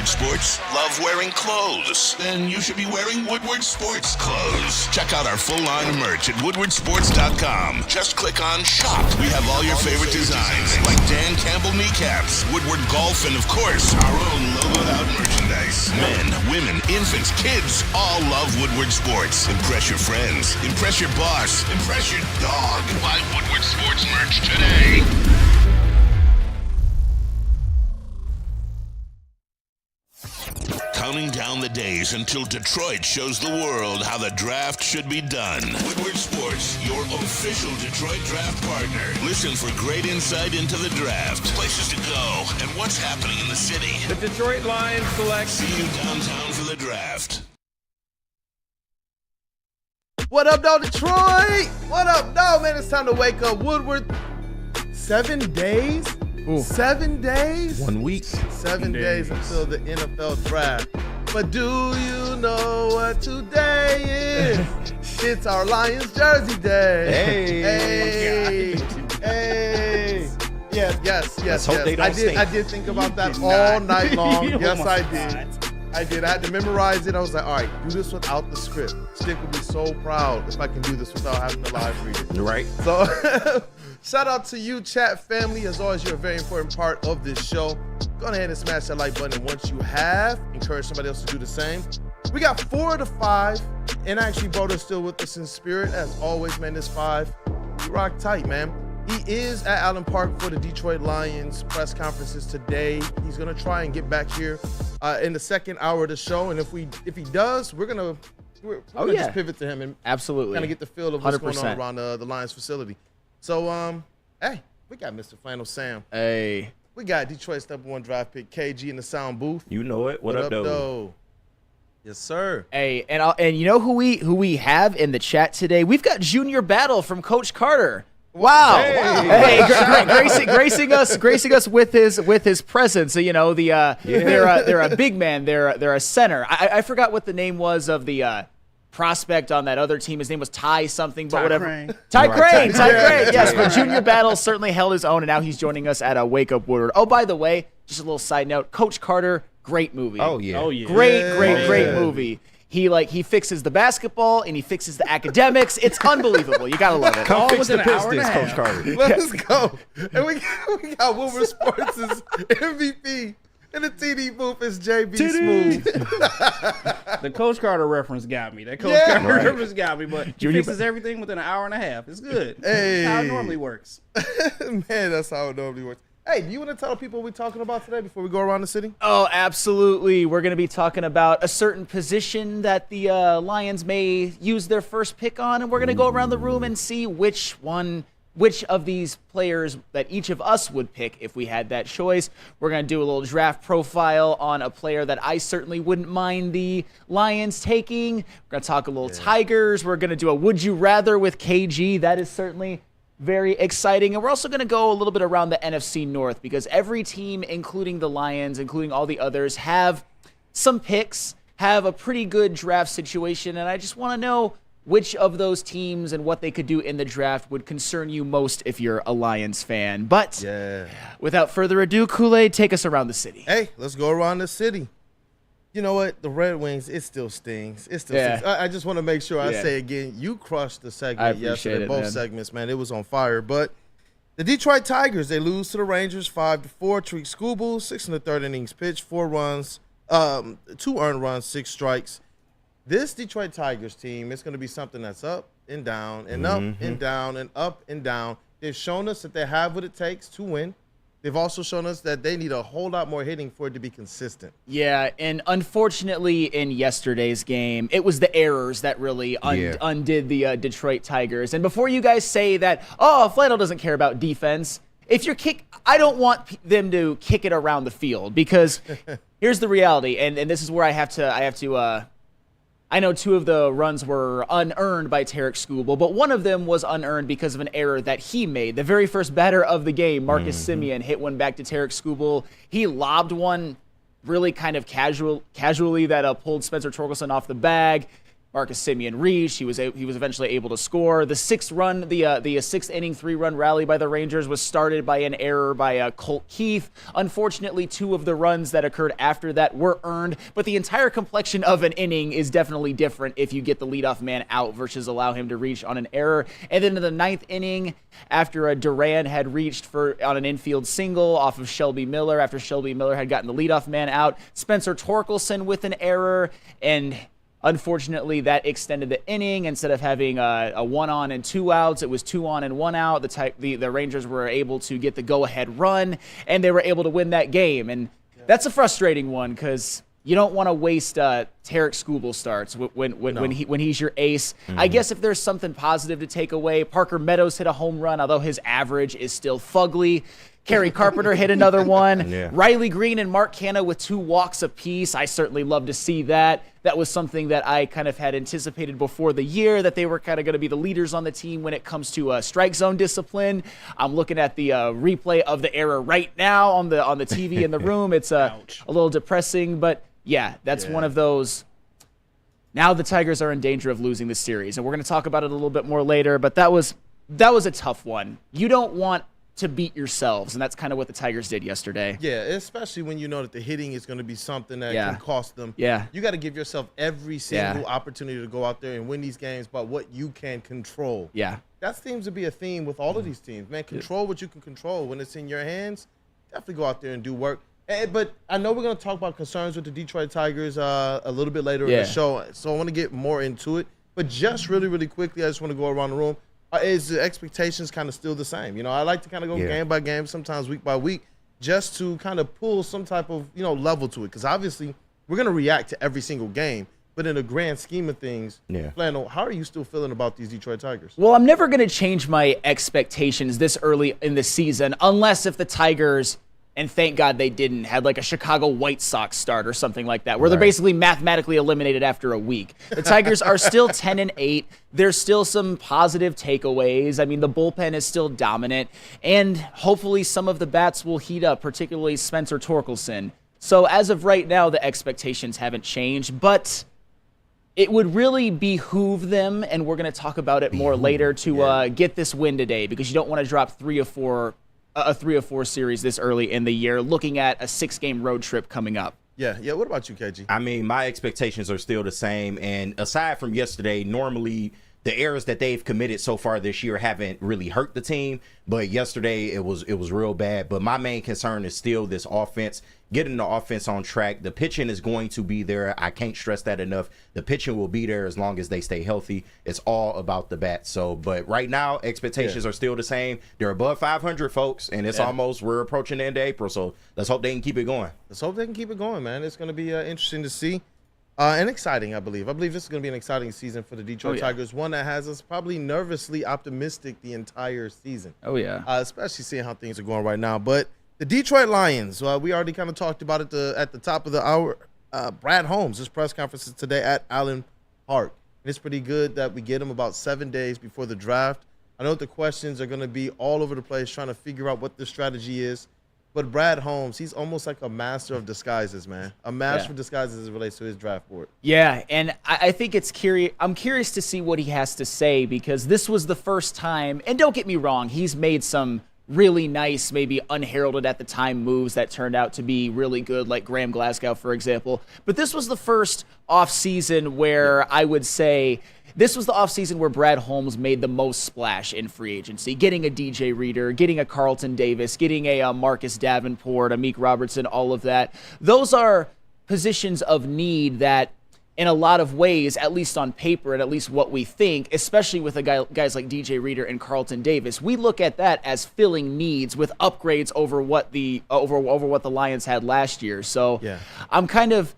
Woodward Sports? Love wearing clothes? Then you should be wearing Woodward Sports clothes. Check out our full line of merch at woodwardsports.com. Just click on Shop. We have all your favorite designs, like Dan Campbell kneecaps, Woodward Golf, and of course, our own logoed out merchandise. Men, women, infants, kids all love Woodward Sports. Impress your friends. Impress your boss. Impress your dog. Buy Woodward Sports merch today. Counting down the days until Detroit shows the world how the draft should be done. Woodward Sports, your official Detroit draft partner. Listen for great insight into the draft, places to go, and what's happening in the city. The Detroit Lions select. See you downtown for the draft. What up, though, Detroit? What up, though, man? It's time to wake up. Woodward, 7 days? Ooh. 7 days? 1 week. 7 days until the NFL draft. But do you know what today is? It's our Lions jersey day. Hey. Yes. Hope they don't stink. I did think about that all night long. Yes, I did. I had to memorize it. I was like, all right, do this without the script. Stick would be so proud if I can do this without having to live read it. Right. So shout out to you, chat family. As always, you're a very important part of this show. Go ahead and smash that like button. And once you have, encourage somebody else to do the same. We got 4 to 5, and actually, Broder's still with us in spirit. As always, man, this 5, we rock tight, man. He is at Allen Park for the Detroit Lions press conferences today. He's gonna try and get back here in the second hour of the show, and if he does, we're gonna just pivot to him and absolutely kind of get the feel of what's 100%. going on around the Lions facility. So, hey, we got Mr. Flannel Sam. Hey. We got Detroit's #1 draft pick KG in the sound booth. You know it. What up, though? Yes, sir. Hey, and you know who we have in the chat today? We've got Junior Battle from Coach Carter. Wow! Hey, gracing us with his presence. You know, they're a big man. They're a center. I forgot what the name was of the prospect on that other team. His name was Ty something, but whatever. Ty Crane. Yes, but Junior Battle certainly held his own, and now he's joining us at a Wake Up Woodward. Oh, by the way, just a little side note: Coach Carter, great movie. Oh yeah. Great movie. He fixes the basketball and he fixes the academics. It's unbelievable. You gotta love it. Come fix the Pistons, Coach Carter. Let's go. And we got Woodward Sports' MVP in the TD booth is JBSMOOOOOV. The Coach Carter reference got me. That Coach Carter reference got me, but he fixes everything within an hour and a half. It's good. Hey. That's how it normally works. Man, that's how it normally works. Hey, do you want to tell people what we're talking about today before we go around the city? Oh, absolutely. We're going to be talking about a certain position that the Lions may use their first pick on, and we're going to go around the room and see which of these players that each of us would pick if we had that choice. We're going to do a little draft profile on a player that I certainly wouldn't mind the Lions taking. We're going to talk a little Tigers. We're going to do a Would You Rather with KG. That is certainly very exciting. And we're also going to go a little bit around the NFC North because every team, including the Lions, including all the others, have some picks, have a pretty good draft situation. And I just want to know which of those teams and what they could do in the draft would concern you most if you're a Lions fan. But without further ado, Kool-Aid, take us around the city. Hey, let's go around the city. You know what? The Red Wings, it still stings. It still stings. I just want to make sure I say again, you crushed the segment yesterday. Both segments, man. It was on fire. But the Detroit Tigers, they lose to the Rangers 5-4. Tariq Skubal, 6 in the third innings pitch, 4 runs, 2 earned runs, 6 strikes. This Detroit Tigers team is going to be something that's up and down and up and down and up and down. They've shown us that they have what it takes to win. They've also shown us that they need a whole lot more hitting for it to be consistent. Yeah, and unfortunately in yesterday's game, it was the errors that really undid the Detroit Tigers. And before you guys say that, Flannel doesn't care about defense, if you're I don't want them to kick it around the field because here's the reality, and this is where I have to I know 2 of the runs were unearned by Tariq Skubal, but one of them was unearned because of an error that he made. The very first batter of the game, Marcus Semien, hit one back to Tariq Skubal. He lobbed one really kind of casually that pulled Spencer Torkelson off the bag. Marcus Semien reached. He was eventually able to score. The sixth inning 3-run rally by the Rangers was started by an error by Colt Keith. Unfortunately, 2 of the runs that occurred after that were earned, but the entire complexion of an inning is definitely different if you get the leadoff man out versus allow him to reach on an error. And then in the 9th inning, after Duran had reached on an infield single off of Shelby Miller, after Shelby Miller had gotten the leadoff man out, Spencer Torkelson with an error, and unfortunately, that extended the inning. Instead of having a 1 on and 2 outs, it was 2 on and 1 out. The Rangers were able to get the go-ahead run, and they were able to win that game. And that's a frustrating one because you don't want to waste Tarek Skubal starts when he's your ace. Mm-hmm. I guess if there's something positive to take away, Parker Meadows hit a home run, although his average is still fugly. Kerry Carpenter hit another one. Yeah. Riley Green and Mark Canha with 2 walks apiece. I certainly love to see that. That was something that I kind of had anticipated before the year, that they were kind of going to be the leaders on the team when it comes to strike zone discipline. I'm looking at the replay of the error right now on the TV in the room. It's a little depressing, but yeah, that's one of those. Now the Tigers are in danger of losing the series, and we're going to talk about it a little bit more later, but that was a tough one. You don't want to beat yourselves, and that's kind of what the Tigers did yesterday. Yeah, especially when you know that the hitting is going to be something that can cost them. Yeah. You got to give yourself every single opportunity to go out there and win these games by what you can control. Yeah. That seems to be a theme with all of these teams. Man, control what you can control. When it's in your hands, definitely go out there and do work. But I know we're going to talk about concerns with the Detroit Tigers a little bit later in the show, so I want to get more into it. But just really, really quickly, I just want to go around the room. Is the expectations kind of still the same? You know, I like to kind of go game by game, sometimes week by week, just to kind of pull some type of, level to it. Because obviously, we're going to react to every single game. But in the grand scheme of things, Flannel, how are you still feeling about these Detroit Tigers? Well, I'm never going to change my expectations this early in the season, unless if the Tigers, and thank God they didn't, had like a Chicago White Sox start or something like that, where they're basically mathematically eliminated after a week. The Tigers are still 10-8. There's still some positive takeaways. I mean, the bullpen is still dominant, and hopefully some of the bats will heat up, particularly Spencer Torkelson. So as of right now, the expectations haven't changed, but it would really behoove them, and we're going to talk about it more later, to get this win today, because you don't want to drop 3 or 4 a 3 or 4 series this early in the year, looking at a 6-game road trip coming up. Yeah. What about you, KG? I mean, my expectations are still the same. And aside from yesterday, normally the errors that they've committed so far this year haven't really hurt the team. But yesterday it was real bad. But my main concern is still this offense, getting the offense on track. The pitching is going to be there. I can't stress that enough. The pitching will be there as long as they stay healthy. It's all about the bat. So, but right now, expectations are still the same. They're above 500, folks, and it's we're approaching the end of April. So let's hope they can keep it going. Let's hope they can keep it going, man. It's going to be interesting to see. And exciting, I believe. I believe this is going to be an exciting season for the Detroit Tigers, one that has us probably nervously optimistic the entire season. Oh, yeah. Especially seeing how things are going right now. But the Detroit Lions, we already kind of talked about it at the top of the hour. Brad Holmes, his press conference is today at Allen Park. And it's pretty good that we get him about 7 days before the draft. I know the questions are going to be all over the place trying to figure out what the strategy is. But Brad Holmes, he's almost like a master of disguises, man. A master of disguises as it relates to his draft board. Yeah, and I think it's curious. I'm curious to see what he has to say, because this was the first time, and don't get me wrong, he's made some really nice, maybe unheralded at the time moves that turned out to be really good, like Graham Glasgow, for example. But this was the first offseason where I would say this was the offseason where Brad Holmes made the most splash in free agency, getting a DJ Reader, getting a Carlton Davis, getting a Marcus Davenport, a Meek Robertson, all of that. Those are positions of need that, in a lot of ways, at least on paper and at least what we think, especially with guys like DJ Reader and Carlton Davis, we look at that as filling needs with upgrades over what the Lions had last year. So I'm kind of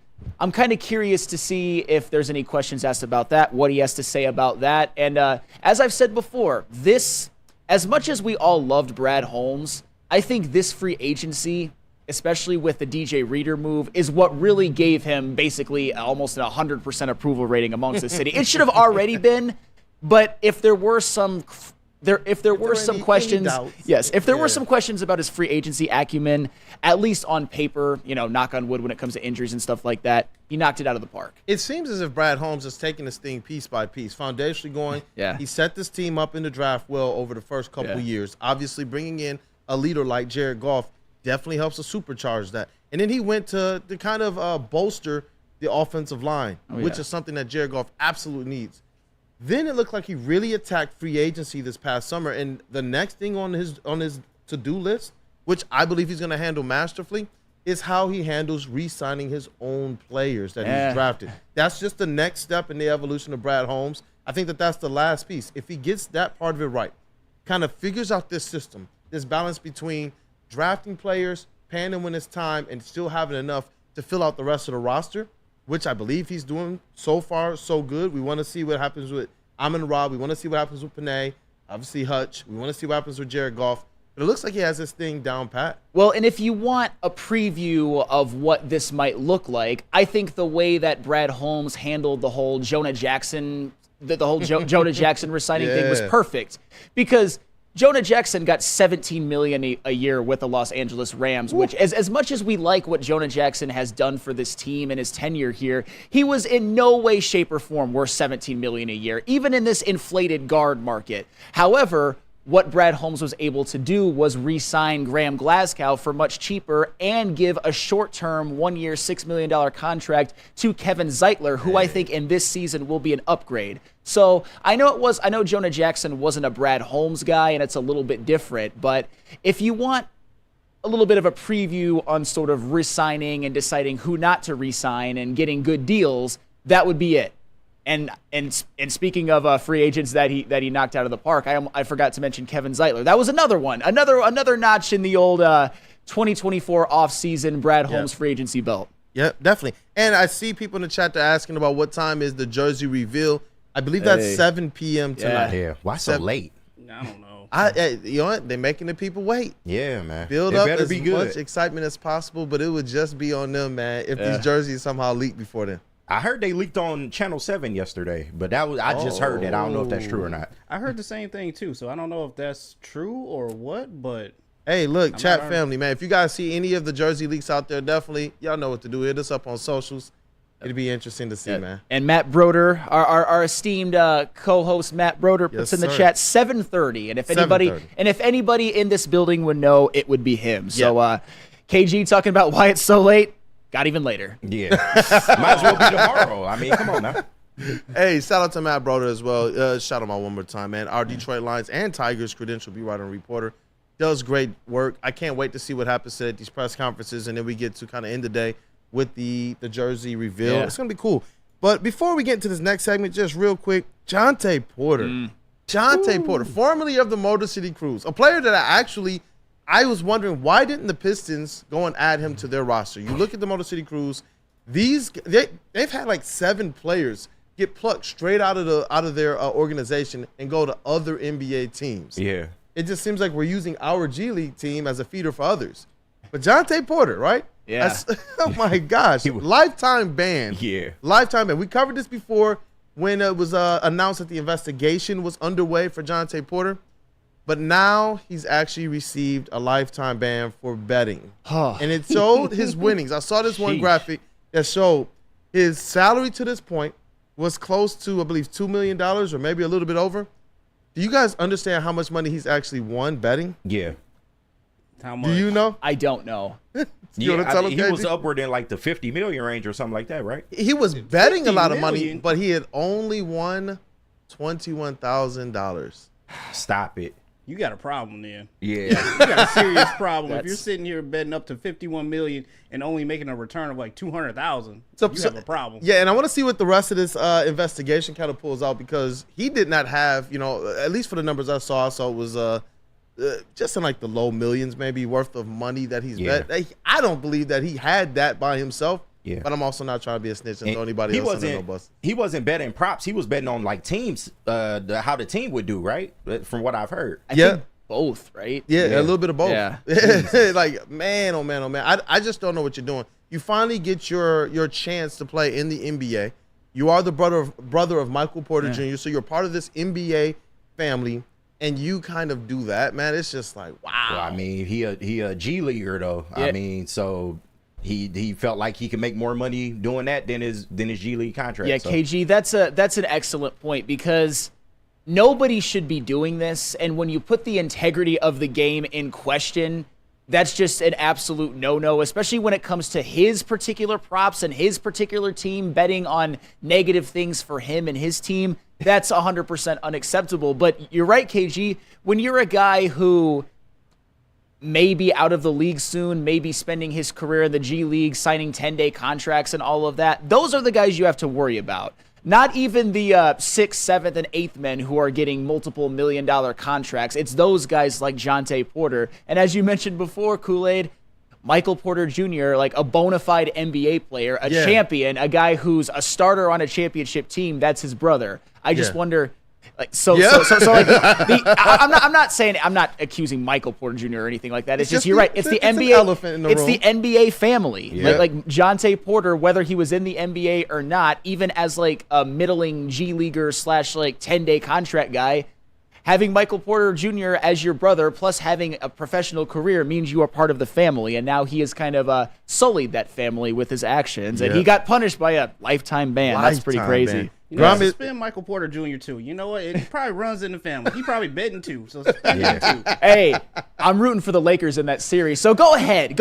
curious to see if there's any questions asked about that, what he has to say about that. And as I've said before, as much as we all loved Brad Holmes, I think this free agency, especially with the DJ Reader move, is what really gave him basically almost an 100% approval rating amongst the city. It should have already been, but if there were some if there were some questions, if there were some questions about his free agency acumen, at least on paper, knock on wood when it comes to injuries and stuff like that, he knocked it out of the park. It seems as if Brad Holmes is taking this thing piece by piece, foundationally going. Yeah. He set this team up in the draft well over the first couple of years. Obviously, bringing in a leader like Jared Goff definitely helps to supercharge that. And then he went to kind of bolster the offensive line, which is something that Jared Goff absolutely needs. Then it looked like he really attacked free agency this past summer. And the next thing on his to-do list, which I believe he's going to handle masterfully, is how he handles re-signing his own players that he's drafted. That's just the next step in the evolution of Brad Holmes. I think that's the last piece. If he gets that part of it right, kind of figures out this system, this balance between drafting players, paying them when it's time, and still having enough to fill out the rest of the roster, which I believe he's doing so far so good. We want to see what happens with Amon-Ra. We want to see what happens with Panay. Obviously Hutch. We want to see what happens with Jared Goff. But it looks like he has this thing down pat. Well, and if you want a preview of what this might look like, I think the way that Brad Holmes handled the whole Jonah Jackson, Jonah Jackson resigning thing was perfect, because Jonah Jackson got $17 million a year with the Los Angeles Rams, which, as much as we like what Jonah Jackson has done for this team in his tenure here, he was in no way, shape, or form worth $17 million a year, even in this inflated guard market. However, what Brad Holmes was able to do was re-sign Graham Glasgow for much cheaper and give a short-term, 1-year, $6 million contract to Kevin Zeitler, who I think in this season will be an upgrade. So I know Jonah Jackson wasn't a Brad Holmes guy, and it's a little bit different, but if you want a little bit of a preview on sort of re-signing and deciding who not to re-sign and getting good deals, that would be it. And speaking of free agents that he knocked out of the park, I forgot to mention Kevin Zeitler. That was another one, another notch in the old 2024 offseason Brad Holmes free agency belt. Yeah, definitely. And I see people in the chat that are asking about what time is the jersey reveal. I believe that's 7 p.m. tonight. Yeah. Why so late? I don't know. You know what? They're making the people wait. Yeah, man. Build up as much excitement as possible, but it would just be on them, man, if these jerseys somehow leak before then. I heard they leaked on Channel 7 yesterday, but I just heard that. I don't know if that's true or not. I heard the same thing too, so I don't know if that's true or what, but hey, look, chat family, man, if you guys see any of the jersey leaks out there, definitely, y'all know what to do. Hit us up on socials. It'd be interesting to see, man. And Matt Broder, our esteemed co-host Matt Broder, puts in the chat 7:30, and if anybody in this building would know, it would be him. So KG talking about why it's so late. Got even later. Yeah. Might as well be tomorrow. I mean, come on now. Hey, shout out to Matt Broder as well. Shout him out one more time, man. Our Detroit Lions and Tigers credential beat writer and reporter. Does great work. I can't wait to see what happens today at these press conferences, and then we get to kind of end the day with the jersey reveal. Yeah. It's going to be cool. But before we get into this next segment, just real quick, Jonte Porter. Jonte Porter, formerly of the Motor City Cruise, a player that I was wondering, why didn't the Pistons go and add him to their roster? You look at the Motor City Cruise, they've had like 7 players get plucked straight out of their organization and go to other NBA teams. Yeah. It just seems like we're using our G League team as a feeder for others. But Jonte Porter, right? Yeah. Oh my gosh. Lifetime ban. Yeah. Lifetime ban. We covered this before when it was announced that the investigation was underway for Jonte Porter. But now he's actually received a lifetime ban for betting. And it showed his winnings. I saw this one graphic that showed his salary to this point was close to, I believe, $2 million or maybe a little bit over. Do you guys understand how much money he's actually won betting? Yeah. How much? Do you know? I don't know. He was upward in like the 50 million range or something like that, right? He was betting a lot of money, but he had only won $21,000. Stop it. You got a problem then. Yeah. You got a serious problem. If you're sitting here betting up to $51 million and only making a return of like $200,000, you have a problem. Yeah, and I want to see what the rest of this investigation kind of pulls out, because he did not have, at least for the numbers I saw it was just in like the low millions maybe worth of money that he's bet. I don't believe that he had that by himself. Yeah. But I'm also not trying to be a snitch and throw anybody else under no bus. He wasn't betting props. He was betting on like teams, how the team would do, right? From what I've heard. I think both, right? Yeah, a little bit of both. Yeah. Like, man, oh man, oh man. I just don't know what you're doing. You finally get your chance to play in the NBA. You are the brother of Michael Porter Jr., so you're part of this NBA family. and you kind of do that, man, it's just like, wow. Well, I mean, he a G leaguer though. Yeah. I mean, so he felt like he could make more money doing that than his G League contract. Yeah, so. KG, that's an excellent point, because nobody should be doing this, and when you put the integrity of the game in question, that's just an absolute no-no, especially when it comes to his particular props and his particular team betting on negative things for him and his team. That's 100% unacceptable. But you're right, KG. When you're a guy who may be out of the league soon, maybe spending his career in the G League, signing 10-day contracts and all of that, those are the guys you have to worry about. Not even the 6th, 7th, and 8th men who are getting multiple million-dollar contracts. It's those guys like Jonte Porter. And as you mentioned before, Kool-Aid, Michael Porter Jr., like a bona fide NBA player, a champion, a guy who's a starter on a championship team. That's his brother. I just wonder... Like I'm not saying, I'm not accusing Michael Porter Jr. or anything like that. It's just you're right. It's the NBA. It's the NBA family. Yeah. Like Jonte Porter, whether he was in the NBA or not, even as like a middling G leaguer / like 10-day contract guy, having Michael Porter Jr. as your brother plus having a professional career means you are part of the family. And now he has kind of sullied that family with his actions, and he got punished by a lifetime ban. That's pretty crazy. Ban. You know, suspend Michael Porter Jr. too. You know what? It probably runs in the family. He probably betting too. So suspend him too. Hey, I'm rooting for the Lakers in that series. So go ahead.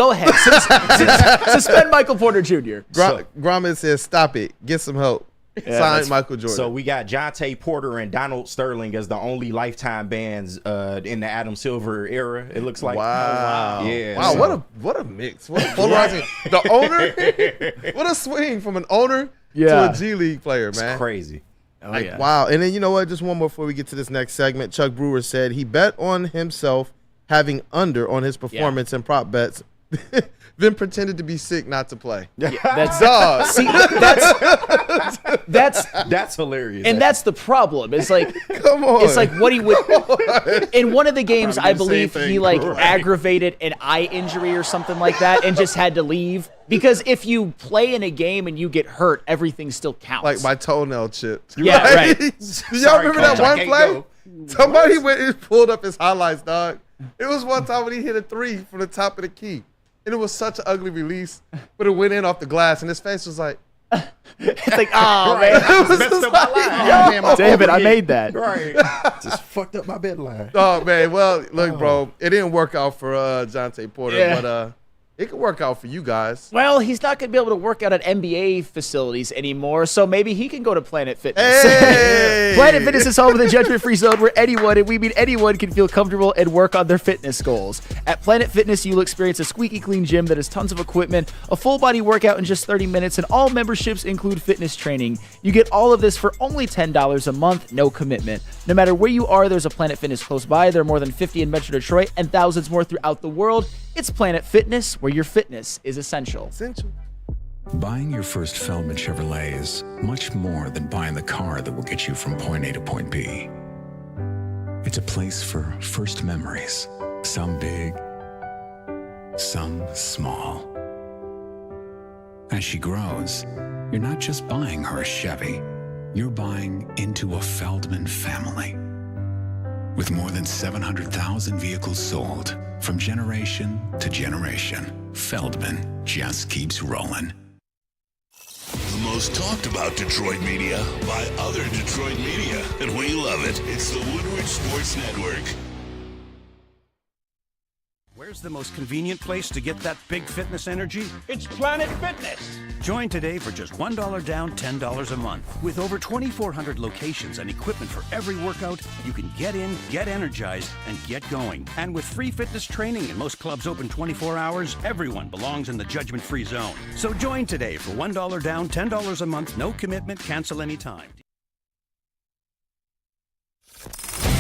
Suspend Michael Porter Jr. Gromit says, "Stop it. Get some help." Sign Michael Jordan. So we got Jonte Porter and Donald Sterling as the only lifetime bans in the Adam Silver era. It looks like. Wow. Yeah. Wow. So. What a mix. What a polarizing. The owner. What a swing from an owner to a G League player, man. It's crazy. Oh, yeah. Wow. And then you know what? Just one more before we get to this next segment. Chuck Brewer said he bet on himself having under on his performance and prop bets. Then pretended to be sick not to play. Yeah, that's dog. See, that's hilarious. And that's the problem. It's like, come on. It's like what he would in one of the games. I believe he aggravated an eye injury or something like that, and just had to leave. Because if you play in a game and you get hurt, everything still counts. Like my toenail chipped. Yeah, right. Do y'all remember that one play? Somebody went and pulled up his highlights, dog. It was one time when he hit a 3 from the top of the key. And it was such an ugly release, but it went in off the glass, and his face was like... It's like, oh, man. It was messed up my line. Damn it, I made that. Right. Just fucked up my bed line. Oh, man. Well, look, bro, it didn't work out for Jonte Porter, but it could work out for you guys. Well, he's not going to be able to work out at NBA facilities anymore, so maybe he can go to Planet Fitness. Hey! Planet Fitness is home of the judgment-free zone where anyone, and we mean anyone, can feel comfortable and work on their fitness goals. At Planet Fitness, you'll experience a squeaky clean gym that has tons of equipment, a full-body workout in just 30 minutes, and all memberships include fitness training. You get all of this for only $10 a month, no commitment. No matter where you are, there's a Planet Fitness close by. There are more than 50 in Metro Detroit and thousands more throughout the world. It's Planet Fitness, where your fitness is essential. Buying your first Feldman Chevrolet is much more than buying the car that will get you from point A to point B. It's a place for first memories, some big, some small. As she grows, you're not just buying her a Chevy, you're buying into a Feldman family. With more than 700,000 vehicles sold, from generation to generation, Feldman just keeps rolling. The most talked about Detroit media by other Detroit media, and we love it. It's the Woodward Sports Network. Where's the most convenient place to get that big fitness energy? It's Planet Fitness. Join today for just $1 down, $10 a month. With over 2,400 locations and equipment for every workout, you can get in, get energized, and get going. And with free fitness training and most clubs open 24 hours, everyone belongs in the judgment-free zone. So join today for $1 down, $10 a month, no commitment, cancel anytime.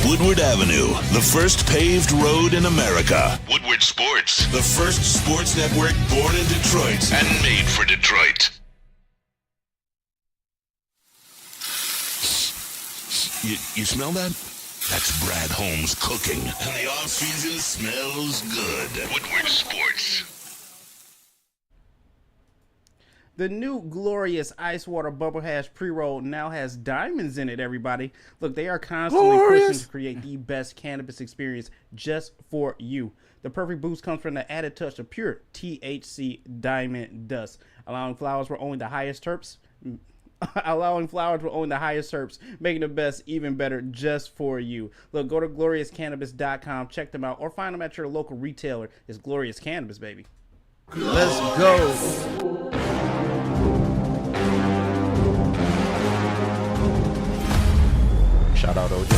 Woodward Avenue, the first paved road in America. Woodward Sports, the first sports network born in Detroit and made for Detroit. You smell that? That's Brad Holmes cooking, and the off-season smells good. Woodward Sports. The new glorious ice water bubble hash pre-roll now has diamonds in it, everybody. Look, they are constantly pushing to create the best cannabis experience just for you. The perfect boost comes from the added touch of pure THC diamond dust, allowing flowers with only the highest terps, making the best even better just for you. Look, go to gloriouscannabis.com, check them out, or find them at your local retailer. It's Glorious Cannabis, baby. Let's go. Shout out OJ.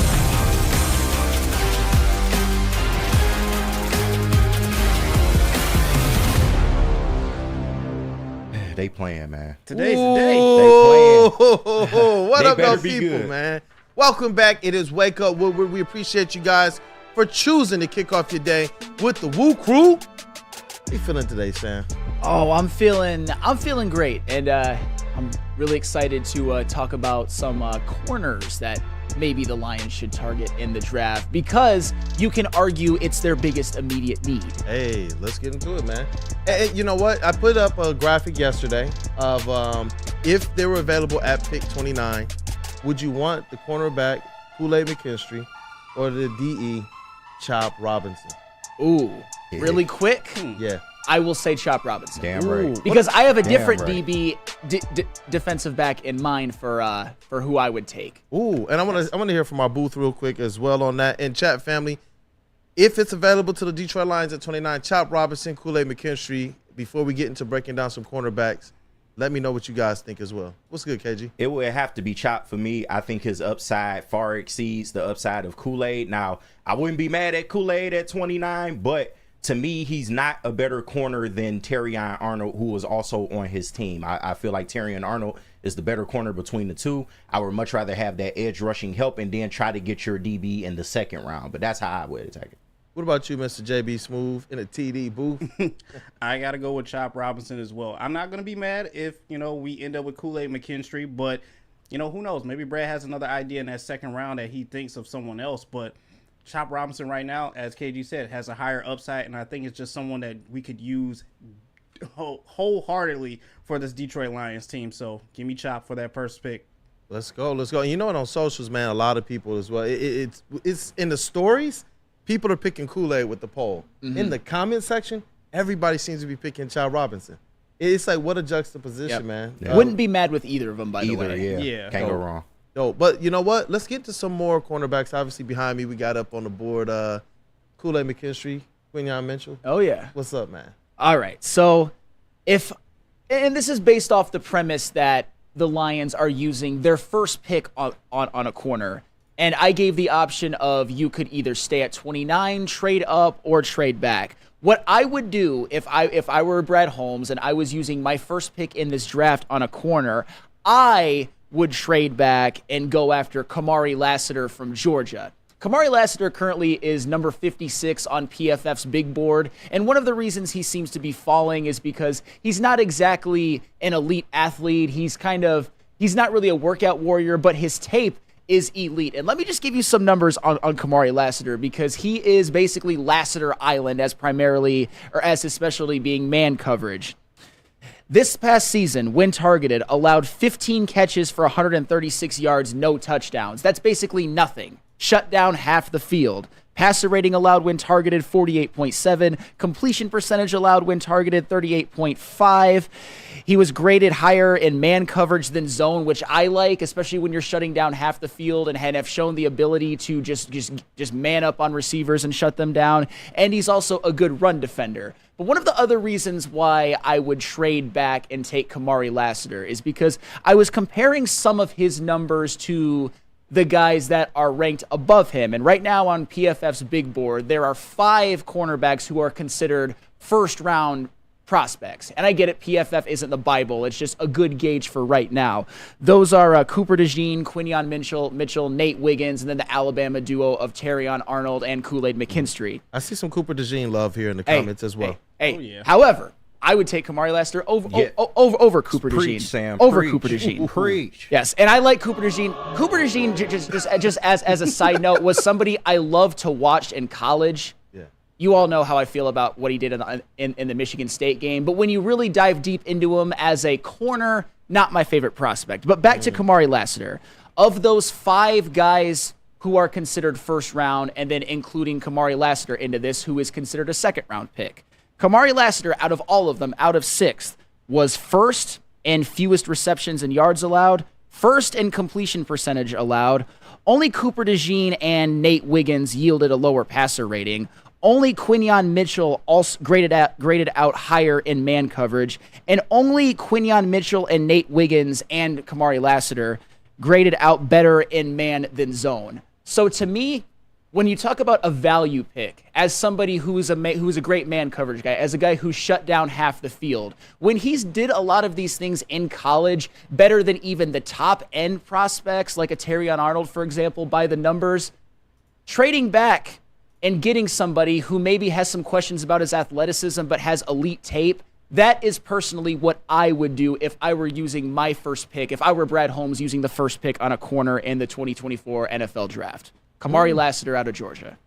They playing, man. Today's the day. They playing. What They up, better though, be people, good. man? Welcome back. It is Wake Up Woodward. We appreciate you guys for choosing to kick off your day with the Woo Crew. How you feeling today, Sam? Oh, I'm feeling great, and I'm really excited to talk about some corners that maybe the Lions should target in the draft, because you can argue it's their biggest immediate need. Hey, let's get into it, man. Hey, you know what? I put up a graphic yesterday of if they were available at pick 29, would you want the cornerback Kool-Aid McKinstry or the DE Chop Robinson? Ooh, really quick? Yeah. I will say Chop Robinson. Damn right. Because I have a different right. DB defensive back in mind for who I would take. Ooh, and I want to hear from our booth real quick as well on that. And chat family, if it's available to the Detroit Lions at 29, Chop Robinson, Kool-Aid McKinstry. Before we get into breaking down some cornerbacks, let me know what you guys think as well. What's good, KG? It would have to be Chop for me. I think his upside far exceeds the upside of Kool-Aid. Now, I wouldn't be mad at Kool-Aid at 29, but to me, he's not a better corner than Terrion Arnold, who was also on his team. I feel like Terrion Arnold is the better corner between the two. I would much rather have that edge rushing help and then try to get your DB in the second round. But that's how I would attack it. What about you, Mr. JBSMOOOOOV in a TD booth? I got to go with Chop Robinson as well. I'm not going to be mad if, we end up with Kool-Aid McKinstry, but, who knows? Maybe Brad has another idea in that second round that he thinks of someone else, but Chop Robinson right now, as KG said, has a higher upside, and I think it's just someone that we could use wholeheartedly for this Detroit Lions team. So give me Chop for that first pick. Let's go. And you know what? On socials, man, a lot of people as well. It's in the stories, people are picking Kool-Aid with the poll. Mm-hmm. In the comment section, everybody seems to be picking Chop Robinson. It's like, what a juxtaposition, man. Yeah. Wouldn't be mad with either of them, by the way. Yeah. Can't go wrong. But you know what? Let's get to some more cornerbacks. Obviously, behind me, we got up on the board Kool-Aid McKinstry, Quinyon Mitchell. Oh, yeah. What's up, man? All right. So and this is based off the premise that the Lions are using their first pick on a corner. And I gave the option of you could either stay at 29, trade up, or trade back. What I would do if I were Brad Holmes and I was using my first pick in this draft on a corner, I would trade back and go after Kamari Lassiter from Georgia. Kamari Lassiter currently is number 56 on PFF's big board, and one of the reasons he seems to be falling is because he's not exactly an elite athlete. He's not really a workout warrior, but his tape is elite. And let me just give you some numbers on Kamari Lassiter, because he is basically Lassiter Island as his specialty being man coverage. This past season, when targeted, allowed 15 catches for 136 yards, no touchdowns. That's basically nothing. Shut down half the field. Passer rating allowed when targeted, 48.7. Completion percentage allowed when targeted, 38.5. He was graded higher in man coverage than zone, which I like, especially when you're shutting down half the field, and have shown the ability to just man up on receivers and shut them down. And he's also a good run defender. But one of the other reasons why I would trade back and take Kamari Lassiter is because I was comparing some of his numbers to the guys that are ranked above him. And right now on PFF's big board, there are 5 cornerbacks who are considered first-round prospects. And I get it, PFF isn't the Bible. It's just a good gauge for right now. Those are Cooper DeJean, Quinyon Mitchell, Nate Wiggins, and then the Alabama duo of Terrion Arnold and Kool-Aid McKinstry. I see some Cooper DeJean love here in the comments as well. However, I would take Kamari Lassiter over Cooper DeJean. Sam. Over Preach. Cooper DeJean. Preach. Yes, and I like Cooper DeJean. Cooper DeJean, just as a side note, was somebody I loved to watch in college. Yeah. you all know how I feel about what he did in the Michigan State game. But when you really dive deep into him as a corner, not my favorite prospect. But back to Kamari Lassiter. Of those 5 guys who are considered first round, and then including Kamari Lassiter into this, who is considered a second round pick, Kamari Lassiter, out of all of them, out of 6th, was first in fewest receptions and yards allowed, first in completion percentage allowed. Only Cooper DeJean and Nate Wiggins yielded a lower passer rating. Only Quinyon Mitchell also graded out higher in man coverage, and only Quinyon Mitchell and Nate Wiggins and Kamari Lassiter graded out better in man than zone. So to me, when you talk about a value pick, as somebody who's a great man coverage guy, as a guy who shut down half the field, when he's did a lot of these things in college better than even the top end prospects like a Terrion Arnold, for example, by the numbers, trading back and getting somebody who maybe has some questions about his athleticism but has elite tape, that is personally what I would do if I were using my first pick, if I were Brad Holmes using the first pick on a corner in the 2024 NFL Draft. Kamari Lassiter out of Georgia.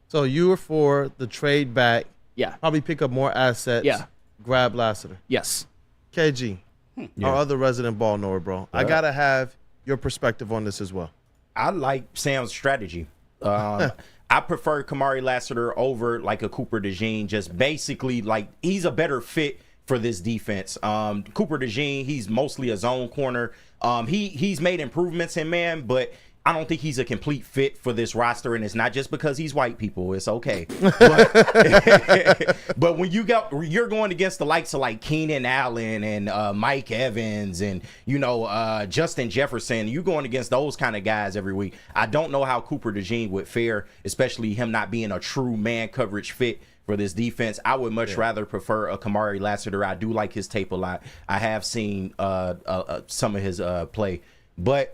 So you were for the trade back. Yeah. Probably pick up more assets. Yeah. Grab Lassiter. Yes. KG, our other resident ball knower, bro. Yeah. I got to have your perspective on this as well. I like Sam's strategy. I prefer Kamari Lassiter over like a Cooper DeJean. Just basically like he's a better fit for this defense. Cooper DeJean, he's mostly a zone corner. He's made improvements in man, but I don't think he's a complete fit for this roster, and it's not just because he's white people. It's okay. But when you're going against the likes of like Keenan Allen and Mike Evans and, Justin Jefferson, you're going against those kind of guys every week. I don't know how Cooper DeJean would fare, especially him not being a true man coverage fit for this defense. I would much rather prefer a Kamari Lassiter. I do like his tape a lot. I have seen some of his play, but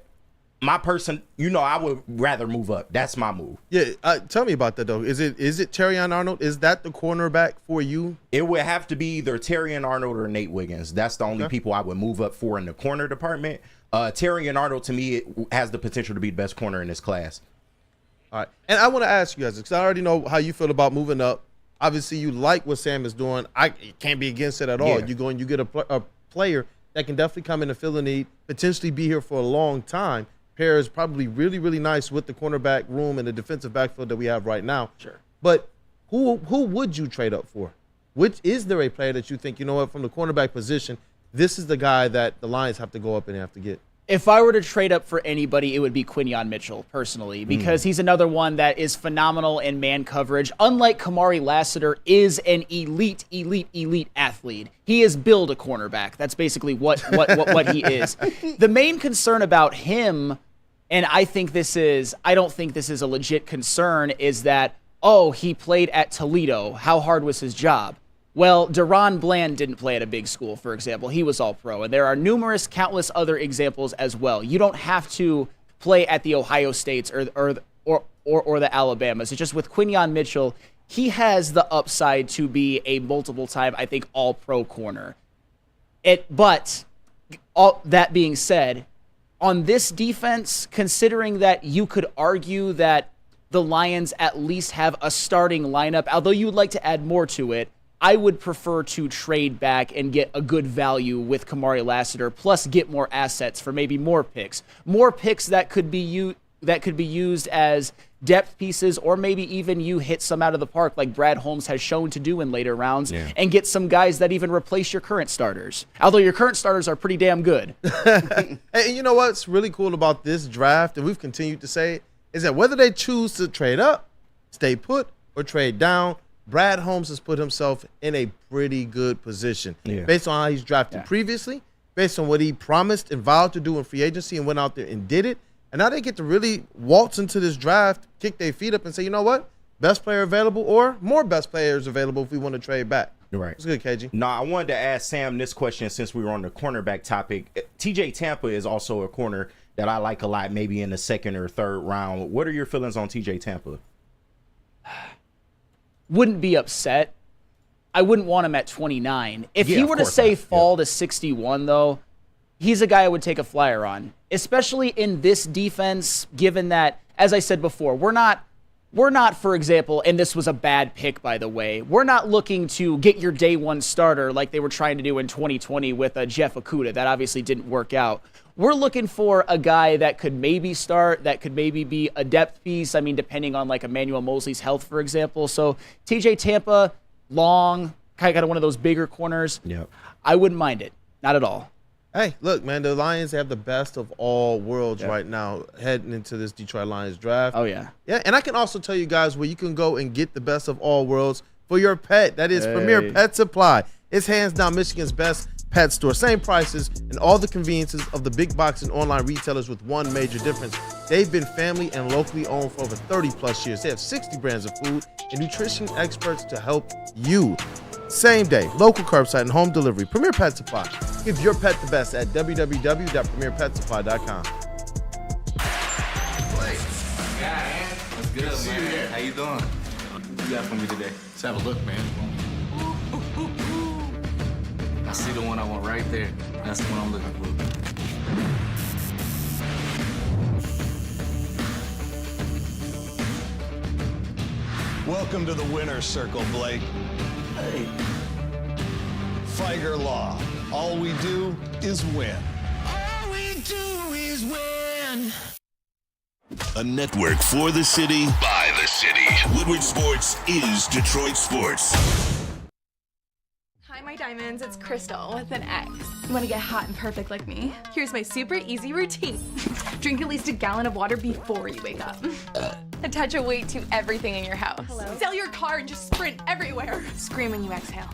my person, I would rather move up. That's my move. Yeah, tell me about that though. Is it Terrion Arnold? Is that the cornerback for you? It would have to be either Terrion Arnold or Nate Wiggins. That's the only people I would move up for in the corner department. Terrion Arnold, to me, has the potential to be the best corner in this class. All right, and I want to ask you guys, because I already know how you feel about moving up. Obviously, you like what Sam is doing. I can't be against it at all. Yeah. You get a player that can definitely come in and fill a need, potentially be here for a long time. Pairs probably really, really nice with the cornerback room and the defensive backfield that we have right now. Sure. But who would you trade up for? Is there a player that you think, from the cornerback position, this is the guy that the Lions have to go up and have to get? If I were to trade up for anybody, it would be Quinyon Mitchell, personally, because he's another one that is phenomenal in man coverage. Unlike Kamari Lassiter, is an elite athlete. He is billed a cornerback. That's basically what he is. The main concern about him, and I don't think this is a legit concern, is that, he played at Toledo. How hard was his job? Well, Deron Bland didn't play at a big school, for example. He was all pro. And there are countless other examples as well. You don't have to play at the Ohio States or the Alabamas. It's just with Quinyon Mitchell, he has the upside to be a multiple-time, I think, all-pro corner. But all that being said, on this defense, considering that you could argue that the Lions at least have a starting lineup, although you would like to add more to it, I would prefer to trade back and get a good value with Kamari Lassiter, plus get more assets for maybe more picks that could be used as depth pieces, or maybe even you hit some out of the park like Brad Holmes has shown to do in later rounds, and get some guys that even replace your current starters. Although your current starters are pretty damn good. And you know what's really cool about this draft, and we've continued to say, is that whether they choose to trade up, stay put, or trade down, Brad Holmes has put himself in a pretty good position based on how he's drafted previously, based on what he promised and vowed to do in free agency and went out there and did it. And now they get to really waltz into this draft, kick their feet up and say, you know what? Best player available, or more best players available if we want to trade back. Right. It's good, KG. No, I wanted to ask Sam this question since we were on the cornerback topic. TJ Tampa is also a corner that I like a lot, maybe in the second or third round. What are your feelings on TJ Tampa? Wouldn't be upset. I wouldn't want him at 29. If he were to say fall to 61, though, he's a guy I would take a flyer on, especially in this defense, given that, as I said before, we're not we're not, for example, and this was a bad pick, by the way, we're not looking to get your day one starter like they were trying to do in 2020 with Jeff Okudah. That obviously didn't work out. We're looking for a guy that could maybe start, that could maybe be a depth piece. I mean, depending on like Emmanuel Mosley's health, for example. So TJ Tampa, long, kind of one of those bigger corners. Yep. I wouldn't mind it. Not at all. Hey, look, man, the Lions have the best of all worlds right now heading into this Detroit Lions draft. Oh, yeah. Yeah, and I can also tell you guys where you can go and get the best of all worlds for your pet. That is Premier Pet Supply. It's hands down Michigan's best pet store. Same prices and all the conveniences of the big box and online retailers with one major difference. They've been family and locally owned for over 30+ years. They have 60 brands of food and nutrition experts to help you. Same day, local curbside and home delivery. Premier Pet Supply. Give your pet the best at www.premierpetsupply.com. What's good, man? How you doing? What you got for me today? Let's have a look, man. I see the one I want right there. That's the one I'm looking for. Welcome to the winner's circle, Blake. Hey. Figer Law. All we do is win. All we do is win. A network for the city, by the city. Woodward Sports is Detroit Sports. Hi, my diamonds. It's Crystal with an X. You want to get hot and perfect like me? Here's my super easy routine. Drink at least a gallon of water before you wake up. Attach a weight to everything in your house. Hello? Sell your car and just sprint everywhere. Scream when you exhale.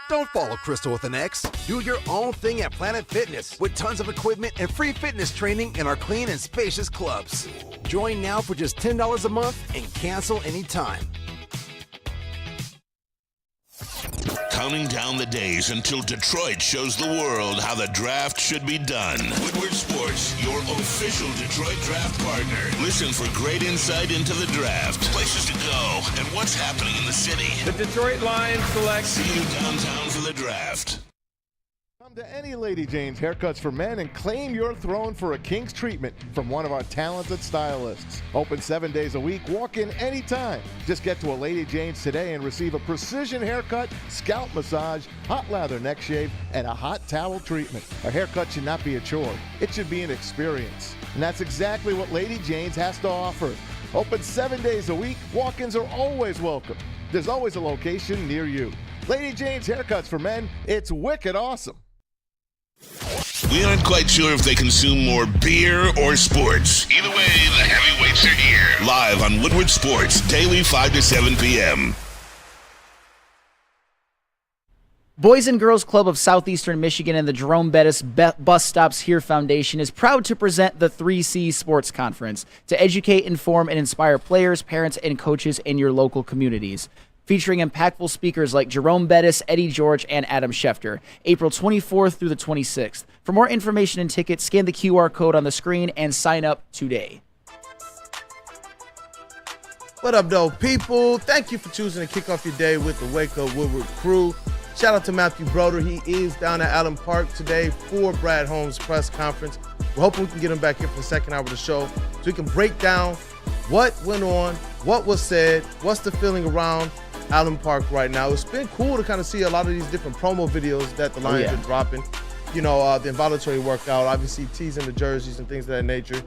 Don't follow Crystal with an X. Do your own thing at Planet Fitness with tons of equipment and free fitness training in our clean and spacious clubs. Join now for just $10 a month and cancel anytime. Counting down the days until Detroit shows the world how the draft should be done. Woodward Sports, your official Detroit draft partner. Listen for great insight into the draft, places to go, and what's happening in the city. The Detroit Lions select. See you downtown for the draft. Come to any Lady Jane's Haircuts for Men and claim your throne for a king's treatment from one of our talented stylists. Open 7 days a week, walk in anytime. Just get to a Lady Jane's today and receive a precision haircut, scalp massage, hot lather neck shave, and a hot towel treatment. A haircut should not be a chore. It should be an experience. And that's exactly what Lady Jane's has to offer. Open 7 days a week, walk-ins are always welcome. There's always a location near you. Lady Jane's Haircuts for Men, it's wicked awesome. We aren't quite sure if they consume more beer or sports. Either way, the heavyweights are here. Live on Woodward Sports, daily 5 to 7 p.m. Boys and Girls Club of Southeastern Michigan and the Jerome Bettis Bus Stops Here Foundation is proud to present the 3C Sports Conference to educate, inform, and inspire players, parents, and coaches in your local communities. Featuring impactful speakers like Jerome Bettis, Eddie George, and Adam Schefter. April 24th through the 26th. For more information and tickets, scan the QR code on the screen and sign up today. What up, though, people? Thank you for choosing to kick off your day with the Wake Up Woodward crew. Shout out to Matthew Broder. He is down at Allen Park today for Brad Holmes' press conference. We're hoping we can get him back here for the second hour of the show so we can break down what went on, what was said, what's the feeling around Allen Park right now. It's been cool to kind of see a lot of these different promo videos that the Lions are dropping. You know, the involuntary workout, obviously teasing the jerseys and things of that nature.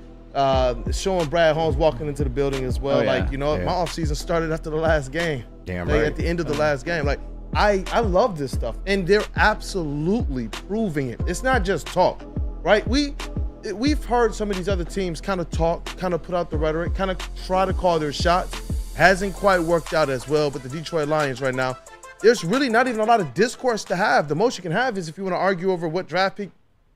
Showing Brad Holmes walking into the building as well. My offseason started after the last game. Damn right. At the end of the last game. Like, I love this stuff. And they're absolutely proving it. It's not just talk, right? We've heard some of these other teams kind of talk, kind of put out the rhetoric, kind of try to call their shots. Hasn't quite worked out as well, but the Detroit Lions right now, there's really not even a lot of discourse to have. The most you can have is if you want to argue over what draft pick,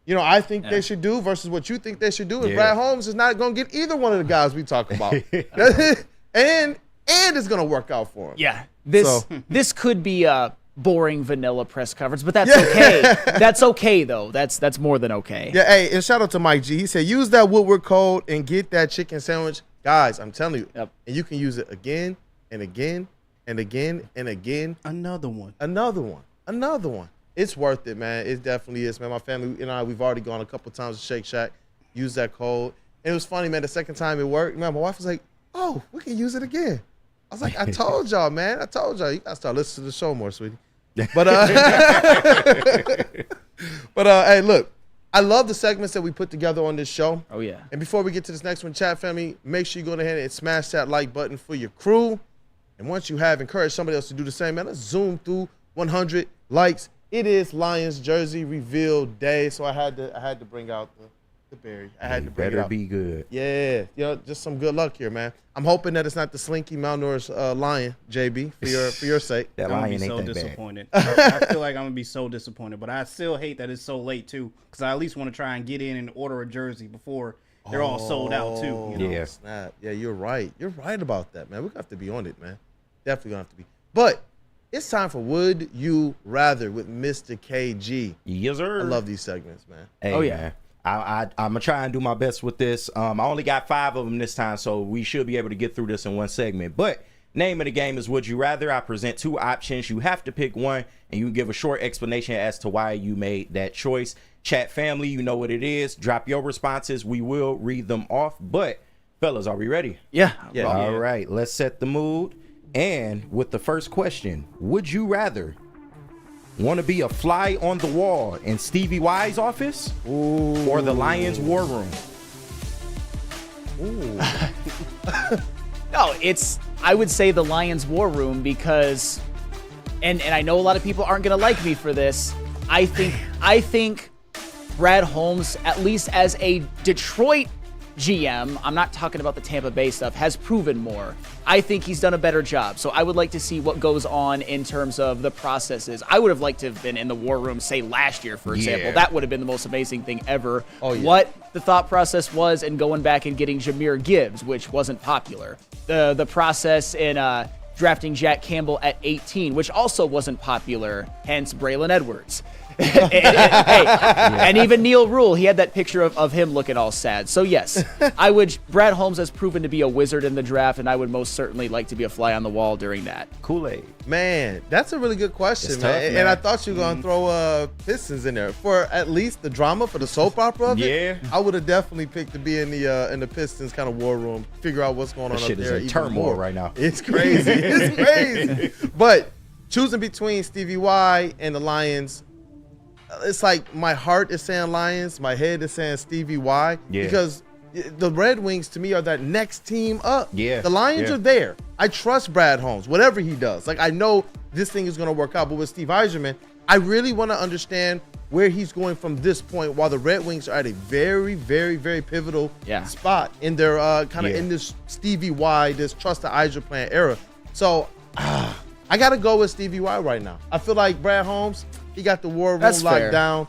I think they should do versus what you think they should do. And Brad Holmes is not going to get either one of the guys we talk about. and it's going to work out for him. Yeah, this could be a boring vanilla press conference, but that's okay. That's okay, though. That's more than okay. Yeah, hey, and shout out to Mike G. He said, use that Woodward code and get that chicken sandwich. Guys, I'm telling you, and you can use it again and again and again and again. Another one. It's worth it, man. It definitely is, man. My family and I, we've already gone a couple times to Shake Shack. Use that code. And it was funny, man. The second time it worked, man, my wife was like, "Oh, we can use it again." I was like, "I told y'all, man. I told y'all. You gotta start listening to the show more, sweetie." But hey, look, I love the segments that we put together on this show. Oh yeah. And before we get to this next one, chat family, make sure you go ahead and smash that like button for your crew. And once you have, encourage somebody else to do the same, man. Let's zoom through 100 likes. It is Lions jersey reveal day, so I had to bring out the berry. I had to bring it out. Better be good. Yeah, just some good luck here, man. I'm hoping that it's not the slinky, malnourished lion, JB, for your sake. That I'm lion gonna be ain't so that disappointed. I feel like I'm gonna be so disappointed, but I still hate that it's so late too, because I at least want to try and get in and order a jersey before they're all sold out too. You know? Yeah. Snap. Yeah, you're right. You're right about that, man. We're gonna have to be on it, man. Definitely gonna have to be. But it's time for Would You Rather with Mr. KG. Yes, sir. I love these segments, man. Hey, Oh, yeah. man. I'm going to try and do my best with this. I only got 5 of them this time, so we should be able to get through this in one segment. But name of the game is Would You Rather. I present 2 options. You have to pick one, and you give a short explanation as to why you made that choice. Chat family, you know what it is. Drop your responses. We will read them off. But, fellas, are we ready? Yeah. All right, let's set the mood. And with the first question, would you rather want to be a fly on the wall in Stevie Y's office or the Lions war room? No, I would say the Lions war room because, and I know a lot of people aren't going to like me for this. I think Brad Holmes, at least as a Detroit GM, I'm not talking about the Tampa Bay stuff, has proven more. I think he's done a better job. So I would like to see what goes on in terms of the processes. I would have liked to have been in the war room, say last year, for example. That would have been the most amazing thing ever. Oh, yeah. What the thought process was in going back and getting Jahmyr Gibbs, which wasn't popular. The process in drafting Jack Campbell at 18, which also wasn't popular, hence Braylon Edwards. And even Neil Rule, he had that picture of him looking all sad. So yes, Brad Holmes has proven to be a wizard in the draft, and I would most certainly like to be a fly on the wall during that. Kool-Aid. Man, that's a really good question, It's man. tough, man. And I thought you were going to throw Pistons in there. For at least the drama, for the soap opera of it, Yeah. I would have definitely picked to be in the Pistons kind of war room, figure out what's going on That up shit is there. in even turmoil more. right now. It's crazy. It's crazy. But choosing between Stevie Y and the Lions, it's like my heart is saying Lions, my head is saying Stevie Y. Yeah. Because the Red Wings, to me, are that next team up. Yeah. The Lions Yeah. are there. I trust Brad Holmes, whatever he does. Like, I know this thing is going to work out. But with Steve Yzerman, I really want to understand where he's going from this point while the Red Wings are at a very, very, very pivotal spot in their in this Stevie Y, this trust the Yzer plan era. So I got to go with Stevie Y right now. I feel like Brad Holmes, he got the war room That's locked fair. down.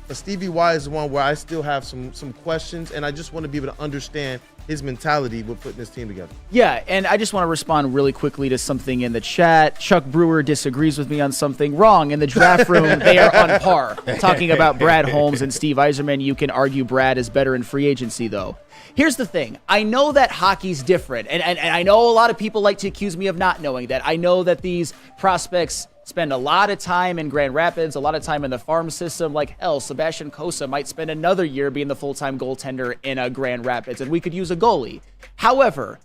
But Stevie Y is the one where I still have some questions, and I just want to be able to understand his mentality with putting this team together. Yeah, and I just want to respond really quickly to something in the chat. Chuck Brewer disagrees with me on something. Wrong. In the draft room, they are on par. Talking about Brad Holmes and Steve Yzerman, you can argue Brad is better in free agency, though. Here's the thing. I know that hockey's different, and I know a lot of people like to accuse me of not knowing that. I know that these prospects spend a lot of time in Grand Rapids, a lot of time in the farm system. Like, hell, Sebastian Cossa might spend another year being the full-time goaltender in Grand Rapids, and we could use a goalie. However,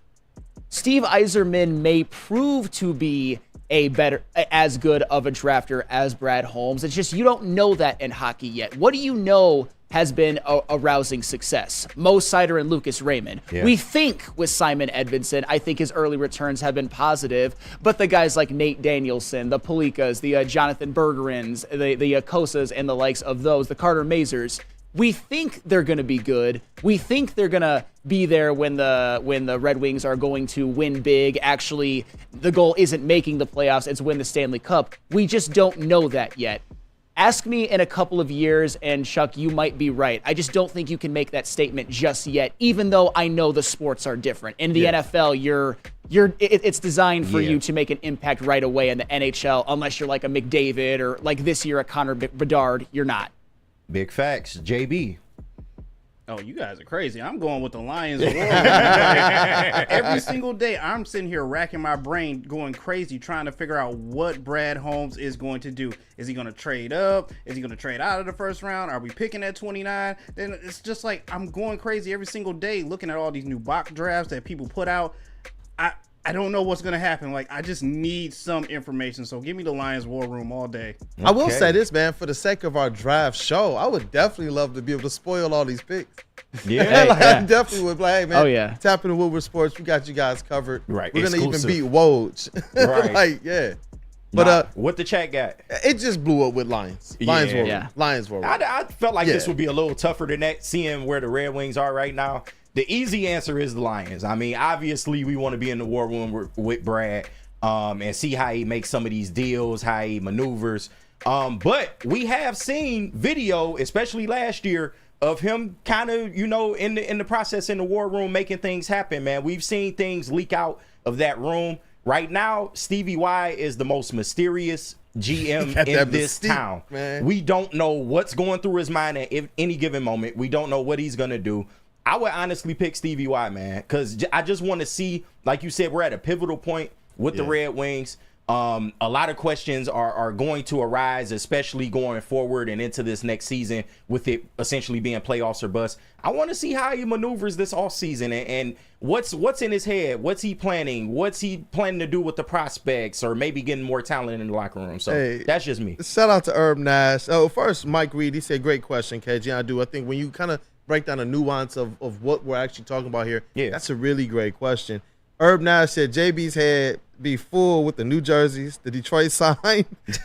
Steve Yzerman may prove to be as good of a drafter as Brad Holmes. It's just you don't know that in hockey yet. What do you know has been a rousing success? Mo Seider and Lucas Raymond. Yeah. We think with Simon Edvinsson, I think his early returns have been positive, but the guys like Nate Danielson, the Palikas, the Jonathan Bergerins, the Kosas and the likes of those, the Carter Mazers, we think they're going to be good. We think they're going to be there when the Red Wings are going to win big. Actually, the goal isn't making the playoffs, it's win the Stanley Cup. We just don't know that yet. Ask me in a couple of years, and Chuck, you might be right. I just don't think you can make that statement just yet, even though I know the sports are different. In the NFL, it's designed for you to make an impact right away. In the NHL, unless you're like a McDavid or like this year a Connor Bedard, you're not. Big facts. JB. Oh, you guys are crazy. I'm going with the Lions. Every single day, I'm sitting here racking my brain, going crazy, trying to figure out what Brad Holmes is going to do. Is he going to trade up? Is he going to trade out of the first round? Are we picking at 29? Then it's just like I'm going crazy every single day looking at all these new mock drafts that people put out. I don't know what's going to happen. Like, I just need some information. So give me the Lions War Room all day. Okay. I will say this, man. For the sake of our draft show, I would definitely love to be able to spoil all these picks. Yeah. I definitely would. Like, hey, man, oh, yeah. Tap into Woodward Sports. We got you guys covered. Right. We're going to even beat Woj. Right. Like, yeah. But what the chat got? It just blew up with Lions. Lions War Room. Lions War Room. I felt like this would be a little tougher than that, seeing where the Red Wings are right now. The easy answer is the Lions. I mean, obviously, we want to be in the war room with Brad and see how he makes some of these deals, how he maneuvers. But we have seen video, especially last year, of him kind of, in the process in the war room, making things happen, man. We've seen things leak out of that room. Right now, Stevie Y is the most mysterious GM in this town. Man. We don't know what's going through his mind at any given moment. We don't know what he's going to do. I would honestly pick Stevie Y, man, because I just want to see, like you said, we're at a pivotal point with the Red Wings. A lot of questions are going to arise, especially going forward and into this next season with it essentially being playoffs or bust. I want to see how he maneuvers this offseason and what's in his head. What's he planning? What's he planning to do with the prospects or maybe getting more talent in the locker room? So that's just me. Shout out to Herb Nash. Oh, first, Mike Reed, he said, great question, KG. I think when you kind of break down the nuance of what we're actually talking about here, that's a really great question. Herb Nash said JB's head be full with the New Jerseys, the Detroit sign,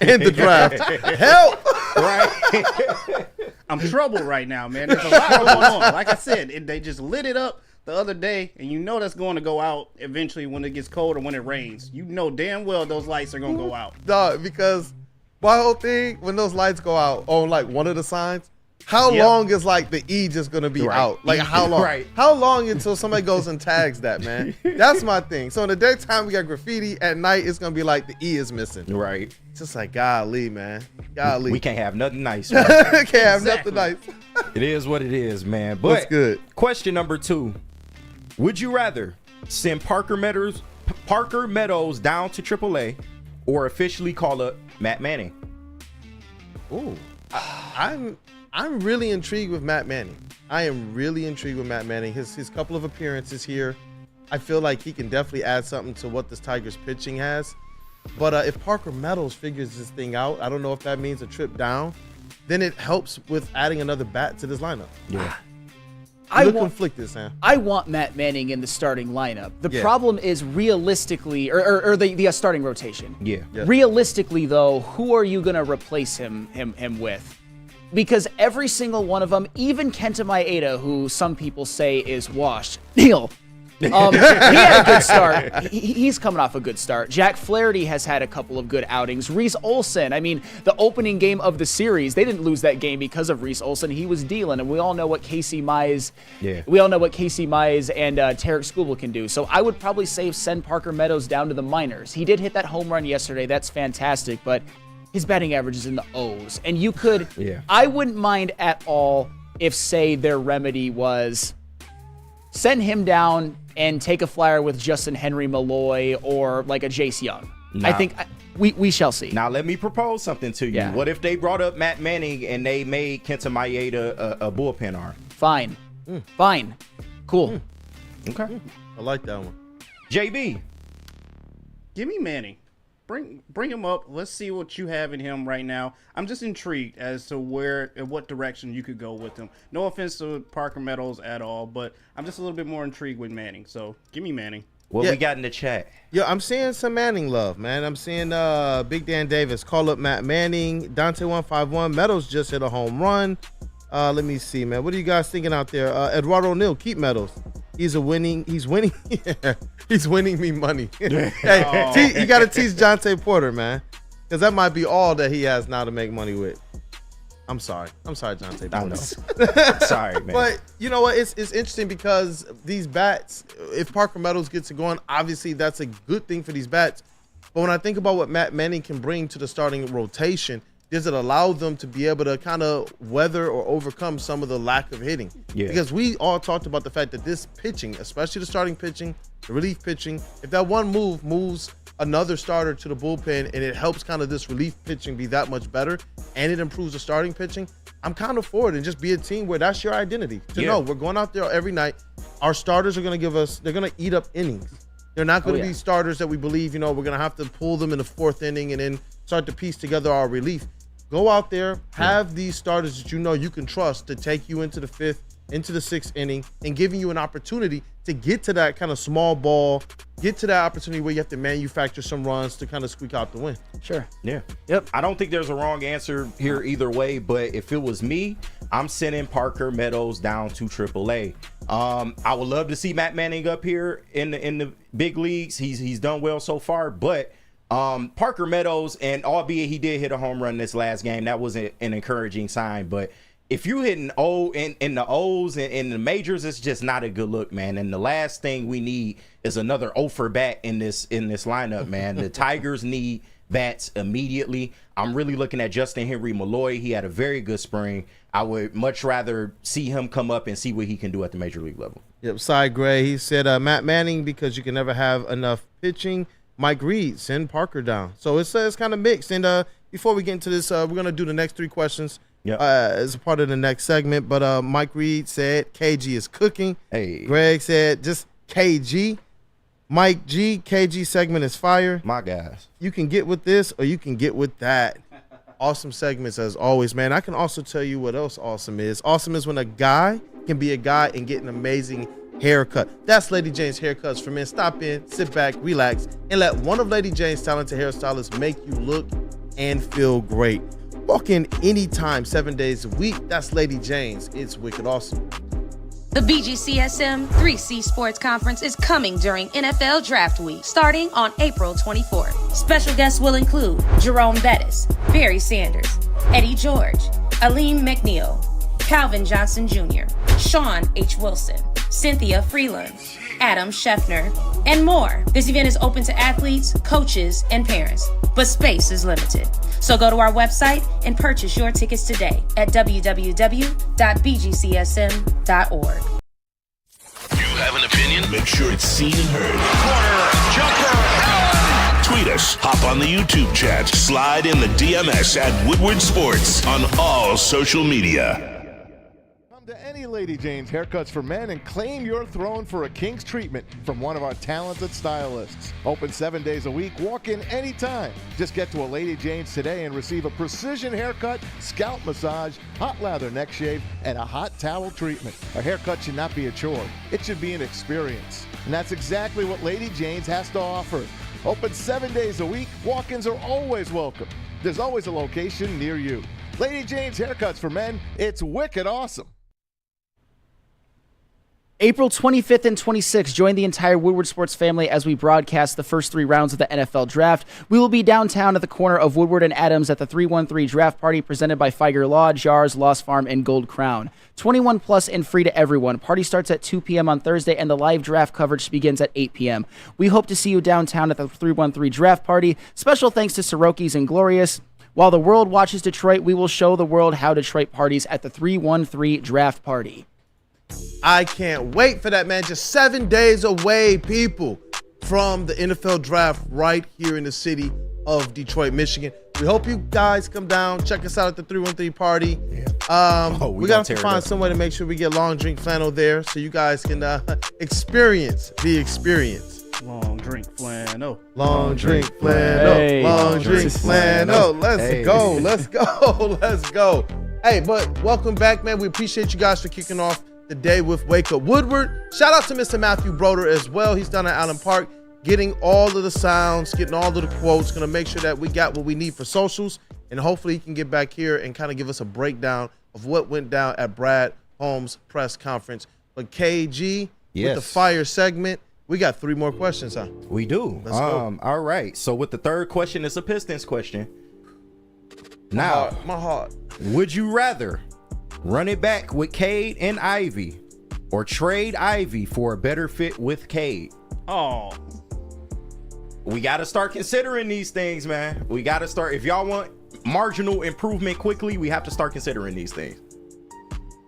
and the draft. Help! Right. I'm troubled right now, man. There's a lot going on. Like I said, they just lit it up the other day, and you know that's going to go out eventually when it gets cold or when it rains. You know damn well those lights are going to go out. Dog, because my whole thing, when those lights go out on like one of the signs, how long is like the E just gonna be out? Like how long? How long until somebody goes and tags that, man? That's my thing. So in the daytime we got graffiti. At night it's gonna be like the E is missing. Right. It's just like golly, man. Golly. We can't have nothing nice. Can't have nothing nice. It is what it is, man. But that's good. Question number 2: would you rather send Parker Meadows down to AAA, or officially call up Matt Manning? Ooh, I'm really intrigued with Matt Manning. I am really intrigued with Matt Manning. His couple of appearances here, I feel like he can definitely add something to what this Tigers pitching has. But if Parker Meadows figures this thing out, I don't know if that means a trip down. Then it helps with adding another bat to this lineup. Yeah. I'm conflicted, Sam. I want Matt Manning in the starting lineup. The problem is realistically, or the starting rotation. Yeah. Realistically, though, who are you going to replace him with? Because every single one of them, even Kenta Maeda, who some people say is washed, Neil, he had a good start. He's coming off a good start. Jack Flaherty has had a couple of good outings. Reese Olson, I mean, the opening game of the series, they didn't lose that game because of Reese Olson. He was dealing, and we all know what Casey Mize, and Tarek Skubal can do. So I would probably say send Parker Meadows down to the minors. He did hit that home run yesterday. That's fantastic, but his batting average is in the O's. And you could, I wouldn't mind at all if, say, their remedy was send him down and take a flyer with Justin Henry Malloy or like a Jace Young. I think we shall see. Now, let me propose something to you. Yeah. What if they brought up Matt Manning and they made Kenta Maeda a bullpen arm? Fine. Fine. Cool. Okay. I like that one. JB. Give me Manning. Bring him up. Let's see what you have in him right now. I'm just intrigued as to what direction you could go with him. No offense to Parker Meadows at all, but I'm just a little bit more intrigued with Manning. So give me Manning. What we got in the chat? Yeah, I'm seeing some Manning love, man. I'm seeing Big Dan Davis call up Matt Manning. Dante151 Meadows just hit a home run. Let me see, man. What are you guys thinking out there? Eduardo O'Neill, keep Meadows. He's winning. He's winning me money. Hey, you got to teach Jonte Porter, man, because that might be all that he has now to make money with. I'm sorry, Jonte Porter. I know. Sorry, man. But you know what? It's interesting because these bats, if Parker Meadows gets it going, obviously that's a good thing for these bats. But when I think about what Matt Manning can bring to the starting rotation, does it allow them to be able to kind of weather or overcome some of the lack of hitting? Yeah. Because we all talked about the fact that this pitching, especially the starting pitching, the relief pitching, if that one move moves another starter to the bullpen and it helps kind of this relief pitching be that much better and it improves the starting pitching, I'm kind of for it, and just be a team where that's your identity. To know we're going out there every night. Our starters are going to give us, they're going to eat up innings. They're not going to be starters that we believe, we're going to have to pull them in the 4th inning and then start to piece together our relief. Go out there, have these starters that you can trust to take you into the 5th, into the 6th inning, and giving you an opportunity to get to that kind of small ball, get to that opportunity where you have to manufacture some runs to kind of squeak out the win. Sure. Yeah. Yep. I don't think there's a wrong answer here either way, but if it was me, I'm sending Parker Meadows down to AAA. I would love to see Matt Manning up here in the big leagues. He's done well so far, but Parker Meadows, and albeit he did hit a home run this last game, that was an encouraging sign. But if you hitting in the O's and in the majors, it's just not a good look, man. And the last thing we need is another 0 for bat in this lineup, man. The Tigers need bats immediately. I'm really looking at Justin Henry Malloy. He had a very good spring. I would much rather see him come up and see what he can do at the major league level. Yep, Cy Gray, he said Matt Manning because you can never have enough pitching. Mike Reed, send Parker down. So it's kind of mixed. And before we get into this, we're going to do the next 3 questions as a part of the next segment. But Mike Reed said KG is cooking. Hey. Greg said just KG. Mike G, KG segment is fire. My guys. You can get with this or you can get with that. Awesome segments as always, man. I can also tell you what else awesome is. Awesome is when a guy can be a guy and get an amazing haircut. That's Lady Jane's Haircuts for Men. Stop in, sit back, relax, and let one of Lady Jane's talented hairstylists make you look and feel great. Walk in anytime, 7 days a week. That's Lady Jane's. It's wicked awesome. The BGCSM 3C Sports Conference is coming during NFL Draft Week, starting on April 24th. Special guests will include Jerome Bettis, Barry Sanders, Eddie George, Aleem McNeil, Calvin Johnson Jr., Sean H. Wilson, Cynthia Freeland, Adam Scheffner, and more. This event is open to athletes, coaches, and parents, but space is limited. So go to our website and purchase your tickets today at www.bgcsm.org. You have an opinion? Make sure it's seen and heard. Corner, jumper, tweet us, hop on the YouTube chat, slide in the DMS at Woodward Sports on all social media. To any Lady Jane's Haircuts for Men and claim your throne for a king's treatment from one of our talented stylists. Open 7 days a week, walk in anytime. Just get to a Lady Jane's today and receive a precision haircut, scalp massage, hot lather neck shave, and a hot towel treatment. A haircut should not be a chore. It should be an experience. And that's exactly what Lady Jane's has to offer. Open 7 days a week, walk-ins are always welcome. There's always a location near you. Lady Jane's Haircuts for Men, it's wicked awesome. April 25th and 26th, join the entire Woodward Sports family as we broadcast the first 3 rounds of the NFL Draft. We will be downtown at the corner of Woodward and Adams at the 313 Draft Party presented by Figer Law, Jars, Lost Farm, and Gold Crown. 21 plus and free to everyone. Party starts at 2 p.m. on Thursday, and the live draft coverage begins at 8 p.m. We hope to see you downtown at the 313 Draft Party. Special thanks to Soroki's and Glorious. While the world watches Detroit, we will show the world how Detroit parties at the 313 Draft Party. I can't wait for that, man. Just 7 days away, people, from the NFL draft right here in the city of Detroit, Michigan. We hope you guys come down, check us out at the 313 party. Yeah. We got to find some way to make sure we get long drink flannel there so you guys can experience the experience. Long drink flannel. Long drink flannel. Hey. Long drink flannel. Let's go. Let's go. Let's go. Hey, but welcome back, man. We appreciate you guys for kicking off the day with Wake Up Woodward. Shout out to Mr. Matthew Broder as well. He's down at Allen Park getting all of the sounds, getting all of the quotes, going to make sure that we got what we need for socials, and hopefully he can get back here and kind of give us a breakdown of what went down at Brad Holmes' press conference. But KG, with the fire segment, we got 3 more questions, huh? We do. Let's go. All right. So with the third question, it's a Pistons question. Now, my heart. Would you rather run it back with Cade and Ivy or trade Ivy for a better fit with Cade? Oh. We got to start considering these things, man. We got to start. If y'all want marginal improvement quickly, we have to start considering these things.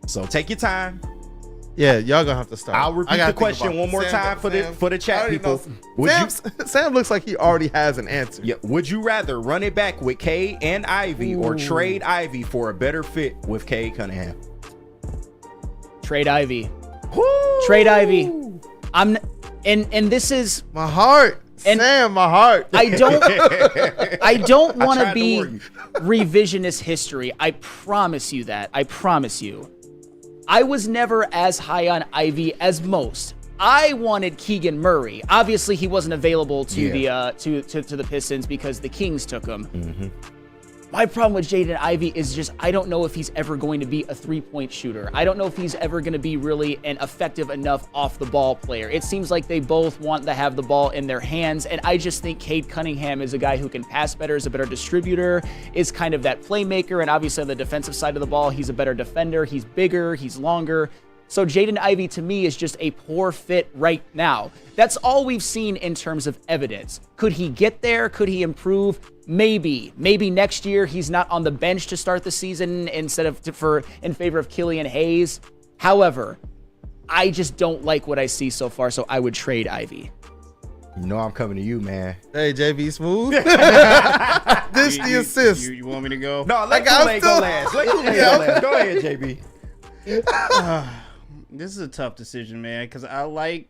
So take your time. Yeah, y'all gonna have to start. I'll repeat the question one more time for the chat people. Sam looks like he already has an answer. Yeah. Would you rather run it back with Cade and Ivy or trade Ivy for a better fit with Cade Cunningham? Trade Ivy. Trade Ivy. And this is my heart. Sam, my heart. I don't want to be revisionist history. I promise you that. I promise you. I was never as high on Ivy as most. I wanted Keegan Murray. Obviously, he wasn't available to the Pistons because the Kings took him. Mm-hmm. My problem with Jaden Ivey is just I don't know if he's ever going to be a three-point shooter. I don't know if he's ever going to be really an effective enough off-the-ball player. It seems like they both want to have the ball in their hands, and I just think Cade Cunningham is a guy who can pass better, is a better distributor, is kind of that playmaker, and obviously on the defensive side of the ball, he's a better defender. He's bigger, he's longer. So Jaden Ivey, to me, is just a poor fit right now. That's all we've seen in terms of evidence. Could he get there? Could he improve? Maybe. Maybe next year he's not on the bench to start the season in favor of Killian Hayes. However, I just don't like what I see so far, so I would trade Ivy. You know I'm coming to you, man. Hey, JB Smooth. This the assist. You want me to go? No, let Kool-Aid go last. Let Kool-Aid go last. Go ahead, JB. This is a tough decision, man, because I like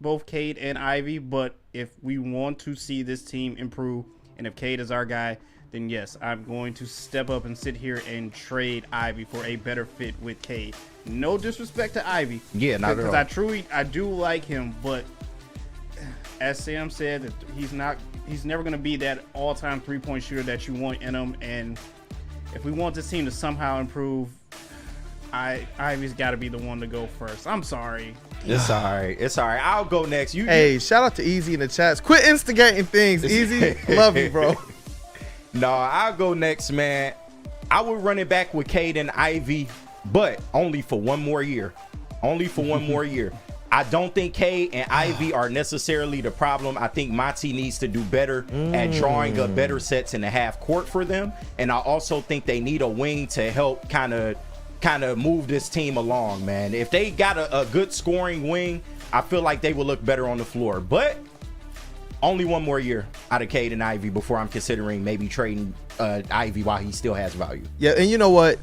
both Cade and Ivy, but if we want to see this team improve, and if Cade is our guy, then yes, I'm going to step up and sit here and trade Ivy for a better fit with Cade. No disrespect to Ivy. Yeah, not at all. Because I do like him, but as Sam said, that he's never going to be that all-time three-point shooter that you want in him, and if we want this team to somehow improve, Ivy's got to be the one to go first. I'm sorry. It's all right. It's all right. I'll go next. Hey, shout out to Easy in the chats. Quit instigating things. Easy, love you, bro. No, I'll go next, man. I would run it back with Cade and Ivy, but only for one more year. Only for one more year. I don't think Cade and Ivy are necessarily the problem. I think Monty needs to do better at drawing up better sets in the half court for them. And I also think they need a wing to help kind of move this team along, man. If they got a good scoring wing, I feel like they will look better on the floor. But only one more year out of Cade and Ivy before I'm considering maybe trading Ivy while he still has value. Yeah, and you know what?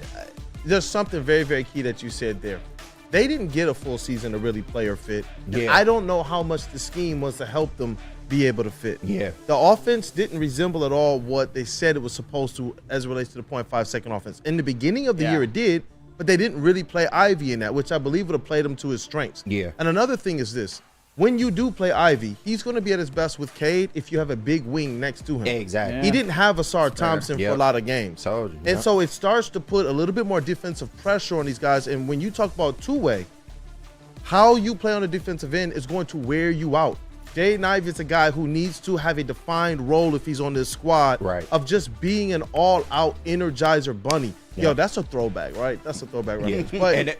There's something very, very key that you said there. They didn't get a full season to really play or fit. Yeah. I don't know how much the scheme was to help them be able to fit. Yeah. The offense didn't resemble at all what they said it was supposed to as it relates to the 0.5-second offense. In the beginning of the year, it did, but they didn't really play Ivy in that, which I believe would have played him to his strengths. Yeah. And another thing is this. When you do play Ivy, he's going to be at his best with Cade if you have a big wing next to him. Exactly. He didn't have Asar Thompson for a lot of games. And so it starts to put a little bit more defensive pressure on these guys. And when you talk about two-way, how you play on the defensive end is going to wear you out. Jaden Ivey is a guy who needs to have a defined role if he's on this squad of just being an all-out energizer bunny. Yo, that's a throwback, right? That's a throwback, right? But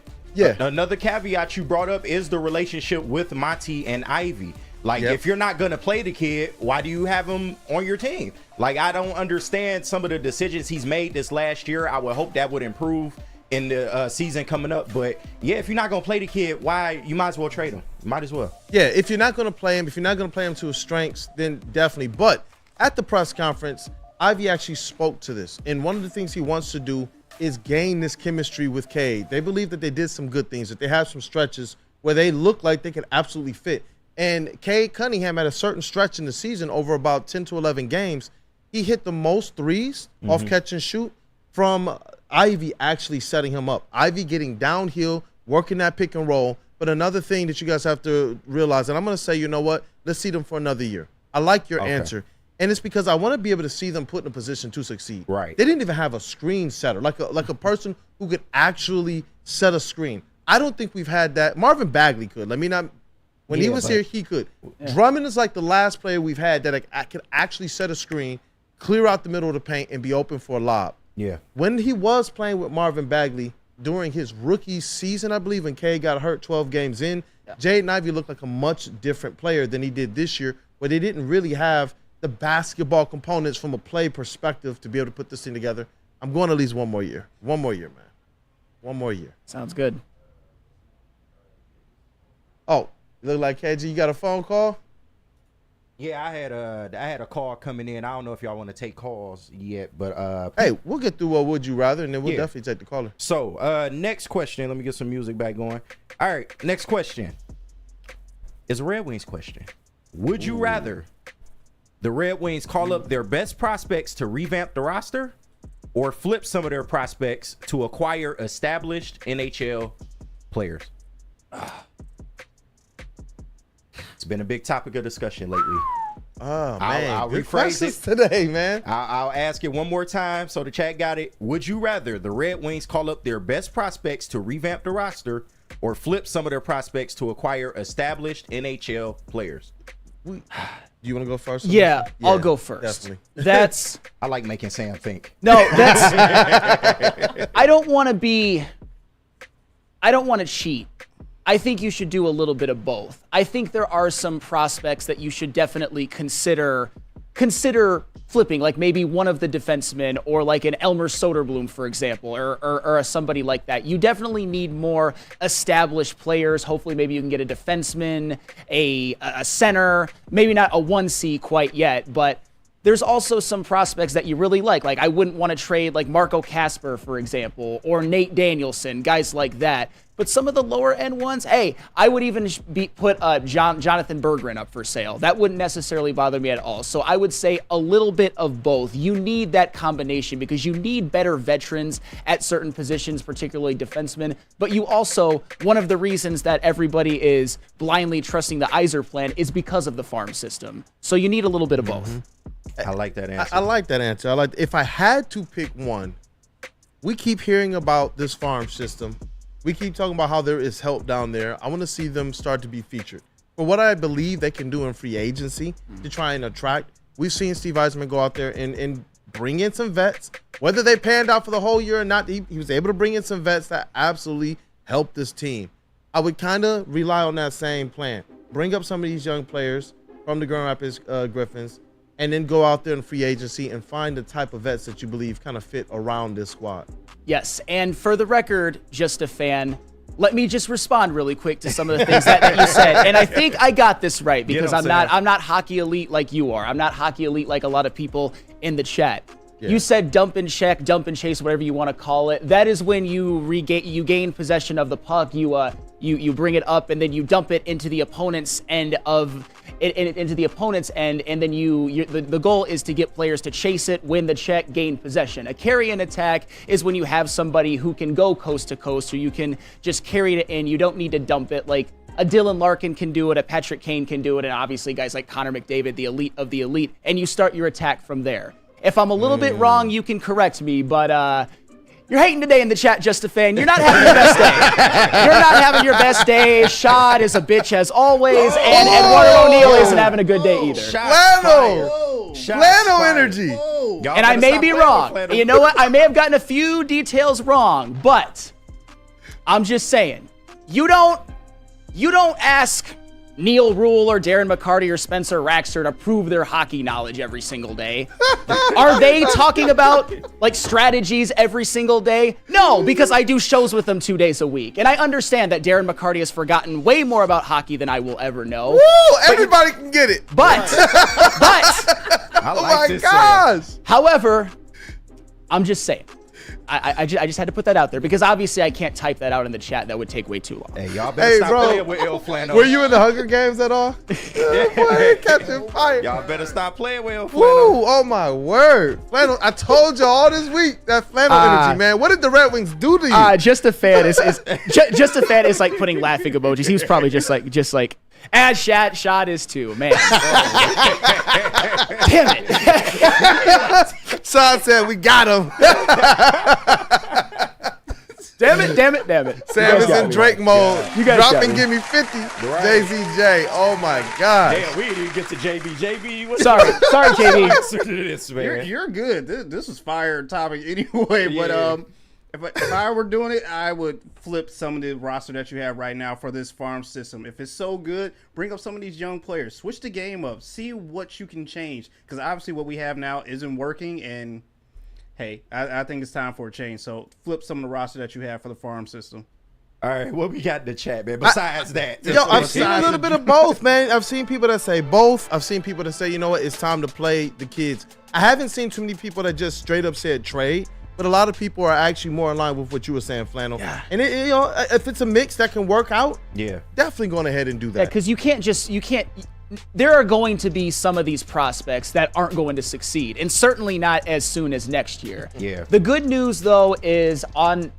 another caveat you brought up is the relationship with Monty and Ivy. Like, if you're not going to play the kid, why do you have him on your team? Like, I don't understand some of the decisions he's made this last year. I would hope that would improve in the season coming up. But, yeah, if you're not going to play the kid, you might as well trade him. You might as well. Yeah, if you're not going to play him, to his strengths, then definitely. But at the press conference, Ivy actually spoke to this. And one of the things he wants to do is gain this chemistry with Cade. They believe that they did some good things, that they have some stretches where they look like they could absolutely fit. And Cade Cunningham, at a certain stretch in the season, over about 10 to 11 games, he hit the most threes off catch and shoot from Ivy actually setting him up. Ivy getting downhill, working that pick and roll. But another thing that you guys have to realize, and I'm going to say, you know what? Let's see them for another year. I like your answer. And it's because I want to be able to see them put in a position to succeed. Right. They didn't even have a screen setter, like a person who could actually set a screen. I don't think we've had that. Marvin Bagley could. When he was here, he could. Drummond is like the last player we've had that could actually set a screen, clear out the middle of the paint, and be open for a lob. Yeah. When he was playing with Marvin Bagley during his rookie season, I believe, when Cade got hurt 12 games in, Jaden Ivey looked like a much different player than he did this year, where they didn't really have the basketball components from a play perspective to be able to put this thing together. I'm going at least one more year. One more year, man. One more year. Sounds good. Oh, you look like KG. You got a phone call? Yeah, I had a call coming in. I don't know if y'all want to take calls yet, but hey, we'll get through what would you rather, and then we'll definitely take the caller. So, next question. Let me get some music back going. All right, next question is a Red Wings question. Would you rather the Red Wings call up their best prospects to revamp the roster, or flip some of their prospects to acquire established NHL players? It's been a big topic of discussion lately. Oh, man. I'll Good rephrase it today, man. I'll ask it one more time so the chat got it. Would you rather the Red Wings call up their best prospects to revamp the roster, or flip some of their prospects to acquire established NHL players? Do you want to go first? Yeah, I'll go first. Definitely. That's I like making Sam think. No, that's I don't want to cheat. I think you should do a little bit of both. I think there are some prospects that you should definitely consider flipping, like maybe one of the defensemen, or like an Elmer Soderblom, for example, or somebody like that. You definitely need more established players. Hopefully maybe you can get a defenseman, a center, maybe not a 1C quite yet, but there's also some prospects that you really like. Like, I wouldn't want to trade like Marco Kasper, for example, or Nate Danielson, guys like that. But some of the lower end ones, hey, I would even put Jonathan Berggren up for sale. That wouldn't necessarily bother me at all. So I would say a little bit of both. You need that combination because you need better veterans at certain positions, particularly defensemen. But you also, one of the reasons that everybody is blindly trusting the Yzer plan is because of the farm system. So you need a little bit of both. I like that answer. I like that answer. If I had to pick one, we keep hearing about this farm system. We keep talking about how there is help down there. I want to see them start to be featured. For what I believe they can do in free agency to try and attract, we've seen Steve Yzerman go out there and bring in some vets. Whether they panned out for the whole year or not, he was able to bring in some vets that absolutely helped this team. I would kind of rely on that same plan. Bring up some of these young players from the Grand Rapids Griffins, and then go out there in free agency and find the type of vets that you believe kind of fit around this squad. Yes, and for the record, just a fan, let me just respond really quick to some of the things that you said. And I think I got this right because I'm not hockey elite like you are. I'm not hockey elite like a lot of people in the chat. Yeah. You said dump and check, dump and chase, whatever you want to call it. That is when you gain possession of the puck. You bring it up and then you dump it into the opponent's end and then the goal is to get players to chase it, win the check, gain possession. A carry and attack is when you have somebody who can go coast to coast, or you can just carry it in. You don't need to dump it. Like a Dylan Larkin can do it, a Patrick Kane can do it, and obviously guys like Connor McDavid, the elite of the elite, and you start your attack from there. If I'm a little bit wrong, you can correct me, but you're hating today in the chat, Just a Fan. You're not having your best day. You're not having your best day. Shad is a bitch as always, and Eduardo O'Neill isn't having a good day either. Flannel energy. And I may be wrong. You know what? I may have gotten a few details wrong, but I'm just saying, you don't ask Neil Rule or Darren McCarty or Spencer Raxter to prove their hockey knowledge every single day. Are they talking about like strategies every single day? No, because I do shows with them 2 days a week. And I understand that Darren McCarty has forgotten way more about hockey than I will ever know. Woo! Everybody can get it. But oh my gosh. However, I'm just saying. I just had to put that out there because obviously I can't type that out in the chat. That would take way too long. Hey, y'all better stop playing with Il Flannel. Were you in the Hunger Games at all? Boy, catching fire. Y'all better stop playing with Il Flannel. Woo! Oh my word, Flannel! I told you all this week that Flannel energy, man. What did the Red Wings do to you? Just a fan is just a fan is like putting laughing emojis. He was probably just like. And Shad is too, man. Damn it. Sean said we got him. Damn it. Sam is in Drake mode. You guys drop and give me 50. Right. JZJ. Oh my God. Damn, we didn't even get to JB. JB, sorry, JB. You're good. This is fire topic anyway. Yeah. But If I were doing it, I would flip some of the roster that you have right now for this farm system. If it's so good, bring up some of these young players. Switch the game up. See what you can change. Because obviously what we have now isn't working. And, hey, I think it's time for a change. So flip some of the roster that you have for the farm system. All right, what we got in the chat, man? Besides that. Yo, I've seen a little bit of both, man. I've seen people that say both. I've seen people that say, you know what, it's time to play the kids. I haven't seen too many people that just straight up said trade. But a lot of people are actually more in line with what you were saying, Flannel. Yeah. And if it's a mix that can work out, definitely going ahead and do that. Yeah, because you can't. There are going to be some of these prospects that aren't going to succeed, and certainly not as soon as next year. Yeah. The good news though is on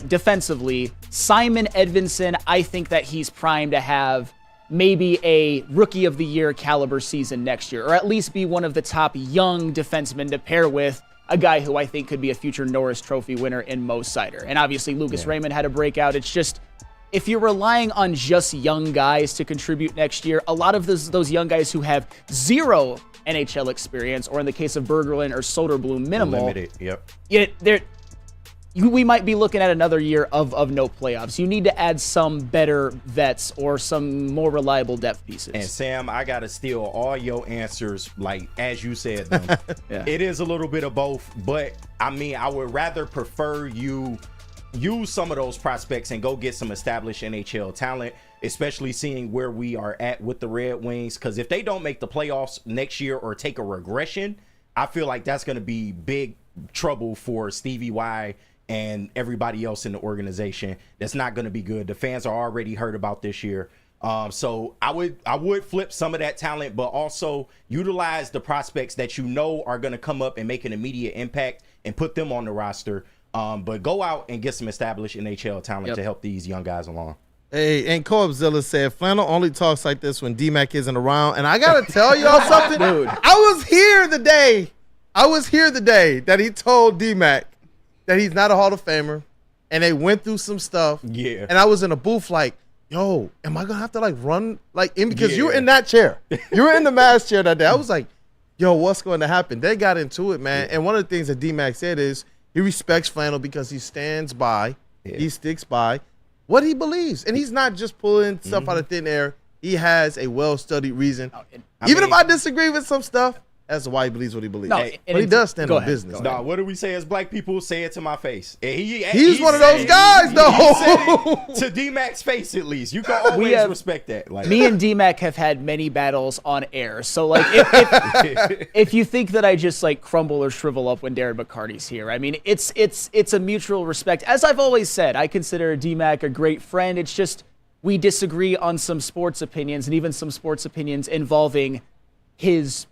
defensively, Simon Edvinson. I think that he's primed to have maybe a rookie of the year caliber season next year, or at least be one of the top young defensemen to pair with a guy who I think could be a future Norris Trophy winner in Mo Sider. And obviously Lucas Raymond had a breakout. It's just, if you're relying on just young guys to contribute next year, a lot of those young guys who have zero NHL experience, or in the case of Bergerlin or Soderblom, minimal. Limited, yep. We might be looking at another year of no playoffs. You need to add some better vets or some more reliable depth pieces. And Sam, I got to steal all your answers, as you said them. It is a little bit of both, but I mean, I would rather prefer you use some of those prospects and go get some established NHL talent, especially seeing where we are at with the Red Wings. Because if they don't make the playoffs next year or take a regression, I feel like that's going to be big trouble for Stevie Y and everybody else in the organization. That's not going to be good. The fans are already hurt about this year. So I would flip some of that talent, but also utilize the prospects that you know are going to come up and make an immediate impact and put them on the roster. But go out and get some established NHL talent to help these young guys along. Hey, and Co-opzilla said, Flannel only talks like this when D-Mac isn't around. And I got to tell y'all something. Dude. I was here the day that he told D-Mac that he's not a Hall of Famer, and they went through some stuff. Yeah. And I was in a booth like, yo, am I going to have to run in? Because you were in that chair. You were in the mass chair that day. I was like, yo, what's going to happen? They got into it, man. Yeah. And one of the things that D-Mac said is he respects Flannel because he stands by, he sticks by what he believes. And he's not just pulling stuff out of thin air. He has a well-studied reason. Even if I disagree with some stuff, that's why he believes what he believes. But he does stand on business. No, what do we say as black people? Say it to my face. He's one of those guys, though. He said it to D-Mac's face, at least. You can always respect that. Me and D-Mac have had many battles on air. So, if you think that I just crumble or shrivel up when Darren McCarty's here, I mean, it's a mutual respect. As I've always said, I consider D-Mac a great friend. It's just we disagree on some sports opinions, and even some sports opinions involving his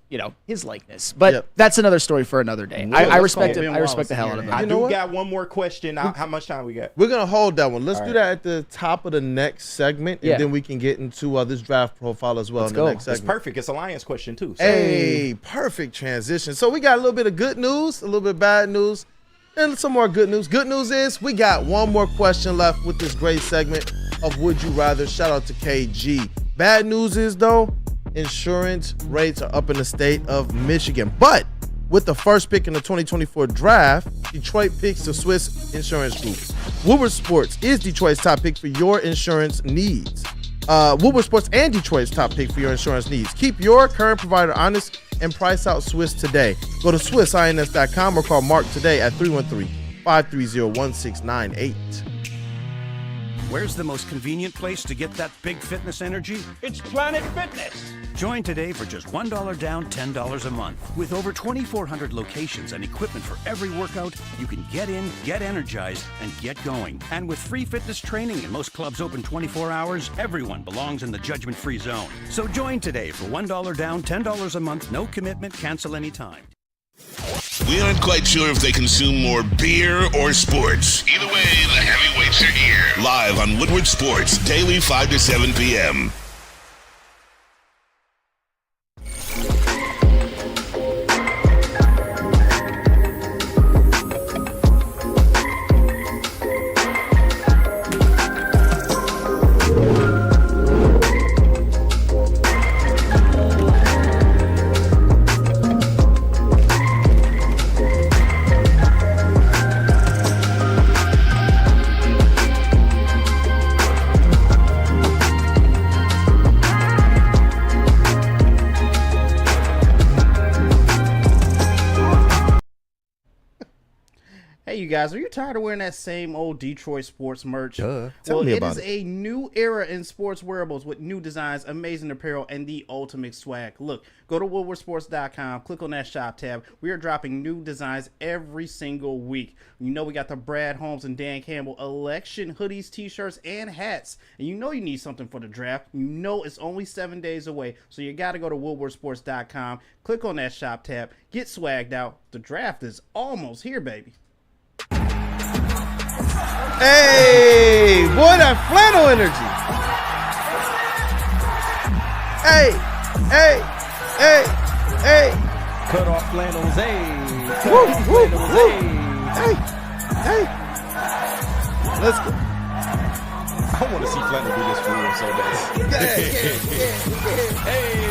likeness. But that's another story for another day. I respect it. I respect the hell out of it. I do got one more question. How much time we got? We're going to hold that one. Let's do that at the top of the next segment, and then we can get into this draft profile as well in the next segment. It's perfect. It's a Lions question, too. So. Hey, perfect transition. So we got a little bit of good news, a little bit of bad news, and some more good news. Good news is we got one more question left with this great segment of Would You Rather. Shout out to KG. Bad news is, though, insurance rates are up in the state of Michigan. But with the first pick in the 2024 draft, Detroit picks the Swiss Insurance Group. Woodward Sports is Detroit's top pick for your insurance needs. Woodward Sports and Detroit's top pick for your insurance needs. Keep your current provider honest and price out Swiss today. Go to SwissINS.com or call Mark today at 313-530-1698. Where's the most convenient place to get that big fitness energy? It's Planet Fitness. Join today for just $1 down, $10 a month. With over 2,400 locations and equipment for every workout, you can get in, get energized, and get going. And with free fitness training and most clubs open 24 hours, everyone belongs in the judgment-free zone. So join today for $1 down, $10 a month, no commitment, cancel anytime. We aren't quite sure if they consume more beer or sports. Either way, the heavyweights are here. Live on Woodward Sports, daily 5 to 7 p.m. Hey, you guys, are you tired of wearing that same old Detroit sports merch? Tell Well, me it about is a new era in sports wearables with new designs, amazing apparel, and the ultimate swag. Look, go to woodwardsports.com, click on that shop tab. We are dropping new designs every single week. You know we got the Brad Holmes and Dan Campbell election hoodies, t-shirts, and hats. And you know you need something for the draft. You know it's only 7 days away, so you got to go to woodwardsports.com, click on that shop tab, get swagged out. The draft is almost here, baby. Hey, boy, that flannel energy. Hey. Cut off flannels, hey. Woo. Hey. Let's go. I want to see flannel do this for real so bad. Hey.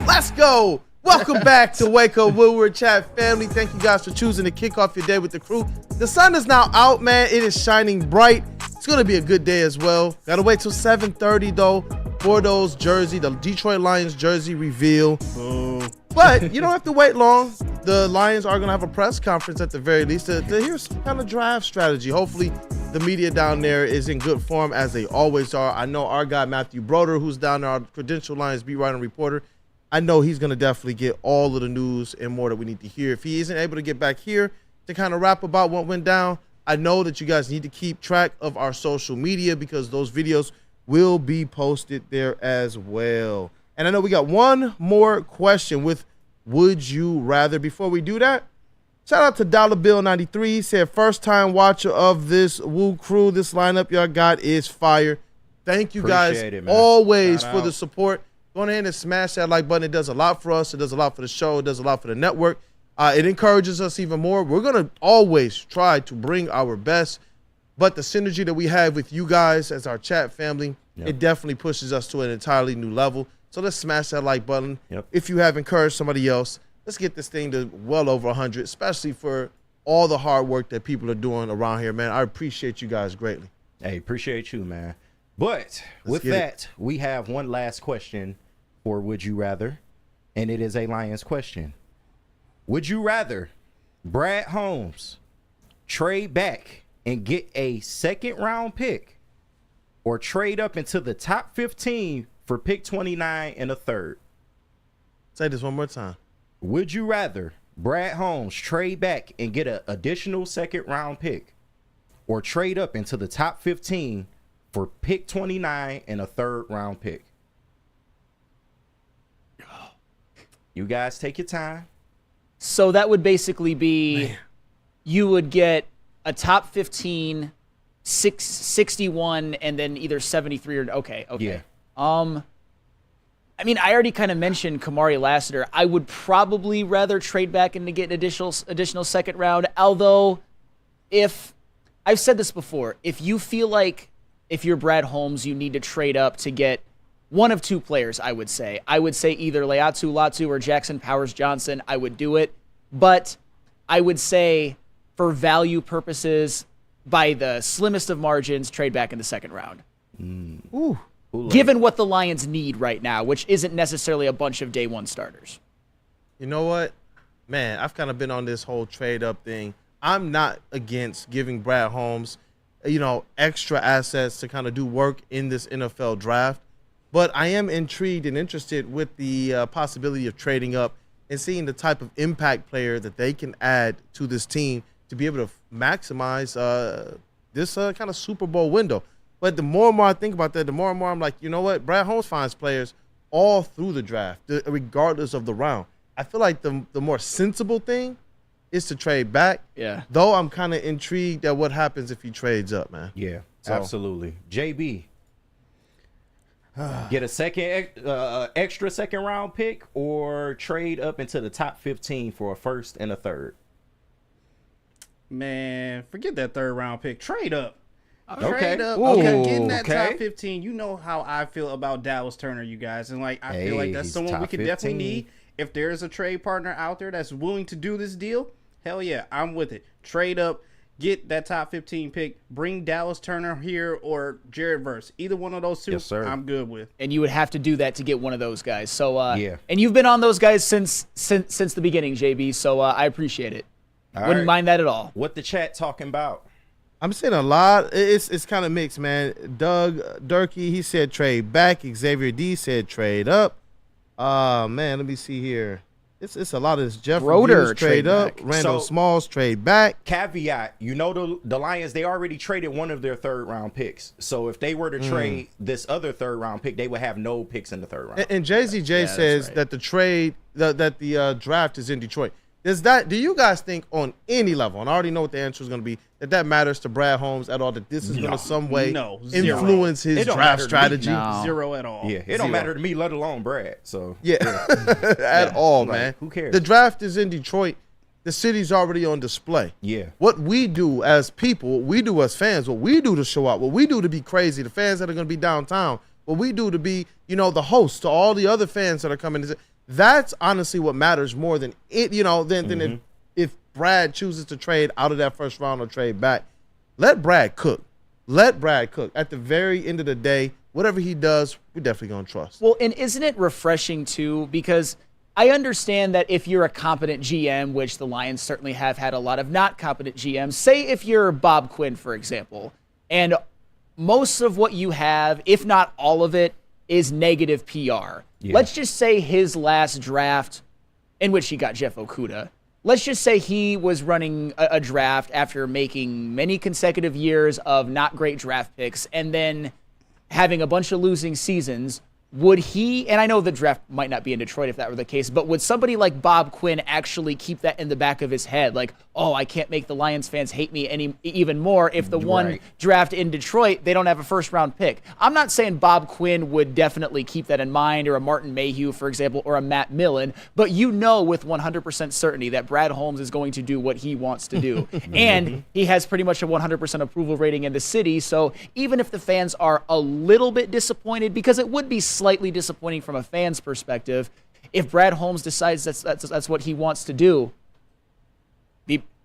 Let's go. Welcome back to Wake Up Woodward Chat family. Thank you guys for choosing to kick off your day with the crew. The sun is now out, man. It is shining bright. It's going to be a good day as well. Got to wait till 7:30 though for those jersey, the Detroit Lions jersey reveal. But you don't have to wait long. The Lions are going to have a press conference at the very least to hear some kind of draft strategy. Hopefully the media down there is in good form as they always are. I know our guy Matthew Broder, who's down there, our credentialed Lions beat writer and reporter, I know he's going to definitely get all of the news and more that we need to hear. If he isn't able to get back here to kind of rap about what went down, I know that you guys need to keep track of our social media because those videos will be posted there as well. And I know we got one more question with Would You Rather. Before we do that, shout out to Dollar Bill 93. Said, first time watcher of this Woo crew. This lineup y'all got is fire. Thank you guys always for the support. Go ahead and smash that like button. It does a lot for us. It does a lot for the show. It does a lot for the network. It encourages us even more. We're going to always try to bring our best, but the synergy that we have with you guys as our chat family, it definitely pushes us to an entirely new level. So let's smash that like button. If you have encouraged somebody else, let's get this thing to well over 100, especially for all the hard work that people are doing around here, man. I appreciate you guys greatly. Hey, appreciate you, man. But with that, we have one last question for Would You Rather, and it is a Lions question. Would you rather Brad Holmes trade back and get a second-round pick or trade up into the top 15 for pick 29 and a third? Say this one more time. Would you rather Brad Holmes trade back and get an additional second-round pick or trade up into the top 15 for pick 29 and a third-round pick? You guys take your time. So that would basically be you would get a top 15, 61, and then either 73 or okay. Yeah. I mean, I already kind of mentioned Kamari Lassiter. I would probably rather trade back and to get an additional second round. Although, if I've said this before, if you feel like if you're Brad Holmes, you need to trade up to get one of two players, I would say. I would say either Leatu Latu or Jackson Powers Johnson. I would do it. But I would say for value purposes, by the slimmest of margins, trade back in the second round. Ooh. Given what the Lions need right now, which isn't necessarily a bunch of day one starters. You know what? Man, I've kind of been on this whole trade up thing. I'm not against giving Brad Holmes, extra assets to kind of do work in this NFL draft. But I am intrigued and interested with the possibility of trading up and seeing the type of impact player that they can add to this team to be able to maximize this kind of Super Bowl window. But the more and more I think about that, the more and more I'm like, you know what? Brad Holmes finds players all through the draft, regardless of the round. I feel like the more sensible thing is to trade back. Yeah. Though I'm kind of intrigued at what happens if he trades up, man. Yeah, absolutely. JB. Get a extra second round pick or trade up into the top 15 for a first and a third? Man, forget that third round pick. Trade up. Okay. Trade up. Okay. Getting that top 15. You know how I feel about Dallas Turner, you guys. And I feel like that's someone we could definitely need. If there's a trade partner out there that's willing to do this deal, hell yeah, I'm with it. Trade up. get that top 15 pick, bring Dallas Turner here or Jared Verse. Either one of those two, yes, sir. I'm good with. And you would have to do that to get one of those guys. So yeah. And you've been on those guys since the beginning, JB. So I appreciate it. Wouldn't mind that at all. What the chat talking about? I'm seeing a lot. It's kind of mixed, man. Doug Durkee, he said trade back. Xavier D said trade up. Man, let me see here. It's a lot of this. Jeff Roeder trade up. back. Randall Smalls trade back. Caveat, the Lions, they already traded one of their third-round picks. So if they were to trade this other third-round pick, they would have no picks in the third round. And JZJ says that the trade, that the draft is in Detroit. Do you guys think on any level, and I already know what the answer is going to be, that matters to Brad Holmes at all, that this is going to some way influence his draft strategy? No. Zero at all. Yeah, it don't matter to me, let alone Brad. So at all, like, man. Who cares? The draft is in Detroit. The city's already on display. Yeah. What we do as people, what we do as fans, what we do to show out, what we do to be crazy, the fans that are going to be downtown, what we do to be, the host to all the other fans that are coming. That's honestly what matters more than it, than if Brad chooses to trade out of that first round or trade back. Let Brad cook. Let Brad cook. At the very end of the day, whatever he does, we're definitely going to trust. Well, and isn't it refreshing, too? Because I understand that if you're a competent GM, which the Lions certainly have had a lot of not competent GMs, say if you're Bob Quinn, for example, and most of what you have, if not all of it, is negative PR. Yeah. Let's just say his last draft, in which he got Jeff Okudah, let's just say he was running a draft after making many consecutive years of not great draft picks and then having a bunch of losing seasons. Would he, and I know the draft might not be in Detroit if that were the case, but would somebody like Bob Quinn actually keep that in the back of his head? Like, oh, I can't make the Lions fans hate me even more if the one draft in Detroit, they don't have a first-round pick. I'm not saying Bob Quinn would definitely keep that in mind, or a Martin Mayhew, for example, or a Matt Millen, but with 100% certainty that Brad Holmes is going to do what he wants to do. And he has pretty much a 100% approval rating in the city, so even if the fans are a little bit disappointed, because it would be slightly disappointing from a fan's perspective, if Brad Holmes decides that's what he wants to do,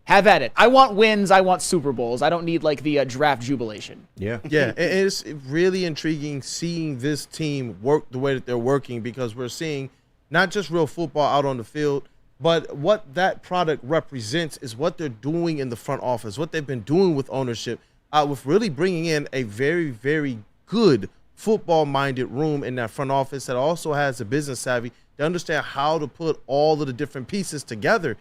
have at it. I want wins. I want Super Bowls. I don't need like the draft jubilation. Yeah. It's really intriguing seeing this team work the way that they're working, because we're seeing not just real football out on the field, but what that product represents is what they're doing in the front office, what they've been doing with ownership, with really bringing in a very, very good football-minded room in that front office that also has a business savvy to understand how to put all of the different pieces together.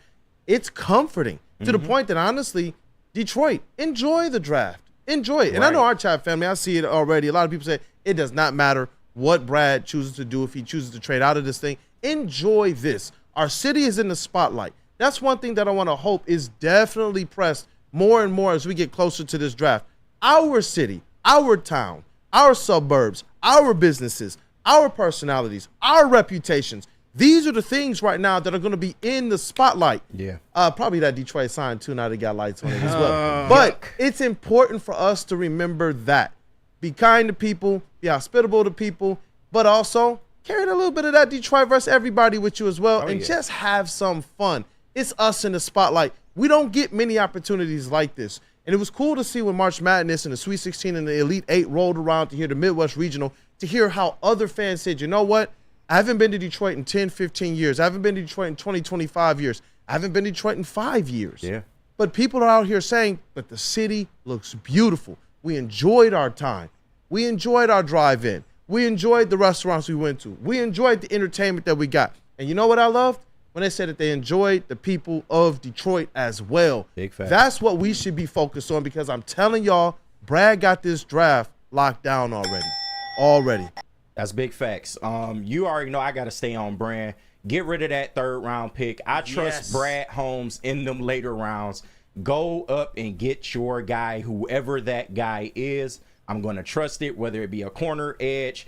It's comforting to the point that, honestly, Detroit, enjoy the draft. Enjoy it. And I know our chat family, I see it already. A lot of people say it does not matter what Brad chooses to do if he chooses to trade out of this thing. Enjoy this. Our city is in the spotlight. That's one thing that I want to hope is definitely pressed more and more as we get closer to this draft. Our city, our town, our suburbs, our businesses, our personalities, our reputations. These are the things right now that are going to be in the spotlight. Yeah. Probably that Detroit sign, too, now they got lights on it as well. But it's important for us to remember that. Be kind to people, be hospitable to people, but also carry a little bit of that Detroit versus everybody with you as well, just have some fun. It's us in the spotlight. We don't get many opportunities like this. And it was cool to see when March Madness and the Sweet 16 and the Elite 8 rolled around to hear the Midwest Regional, to hear how other fans said, you know what? I haven't been to Detroit in 10, 15 years. I haven't been to Detroit in 20, 25 years. I haven't been to Detroit in 5 years. Yeah. But people are out here saying, but the city looks beautiful. We enjoyed our time. We enjoyed our drive-in. We enjoyed the restaurants we went to. We enjoyed the entertainment that we got. And you know what I loved? When they said that they enjoyed the people of Detroit as well. Big fact. That's what we should be focused on, because I'm telling y'all, Brad got this draft locked down already. That's big facts. You already know I got to stay on brand. Get rid of that third-round pick. I trust Brad Holmes in them later rounds. Go up and get your guy, whoever that guy is. I'm going to trust it, whether it be a corner, edge,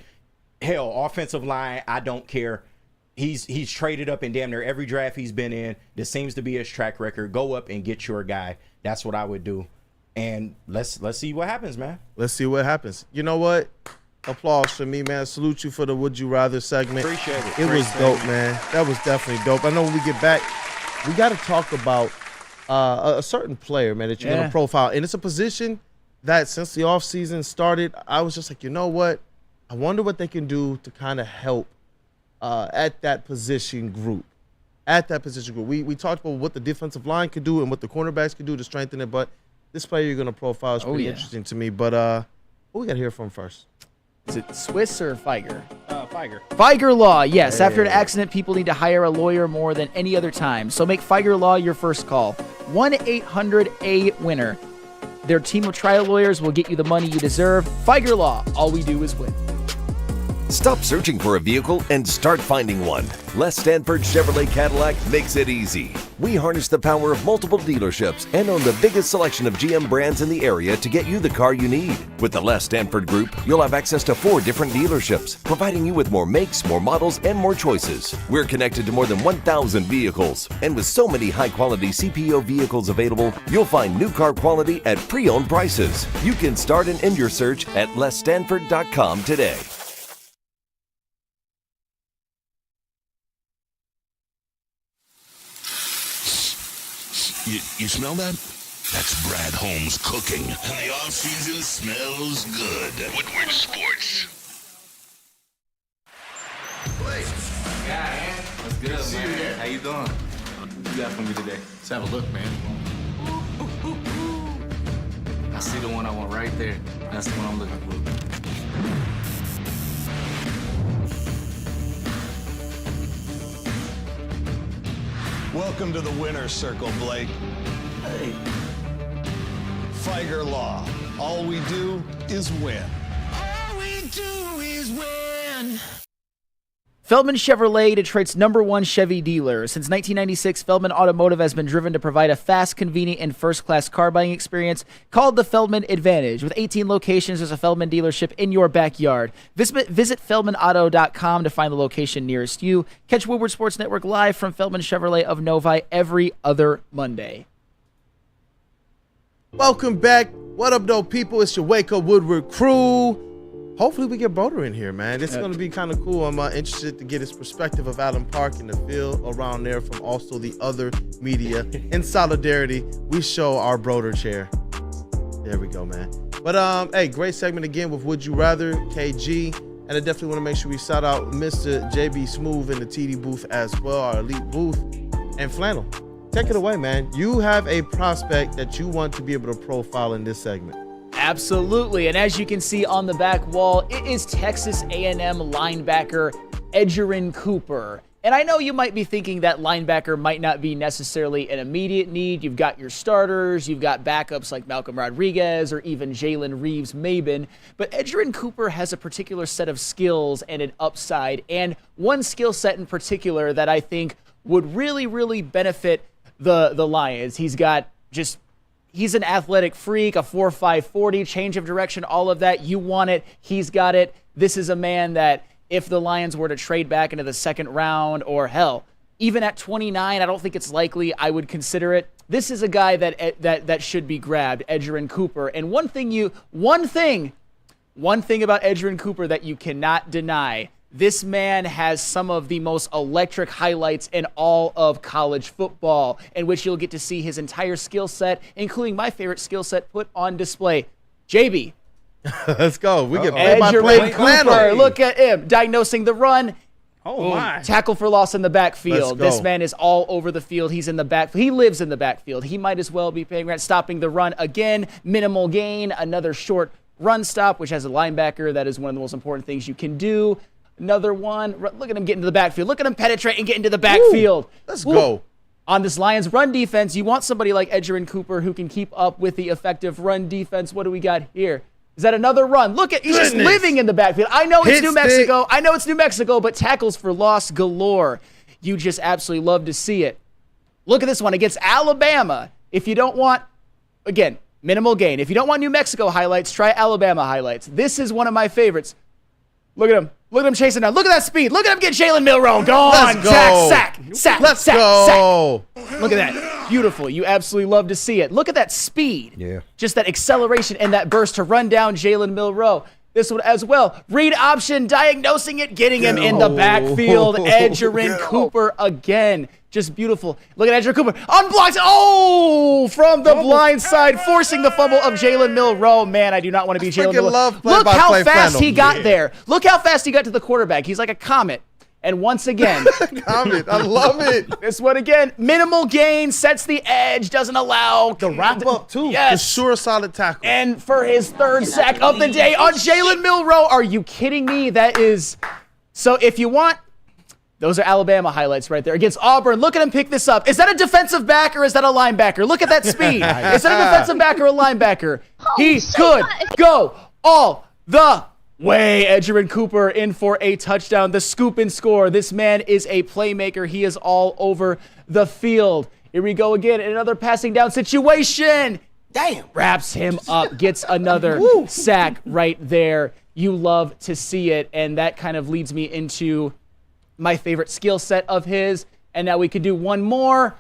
hell, offensive line. I don't care. He's traded up in damn near every draft he's been in. This seems to be his track record. Go up and get your guy. That's what I would do. And let's see what happens, man. Let's see what happens. You know what? Applause for me, man. Salute you for the Would You Rather segment. Appreciate it. It was dope, man. That was definitely dope. I know when we get back, we got to talk about a certain player, man, that you're going to profile. And it's a position that since the offseason started, I was just like, you know what? I wonder what they can do to kind of help at that position group. We talked about what the defensive line could do and what the cornerbacks could do to strengthen it, but this player you're going to profile is pretty interesting to me. But who we got to hear from first? Is it Swiss or Feiger? Feiger. Feiger Law, yes. Hey. After an accident, people need to hire a lawyer more than any other time. So make Feiger Law your first call. 1-800-A-WINNER. Their team of trial lawyers will get you the money you deserve. Feiger Law, all we do is win. Stop searching for a vehicle and start finding one. Les Stanford Chevrolet Cadillac makes it easy. We harness the power of multiple dealerships and own the biggest selection of GM brands in the area to get you the car you need. With the Les Stanford Group, you'll have access to 4 different dealerships, providing you with more makes, more models, and more choices. We're connected to more than 1,000 vehicles. And with so many high-quality CPO vehicles available, you'll find new car quality at pre-owned prices. You can start and end your search at lesstanford.com today. You smell that? That's Brad Holmes cooking. And the off-season smells good. Woodward Sports. Blake. Yeah, man. What's good, man? How you doing? What you got for me today? Let's have a look, man. I see the one I want right there. That's the one I'm looking for. Welcome to the winner's circle, Blake. Hey. Feiger Law. All we do is win. All we do is win. Feldman Chevrolet, Detroit's #1 Chevy dealer. Since 1996, Feldman Automotive has been driven to provide a fast, convenient, and first-class car buying experience called the Feldman Advantage. With 18 locations, there's a Feldman dealership in your backyard. Visit feldmanauto.com to find the location nearest you. Catch Woodward Sports Network live from Feldman Chevrolet of Novi every other Monday. Welcome back. What up, though, people? It's your Wake Up Woodward crew. Hopefully we get Broder in here, man. This is going to be kind of cool. I'm interested to get his perspective of Allen Park and the feel around there from also the other media. In solidarity, we show our Broder chair. There we go, man. But, hey, great segment again with Would You Rather, KG. And I definitely want to make sure we shout out Mr. JBSMOOOOOV in the TD booth as well, our elite booth. And Flannel, take it away, man. You have a prospect that you want to be able to profile in this segment. Absolutely, and as you can see on the back wall, it is Texas A&M linebacker Edgerrin Cooper. And I know you might be thinking that linebacker might not be necessarily an immediate need. You've got your starters, you've got backups like Malcolm Rodriguez or even Jalen Reeves-Maybin. But Edgerrin Cooper has a particular set of skills and an upside, and one skill set in particular that I think would really, really benefit the Lions. He's an athletic freak, a 4.5 40, change of direction, all of that. You want it. He's got it. This is a man that if the Lions were to trade back into the second round, or hell, even at 29, I don't think it's likely I would consider it. This is a guy that should be grabbed, Edgerrin Cooper. And one thing about Edgerrin Cooper that you cannot deny, this man has some of the most electric highlights in all of college football, in which you'll get to see his entire skill set, including my favorite skill set, put on display. JB. Let's go. We get Edgerrin Cooper. Look at him diagnosing the run. Oh my! Tackle for loss in the backfield. This man is all over the field. He's in the backfield. He lives in the backfield. He might as well be paying rent. Stopping the run again. Minimal gain. Another short run stop, which has a linebacker. That is one of the most important things you can do. Another one. Look at him get into the backfield. Look at him penetrate and get into the backfield. Let's go. On this Lions run defense, you want somebody like Edgerrin Cooper who can keep up with the effective run defense. What do we got here? Is that another run? Look at, he's just living in the backfield. I know it's New Mexico, but tackles for loss galore. You just absolutely love to see it. Look at this one against Alabama. If you don't want, again, minimal gain. If you don't want New Mexico highlights, try Alabama highlights. This is one of my favorites. Look at him. Look at him chasing down. Look at that speed. Look at him get Jalen Milroe. Go on. Sack. Let's go. Look at that. Beautiful. You absolutely love to see it. Look at that speed. Yeah. Just that acceleration and that burst to run down Jalen Milroe. this one as well. Read option, diagnosing it, getting him in the backfield. Edgerrin Cooper again. Just beautiful. Look at Edgerrin Cooper. Unblocked. Oh, from the blind side, forcing the fumble of Jalen Milroe. Man, I do not want to be Jalen Milroe. Look how fast he got there. Look how fast he got to the quarterback. He's like a comet. And once again, comment. I love it. This one again, minimal gain, sets the edge, doesn't allow the wrap up too. Yes, the sure solid tackle. And for his third sack of the day on Jalen Milroe. Are you kidding me? That is so. If you want, those are Alabama highlights right there against Auburn. Look at him pick this up. Is that a defensive back or is that a linebacker? Look at that speed. Is that a defensive back or a linebacker? He could go all the way. Edgerrin Cooper in for a touchdown. The scoop and score. This man is a playmaker. He is all over the field. Here we go again in another passing down situation. Damn. Wraps him up. Gets another sack right there. You love to see it. And that kind of leads me into my favorite skill set of his. And now we can do one more.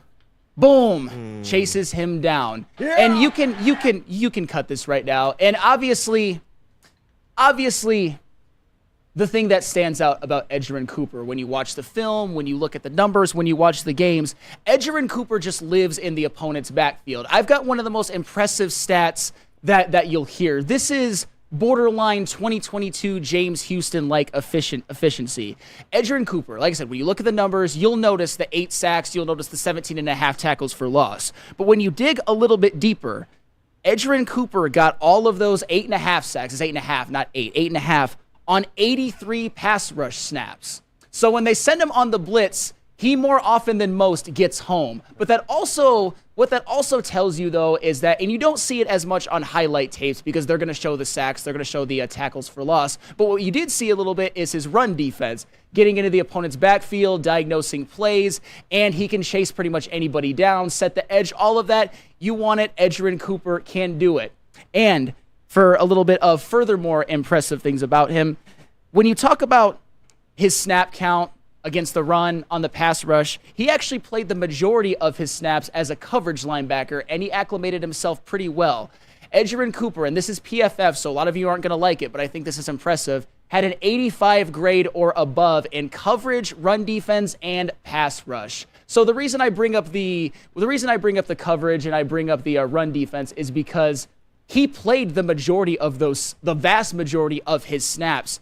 Boom. Chases him down. Yeah. And you can cut this right now. And obviously, the thing that stands out about Edgerrin Cooper when you watch the film, when you look at the numbers, when you watch the games, Edgerrin Cooper just lives in the opponent's backfield. I've got one of the most impressive stats that you'll hear. This is borderline 2022 James Houston-like efficiency. Edgerrin Cooper, like I said, when you look at the numbers, you'll notice the 8 sacks, you'll notice the 17.5 tackles for loss. But when you dig a little bit deeper, Edgerrin Cooper got all of those 8.5 sacks. It's 8.5, not 8. 8.5 on 83 pass rush snaps. So when they send him on the blitz, he more often than most gets home. But what that also tells you, though, is that, and you don't see it as much on highlight tapes because they're going to show the sacks, they're going to show the tackles for loss. But what you did see a little bit is his run defense, getting into the opponent's backfield, diagnosing plays, and he can chase pretty much anybody down, set the edge, all of that. You want it, Edgerrin Cooper can do it. And for a little bit of furthermore impressive things about him, when you talk about his snap count against the run on the pass rush, he actually played the majority of his snaps as a coverage linebacker, and he acclimated himself pretty well. Edgerrin Cooper, and this is PFF, so a lot of you aren't going to like it, but I think this is impressive, had an 85 grade or above in coverage, run defense, and pass rush. So the reason I bring up the coverage and I bring up the run defense is because he played the vast majority of his snaps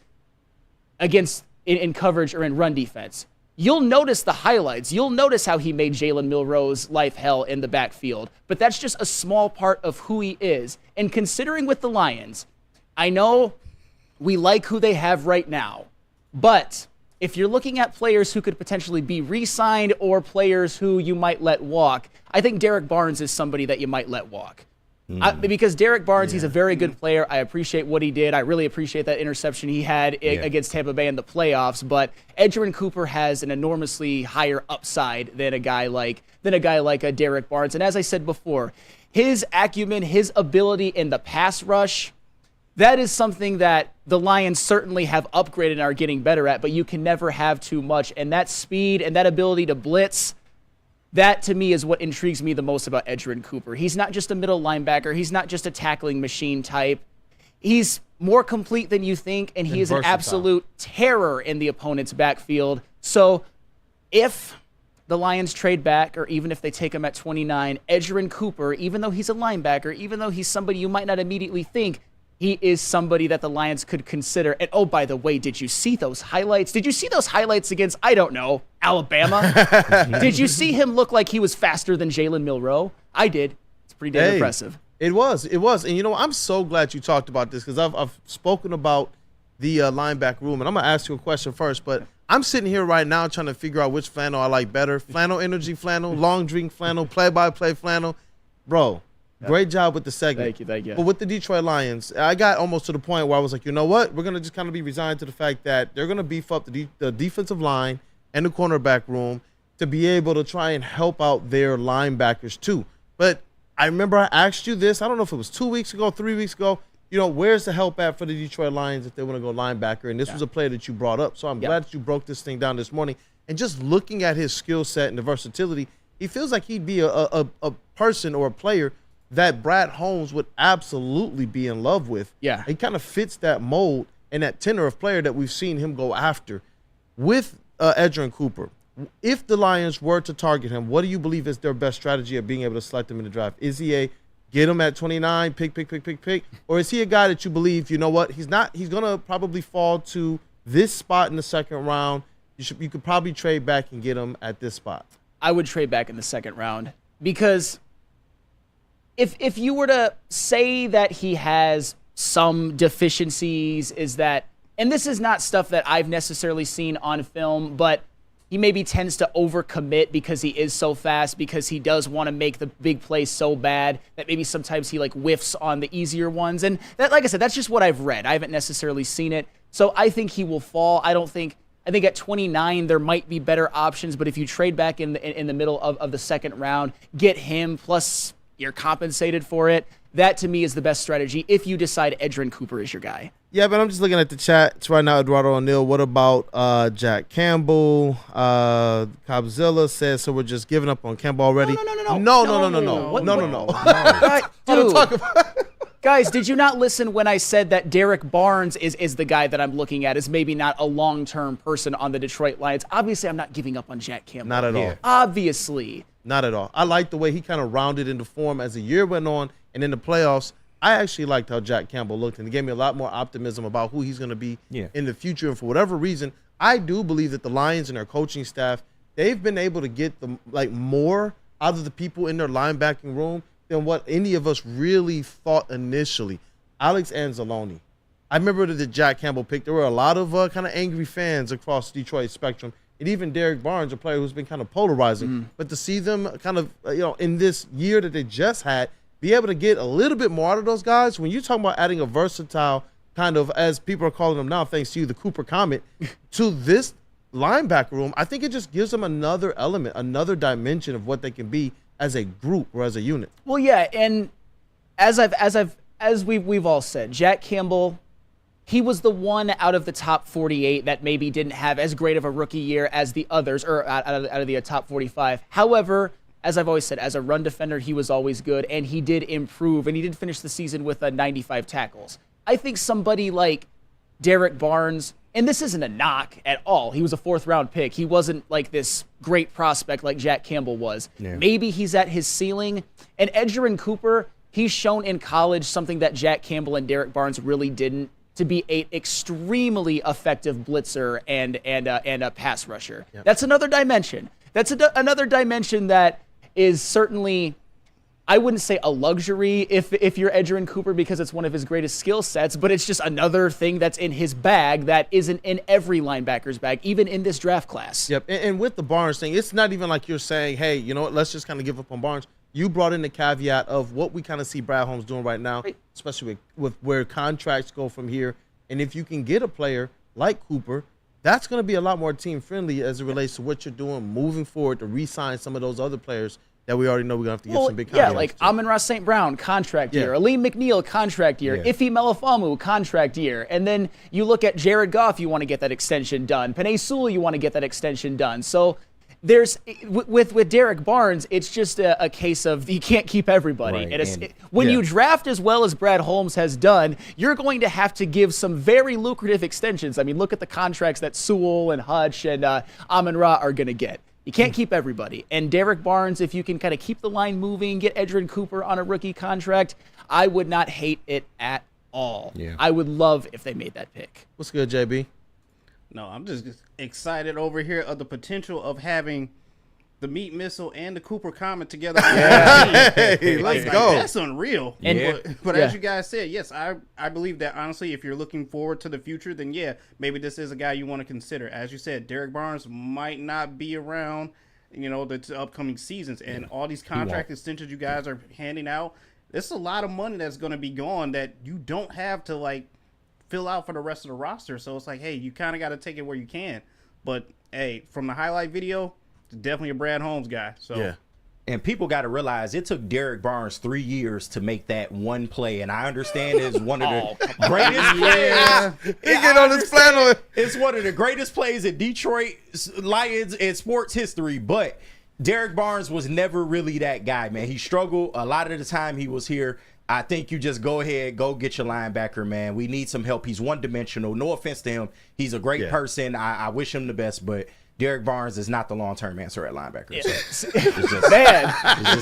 against in coverage or in run defense. You'll notice the highlights. You'll notice how he made Jalen Milroe's life hell in the backfield. But that's just a small part of who he is. And considering with the Lions, I know we like who they have right now. But if you're looking at players who could potentially be re-signed or players who you might let walk, I think Derek Barnes is somebody that you might let walk. Because Derek Barnes, he's a very good player. I appreciate what he did. I really appreciate that interception he had against Tampa Bay in the playoffs. But Edgerrin Cooper has an enormously higher upside than a guy like a Derek Barnes. And as I said before, his acumen, his ability in the pass rush, that is something that the Lions certainly have upgraded and are getting better at. But you can never have too much. And that speed and that ability to blitz, that, to me, is what intrigues me the most about Edgerrin Cooper. He's not just a middle linebacker. He's not just a tackling machine type. He's more complete than you think, and he is an absolute terror in the opponent's backfield. So if the Lions trade back, or even if they take him at 29, Edgerrin Cooper, even though he's a linebacker, even though he's somebody you might not immediately think, he is somebody that the Lions could consider. And, oh, by the way, did you see those highlights? Did you see those highlights against, I don't know, Alabama? Did you see him look like he was faster than Jalen Milroe? I did. It's pretty damn impressive. It was. And, you know, I'm so glad you talked about this because I've spoken about the linebacker room. And I'm going to ask you a question first. But I'm sitting here right now trying to figure out which flannel I like better. Flannel energy flannel, long drink flannel, play-by-play flannel. Bro. Great job with the segment. Thank you. But with the Detroit Lions, I got almost to the point where I was like, you know what? We're going to just kind of be resigned to the fact that they're going to beef up the defensive line and the cornerback room to be able to try and help out their linebackers too. But I remember I asked you this, I don't know if it was 2 weeks ago, 3 weeks ago, you know, where's the help at for the Detroit Lions if they want to go linebacker? And this was a player that you brought up. So I'm glad that you broke this thing down this morning. And just looking at his skill set and the versatility, he feels like he'd be a person or a player that Brad Holmes would absolutely be in love with. Yeah. He kind of fits that mold and that tenor of player that we've seen him go after. With Edgerrin Cooper, if the Lions were to target him, what do you believe is their best strategy of being able to select him in the draft? Is he a get him at 29, pick? Or is he a guy that you believe, you know what, he's going to probably fall to this spot in the second round. You could probably trade back and get him at this spot. I would trade back in the second round because if you were to say that he has some deficiencies, is that, and this is not stuff that I've necessarily seen on film, but he maybe tends to overcommit because he is so fast, because he does want to make the big play so bad that maybe sometimes he like whiffs on the easier ones. And that, like I said, that's just what I've read. I haven't necessarily seen it. So I think he will fall. I think at 29 there might be better options, but if you trade back in the middle of the second round, get him, plus you're compensated for it. That to me is the best strategy if you decide Edgerrin Cooper is your guy. Yeah, but I'm just looking at the chat right now. Eduardo O'Neill, what about Jack Campbell? Cobzilla says, so we're just giving up on Campbell already. No. Dude, guys, did you not listen when I said that Derek Barnes is the guy that I'm looking at, is maybe not a long-term person on the Detroit Lions? Obviously, I'm not giving up on Jack Campbell. Not at all. Obviously. Not at all. I like the way he kind of rounded into form as the year went on, and in the playoffs, I actually liked how Jack Campbell looked, and it gave me a lot more optimism about who he's going to be in the future. And for whatever reason, I do believe that the Lions and their coaching staff, they've been able to get more out of the people in their linebacking room than what any of us really thought initially. Alex Anzalone. I remember the Jack Campbell pick. There were a lot of kind of angry fans across the Detroit spectrum, and even Derek Barnes, a player who's been kind of polarizing. But to see them kind of, in this year that they just had, be able to get a little bit more out of those guys. When you're talking about adding a versatile kind of, as people are calling them now, thanks to you, the Cooper Comet, to this linebacker room, I think it just gives them another element, another dimension of what they can be as a group or as a unit. Well, yeah, and as we've all said, Jack Campbell, he was the one out of the top 48 that maybe didn't have as great of a rookie year as the others, or out of the top 45. However, as I've always said, as a run defender, he was always good, and he did improve, and he did finish the season with 95 tackles. I think somebody like Derek Barnes, and this isn't a knock at all. He was a fourth-round pick. He wasn't like this great prospect like Jack Campbell was. Yeah. Maybe he's at his ceiling. And Edgerrin Cooper, he's shown in college something that Jack Campbell and Derek Barnes really didn't, to be an extremely effective blitzer and a pass rusher. Yep. That's another dimension. That's another dimension that is certainly, I wouldn't say a luxury if you're Edgerrin Cooper, because it's one of his greatest skill sets, but it's just another thing that's in his bag that isn't in every linebacker's bag, even in this draft class. Yep, and with the Barnes thing, it's not even like you're saying, hey, you know what, let's just kind of give up on Barnes. You brought in the caveat of what we kind of see Brad Holmes doing right now, especially with where contracts go from here. And if you can get a player like Cooper, that's going to be a lot more team-friendly as it relates to what you're doing moving forward to re-sign some of those other players that we already know we're going to have to give some big contracts. Yeah, like Amon-Ra St. Brown, contract year. Aleem McNeil, contract year. Ife Melifomu, contract year. And then you look at Jared Goff, you want to get that extension done. Penei Sewell, you want to get that extension done. So there's with Derek Barnes, it's just a case of you can't keep everybody. Right. When you draft as well as Brad Holmes has done, you're going to have to give some very lucrative extensions. I mean, look at the contracts that Sewell and Hutch and Amon-Ra are going to get. You can't keep everybody. And Derek Barnes, if you can kind of keep the line moving, get Edgerrin Cooper on a rookie contract, I would not hate it at all. Yeah. I would love if they made that pick. What's good, JB? No, I'm just excited over here of the potential of having the Meat Missile and the Cooper Comet together. Hey, let's go. That's unreal. But as you guys said, yes, I believe that, honestly, if you're looking forward to the future, then yeah, maybe this is a guy you want to consider. As you said, Derek Barnes might not be around, the upcoming seasons. And all these contract extensions you guys are handing out, there's a lot of money that's going to be gone that you don't have to, fill out for the rest of the roster. So it's like, hey, you kind of got to take it where you can. But, hey, from the highlight video, definitely a Brad Holmes guy. So yeah. And people got to realize it took Derek Barnes 3 years to make that one play, and I understand it's one of the greatest plays. He get on his flannel. It's one of the greatest plays in Detroit Lions in sports history, but Derek Barnes was never really that guy, man. He struggled a lot of the time he was here. I think you just go ahead, go get your linebacker, man. We need some help. He's one-dimensional. No offense to him. He's a great person. I wish him the best, but Derek Barnes is not the long-term answer at linebacker. So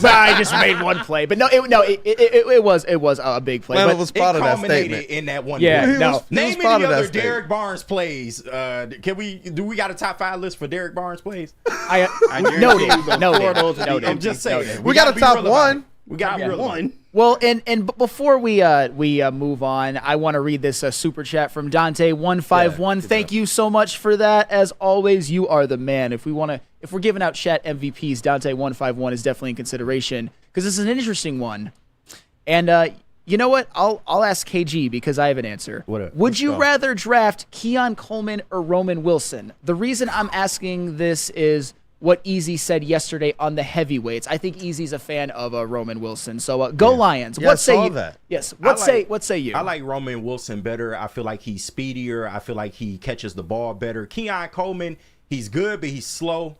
I just made one play, but it was a big play. Well, it was part of that statement in that one. Yeah, play. no. Name any other Derek Barnes plays. Do we got a top 5 list for Derek Barnes plays? Noted. I'm just saying. We got a top 1. We got one. Well, and before we move on, I want to read this super chat from Dante151. Thank you so much for that. As always, you are the man. If we're giving out chat MVPs, Dante151 is definitely in consideration because this is an interesting one. And you know what? I'll ask KG because I have an answer. Would you rather draft Keon Coleman or Roman Wilson? The reason I'm asking this is what Easy said yesterday on the heavyweights. I think Easy's a fan of Roman Wilson. So go Lions. Yeah, what say you? that. Yes. What say you? I like Roman Wilson better. I feel like he's speedier. I feel like he catches the ball better. Keon Coleman, he's good, but he's slow.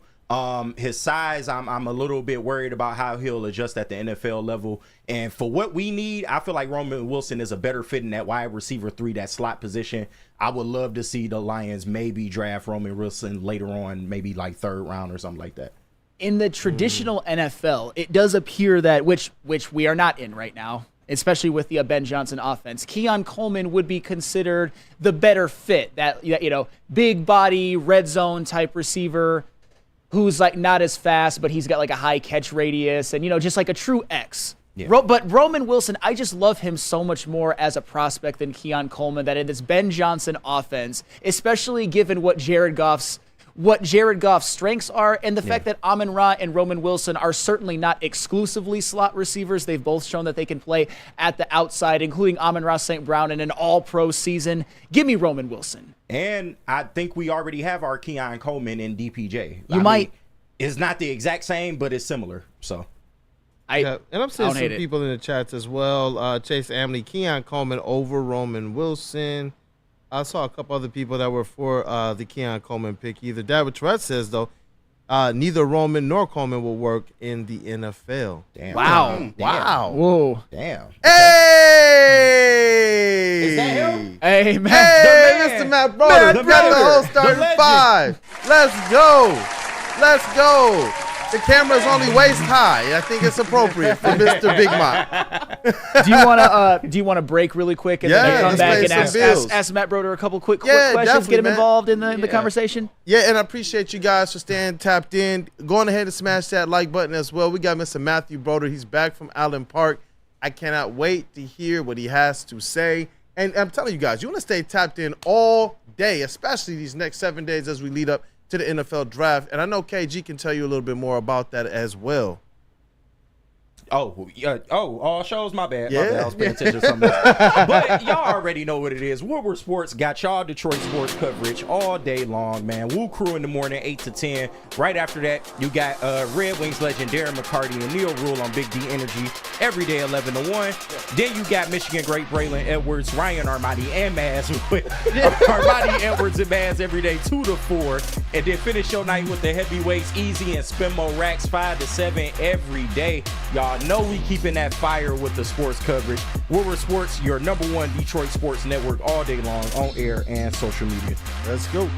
His size, I'm a little bit worried about how he'll adjust at the NFL level. And for what we need, I feel like Roman Wilson is a better fit in that wide receiver 3, that slot position. I would love to see the Lions maybe draft Roman Wilson later on, maybe like 3rd round or something like that. In the traditional NFL, it does appear that, which we are not in right now, especially with the Ben Johnson offense, Keon Coleman would be considered the better fit. That, big body, red zone type receiver who's like not as fast, but he's got like a high catch radius and, just like a true X. Yeah. But Roman Wilson, I just love him so much more as a prospect than Keon Coleman, that in this Ben Johnson offense, especially given what Jared Goff's strengths are, and the fact that Amon-Ra and Roman Wilson are certainly not exclusively slot receivers. They've both shown that they can play at the outside, including Amon-Ra St. Brown in an all-pro season. Give me Roman Wilson. And I think we already have our Keon Coleman in DPJ. It's not the exact same, but it's similar. So, and I'm seeing some people in the chats as well. Chase Amley, Keon Coleman over Roman Wilson. I saw a couple other people that were for the Keon Coleman pick. Either David Tourette says, though, neither Roman nor Coleman will work in the NFL. Damn. Wow. Wow. Whoa. Damn. Hey! Is that him? Hey, man. Hey, Mr. Matt Broder. Got the whole starting 5. Let's go. The camera's only waist high. I think it's appropriate for Mr. Big Mike. Do you want to break really quick and then come back and ask Matt Broder a couple quick questions, get him involved in the conversation? Yeah, and I appreciate you guys for staying tapped in. Going ahead and smash that like button as well. We got Mr. Matthew Broder. He's back from Allen Park. I cannot wait to hear what he has to say. And I'm telling you guys, you want to stay tapped in all day, especially these next 7 days as we lead up to the NFL draft. And I know KG can tell you a little bit more about that as well. All shows, my bad. I was paying attention to something else. But y'all already know what it is. Woodward Sports got y'all Detroit sports coverage all day long, man. Woo Crew in the morning, 8 to 10. Right after that, you got Red Wings legend Darren McCarty and Neil Rule on Big D Energy every day, 11 to 1. Then you got Michigan great Braylon Edwards, Ryan Armani, and Maz with Armani, Edwards, and Maz every day, 2 to 4. And then finish your night with the heavyweights, Easy and Spinmo Racks, 5 to 7 every day. Y'all know we keeping that fire with the sports coverage. Woodward Sports, your #1 Detroit sports network all day long on air and social media. Let's go.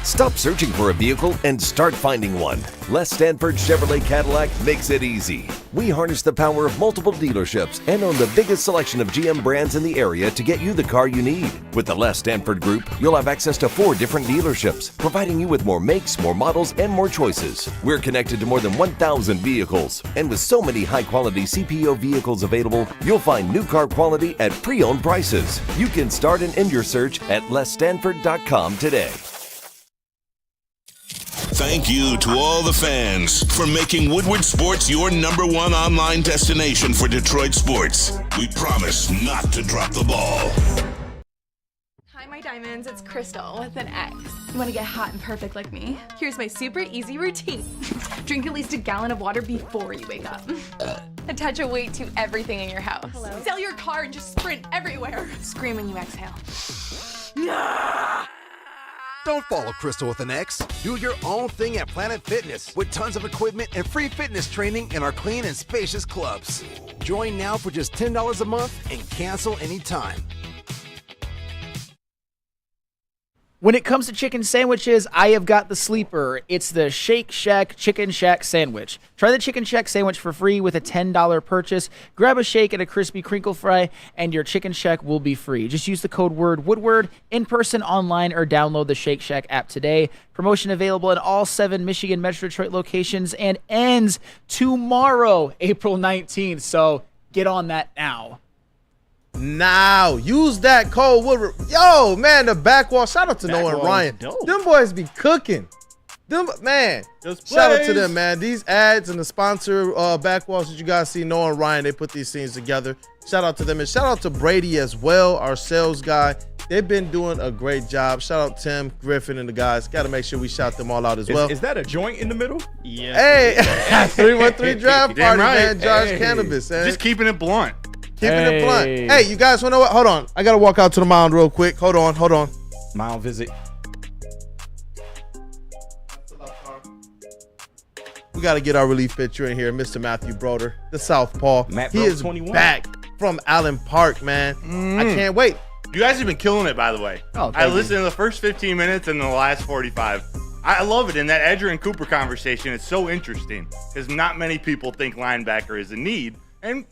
Stop searching for a vehicle and start finding one. Les Stanford Chevrolet Cadillac makes it easy. We harness the power of multiple dealerships and own the biggest selection of GM brands in the area to get you the car you need. With the Les Stanford Group, you'll have access to 4 different dealerships, providing you with more makes, more models, and more choices. We're connected to more than 1,000 vehicles, and with so many high-quality CPO vehicles available, you'll find new car quality at pre-owned prices. You can start and end your search at lesstanford.com today. Thank you to all the fans for making Woodward Sports your #1 online destination for Detroit sports. We promise not to drop the ball. Hi, my diamonds. It's Crystal with an X. You want to get hot and perfect like me? Here's my super easy routine. Drink at least a gallon of water before you wake up. Attach a weight to everything in your house. Sell your car and just sprint everywhere. Scream when you exhale. Don't follow Crystal with an X. Do your own thing at Planet Fitness with tons of equipment and free fitness training in our clean and spacious clubs. Join now for just $10 a month and cancel anytime. When it comes to chicken sandwiches, I have got the sleeper. It's the Shake Shack Chicken Shack Sandwich. Try the Chicken Shack Sandwich for free with a $10 purchase. Grab a shake and a crispy crinkle fry, and your Chicken Shack will be free. Just use the code word Woodward in person, online, or download the Shake Shack app today. Promotion available in all 7 Michigan Metro Detroit locations and ends tomorrow, April 19th. So get on that now. Now, use that code Woodward. Yo, man, the backwall. Shout out to Noah and Ryan. Them boys be cooking. Man, shout out to them, man. These ads and the sponsor backwalls that you guys see, Noah and Ryan, they put these scenes together. Shout out to them. And shout out to Brady as well, our sales guy. They've been doing a great job. Shout out Tim, Griffin, and the guys. Got to make sure we shout them all out as well. Is that a joint in the middle? Yeah. Hey, 313 draft party, right. man. Josh Cannabis, man. Just keeping it blunt. Keeping it blunt. Hey, you guys want to know what? Hold on. I got to walk out to the mound real quick. Hold on. Mound visit. We got to get our relief pitcher in here, Mr. Matthew Broder, the Southpaw. He is 21. Back from Allen Park, man. I can't wait. You guys have been killing it, by the way. Oh, I listened to the first 15 minutes and the last 45. I love it. In that Edger and Cooper conversation, it's so interesting because not many people think linebacker is a need, and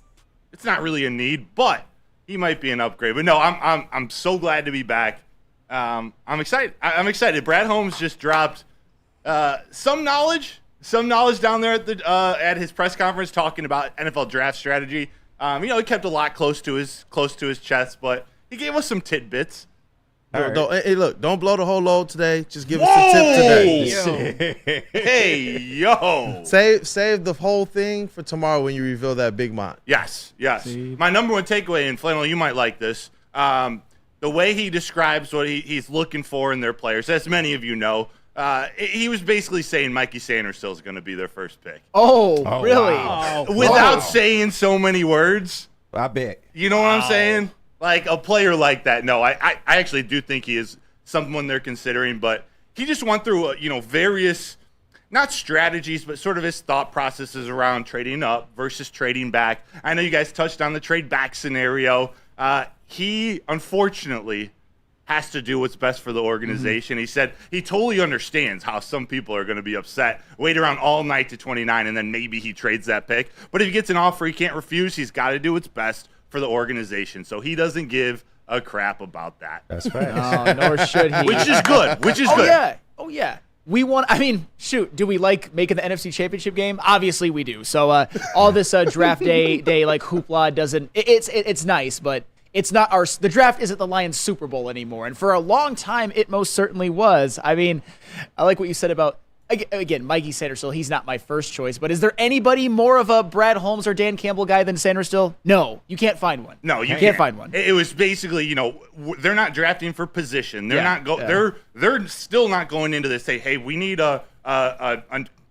it's not really a need, but he might be an upgrade. But no, I'm so glad to be back. I'm excited. I'm excited. Brad Holmes just dropped some knowledge down there at his press conference talking about NFL draft strategy. He kept a lot close to his chest, but he gave us some tidbits. Hey, look, don't blow the whole load today. Just give us a tip today. Hey, yo. Save the whole thing for tomorrow when you reveal that big mod. Yes. See? My number one takeaway, and Flannel, you might like this, the way he describes what he's looking for in their players, as many of you know, he was basically saying Mikey Sanderstill is going to be their first pick. Oh really? Wow. Without saying so many words. I bet. You know what I'm saying? Like a player like that. No, I actually do think he is someone they're considering, but he just went through, various, not strategies, but sort of his thought processes around trading up versus trading back. I know you guys touched on the trade back scenario. He, unfortunately, has to do what's best for the organization. He said he totally understands how some people are going to be upset, wait around all night to 29, and then maybe he trades that pick. But if he gets an offer he can't refuse, he's got to do what's best for the organization. So he doesn't give a crap about that. That's right. No, nor should he. Which is good. Oh, yeah. We want, do we like making the NFC Championship game? Obviously we do. So all this draft day like hoopla doesn't, it's nice, but it's not the draft isn't the Lions Super Bowl anymore. And for a long time, it most certainly was. I like what you said about, again, Mikey Sanderstill, he's not my first choice, but is there anybody more of a Brad Holmes or Dan Campbell guy than Sanderstill? No, you can't find one. No, you can't find one. It was basically, they're not drafting for position. They're still not going into this say, hey, we need a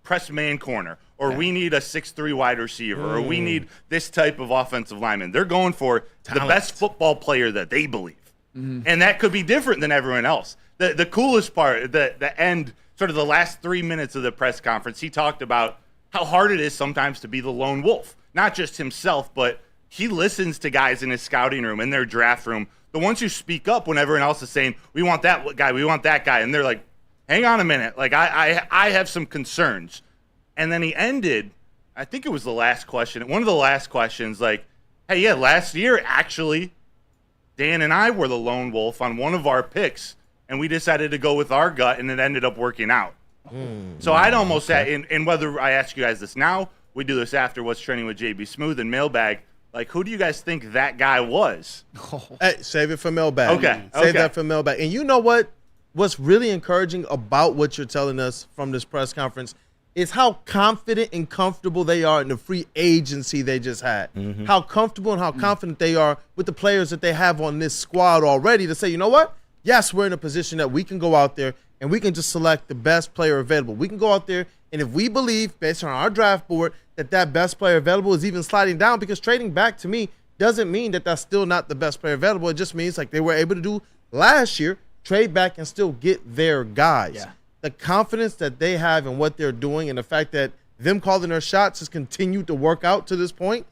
press man corner, or we need a 6'3" wide receiver, or we need this type of offensive lineman. They're going for the best football player that they believe. And that could be different than everyone else. The coolest part, the end, sort of the last 3 minutes of the press conference, he talked about how hard it is sometimes to be the lone wolf. Not just himself, but he listens to guys in his scouting room, in their draft room, the ones who speak up when everyone else is saying, we want that guy, we want that guy. And they're like, hang on a minute. Like, I have some concerns. And then he ended, I think it was the last question, one of the last questions, like, hey, yeah, last year, actually, Dan and I were the lone wolf on one of our picks, and we decided to go with our gut, and it ended up working out. So I'd almost say, and whether I ask you guys this now, we do this after What's Trending with JB and Mailbag, like, who do you guys think that guy was? Hey, save it for Mailbag. Okay. Save that for Mailbag. And you know what? What's really encouraging about what you're telling us from this press conference is how confident and comfortable they are in the free agency they just had. How comfortable and how confident they are with the players that they have on this squad already to say, you know what? Yes, we're in a position that we can go out there and we can just select the best player available. We can go out there, and if we believe, based on our draft board, that best player available is even sliding down, because trading back to me doesn't mean that that's still not the best player available. It just means, like they were able to do last year, trade back and still get their guys. Yeah. The confidence that they have in what they're doing and the fact that them calling their shots has continued to work out to this point,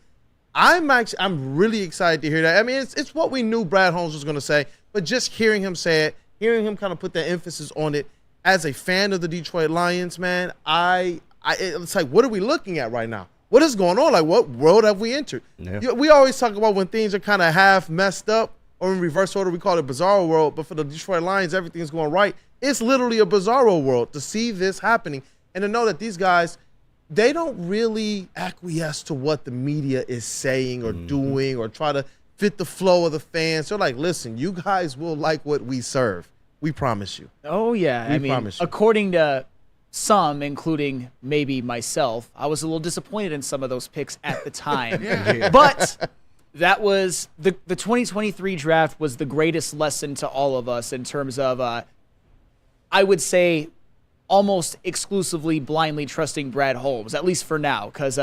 I'm really excited to hear that. I mean, it's what we knew Brad Holmes was going to say, but just hearing him say it, hearing him kind of put that emphasis on it, as a fan of the Detroit Lions, man, it's like, what are we looking at right now? What is going on? Like, what world have we entered? Yeah. We always talk about when things are kind of half messed up, or in reverse order, we call it bizarro world. But for the Detroit Lions, everything's going right. It's literally a bizarro world to see this happening and to know that these guys, they don't really acquiesce to what the media is saying or doing or try to fit the flow of the fans. They're like, listen, you guys will like what we serve. We promise you. Oh, yeah. I mean, according to some, including maybe myself, I was a little disappointed in some of those picks at the time. But that was the 2023 draft was the greatest lesson to all of us in terms of, I would say, almost exclusively blindly trusting Brad Holmes, at least for now, because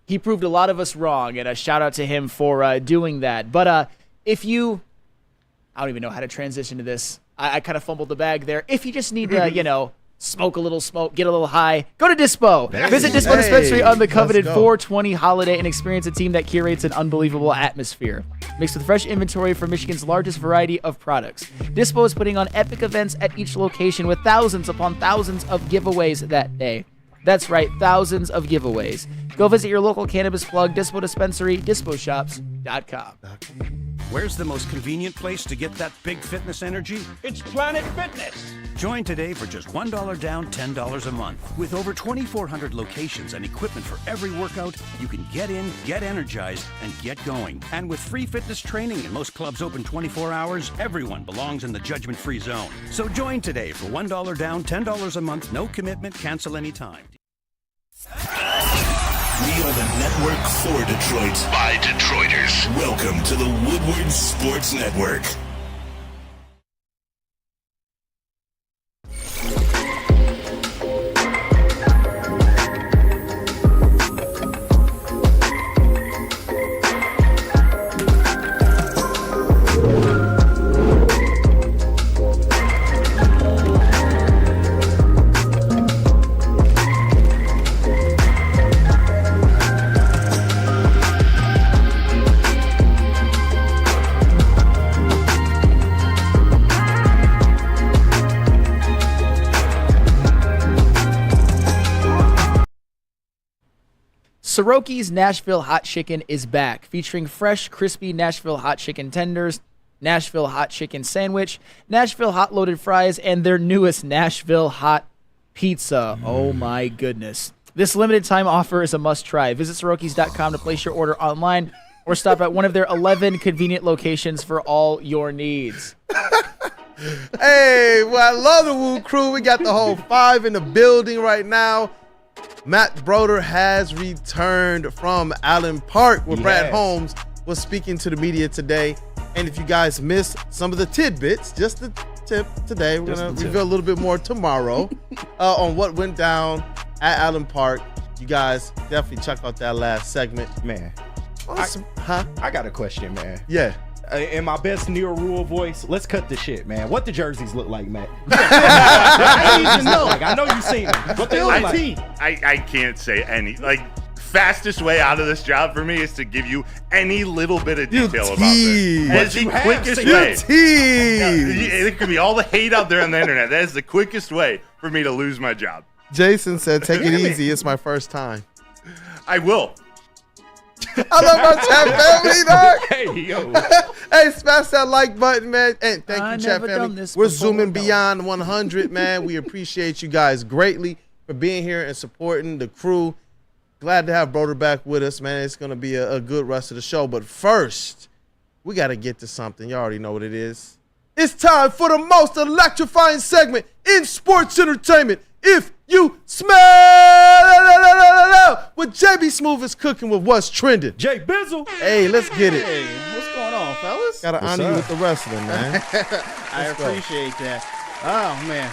he proved a lot of us wrong, and a shout out to him for doing that. But I don't even know how to transition to this. I kind of fumbled the bag there. If you just need to, smoke a little smoke, get a little high, go to Dispo. Visit Dispo Dispensary on the coveted 420 holiday and experience a team that curates an unbelievable atmosphere. Mixed with fresh inventory from Michigan's largest variety of products. Dispo is putting on epic events at each location with thousands upon thousands of giveaways that day. That's right, thousands of giveaways. Go visit your local cannabis plug, Dispo Dispensary, disposhops.com. Where's the most convenient place to get that big fitness energy? It's Planet Fitness. Join today for just $1 down, $10 a month. With over 2,400 locations and equipment for every workout, you can get in, get energized, and get going. And with free fitness training and most clubs open 24 hours, everyone belongs in the judgment-free zone. So join today for $1 down, $10 a month, no commitment, cancel anytime. We are the network for Detroit by Detroiters. Welcome to the Woodward Sports Network. Soroki's Nashville Hot Chicken is back, featuring fresh, crispy Nashville Hot Chicken tenders, Nashville Hot Chicken sandwich, Nashville Hot Loaded fries, and their newest Nashville Hot Pizza. Oh my goodness. This limited time offer is a must-try. Visit Sorokis.com to place your order online or stop at one of their 11 convenient locations for all your needs. Hey, well, I love the Woo Crew. We got the whole 5 in the building right now. Matt Broder has returned from Allen Park, where Brad Holmes was speaking to the media today. And if you guys missed some of the tidbits, just the tip today, we're going to reveal a little bit more tomorrow on what went down at Allen Park. You guys definitely check out that last segment. Man, I got a question, man. Yeah. In my best Neil Rule voice, let's cut the shit, man. What the jerseys look like, Matt? I know you've seen them. What they look like? I can't say any. Like, fastest way out of this job for me is to give you any little bit of detail about this. That is the quickest way. It could be all the hate out there on the internet. That is the quickest way for me to lose my job. Jason said, take it easy. It's my first time. I will. I love our chat family, dog. Hey, yo. Hey, smash that like button, man. And thank you, chat family. We're zooming beyond 100, man. We appreciate you guys greatly for being here and supporting the crew. Glad to have Broder back with us, man. It's going to be a good rest of the show. But first, we got to get to something. You already know what it is. It's time for the most electrifying segment in sports entertainment. If you smell what JBSMOOOOOV is cooking with what's trending. Jay Bizzle. Hey, let's get it. Hey, what's going on, fellas? Gotta honor you with the wrestling, man. I appreciate that. Oh, man.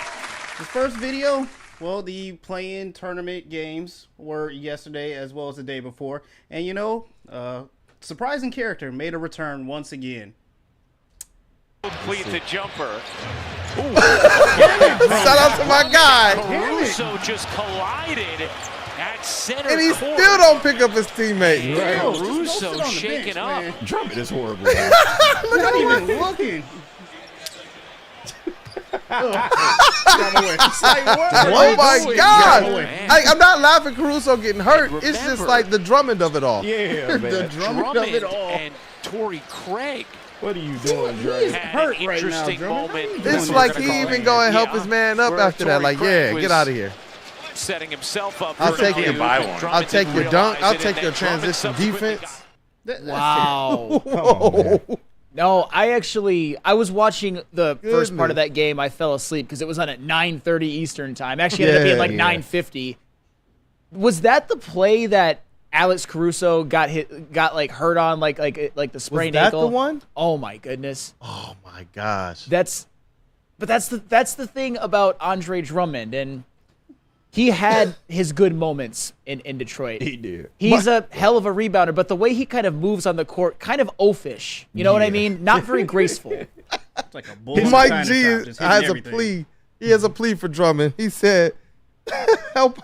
The first video, well, the play-in tournament games were yesterday as well as the day before. And, surprising character made a return once again. Completes a jumper. Shout out to my guy. Caruso just collided at center And he court. still don't pick up his teammate. Caruso shaking up. Drummond is horrible. Not even looking. Oh my God! I'm not laughing. Caruso getting hurt. It's just like the Drummond of it all. Yeah, man. The Drummond of it all. And Torrey Craig. What are you doing, Dre? He's hurt right now, moment. It's like he even go and help his man up after that. Like, yeah, get out of here. Setting himself up. I'll for take a your move, buy and one. Drummond I'll take didn't your dunk. realize I'll it, take and your then Drummond transition subsequently defense. Wow. Whoa. No, I was watching the first part of that game. I fell asleep because it was on at 9:30 Eastern time. Actually, it ended up being like 9:50. Was that the play that Alex Caruso got like hurt on, like the sprained ankle? Was that the one? Oh my goodness. Oh my gosh. That's the thing about Andre Drummond, and he had his good moments in Detroit. He did. He's a hell of a rebounder, but the way he kind of moves on the court, kind of oafish. You know what I mean? Not very graceful. It's like a bull. Mike G has a plea. He has a plea for Drummond. He said, "Help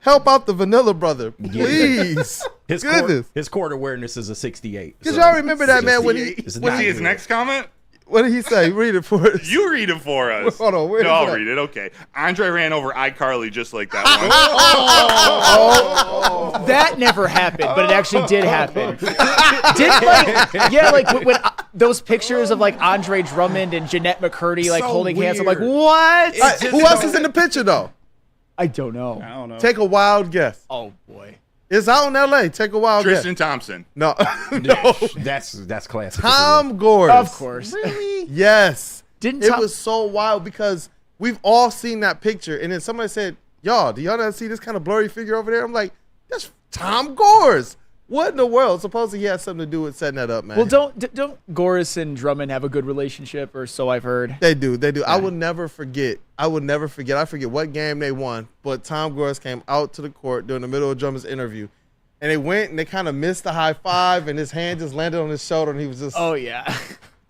out the Vanilla brother, please." His court awareness is a 68. Because y'all remember that, man, when he See his next comment? What did he say? Read it for us. You read it for us. Hold on, where no, is I'll that? read it. Okay. Andre ran over iCarly just like that one. That never happened, but it actually did happen. When those pictures of like Andre Drummond and Jeanette McCurdy like So holding hands, I'm like, weird. what? Who else is in the picture though? I don't know. I don't know. Take a wild guess. Oh boy. It's out in L.A. Take a wild Tristan guess. Thompson. No, no. That's classic. Tom Gores. Of course. Really? Yes. Didn't It Tom- was so wild because we've all seen that picture, and then somebody said, "Y'all, do y'all not see this kind of blurry figure over there?" I'm like, "That's Tom Gores." What in the world? Supposedly he has something to do with setting that up, man. Well, don't Goris and Drummond have a good relationship, or so I've heard. They do. Yeah. I will never forget. I forget what game they won, but Tom Gores came out to the court during the middle of Drummond's interview, and they went and they kind of missed the high five, and his hand just landed on his shoulder, and he was just, oh yeah,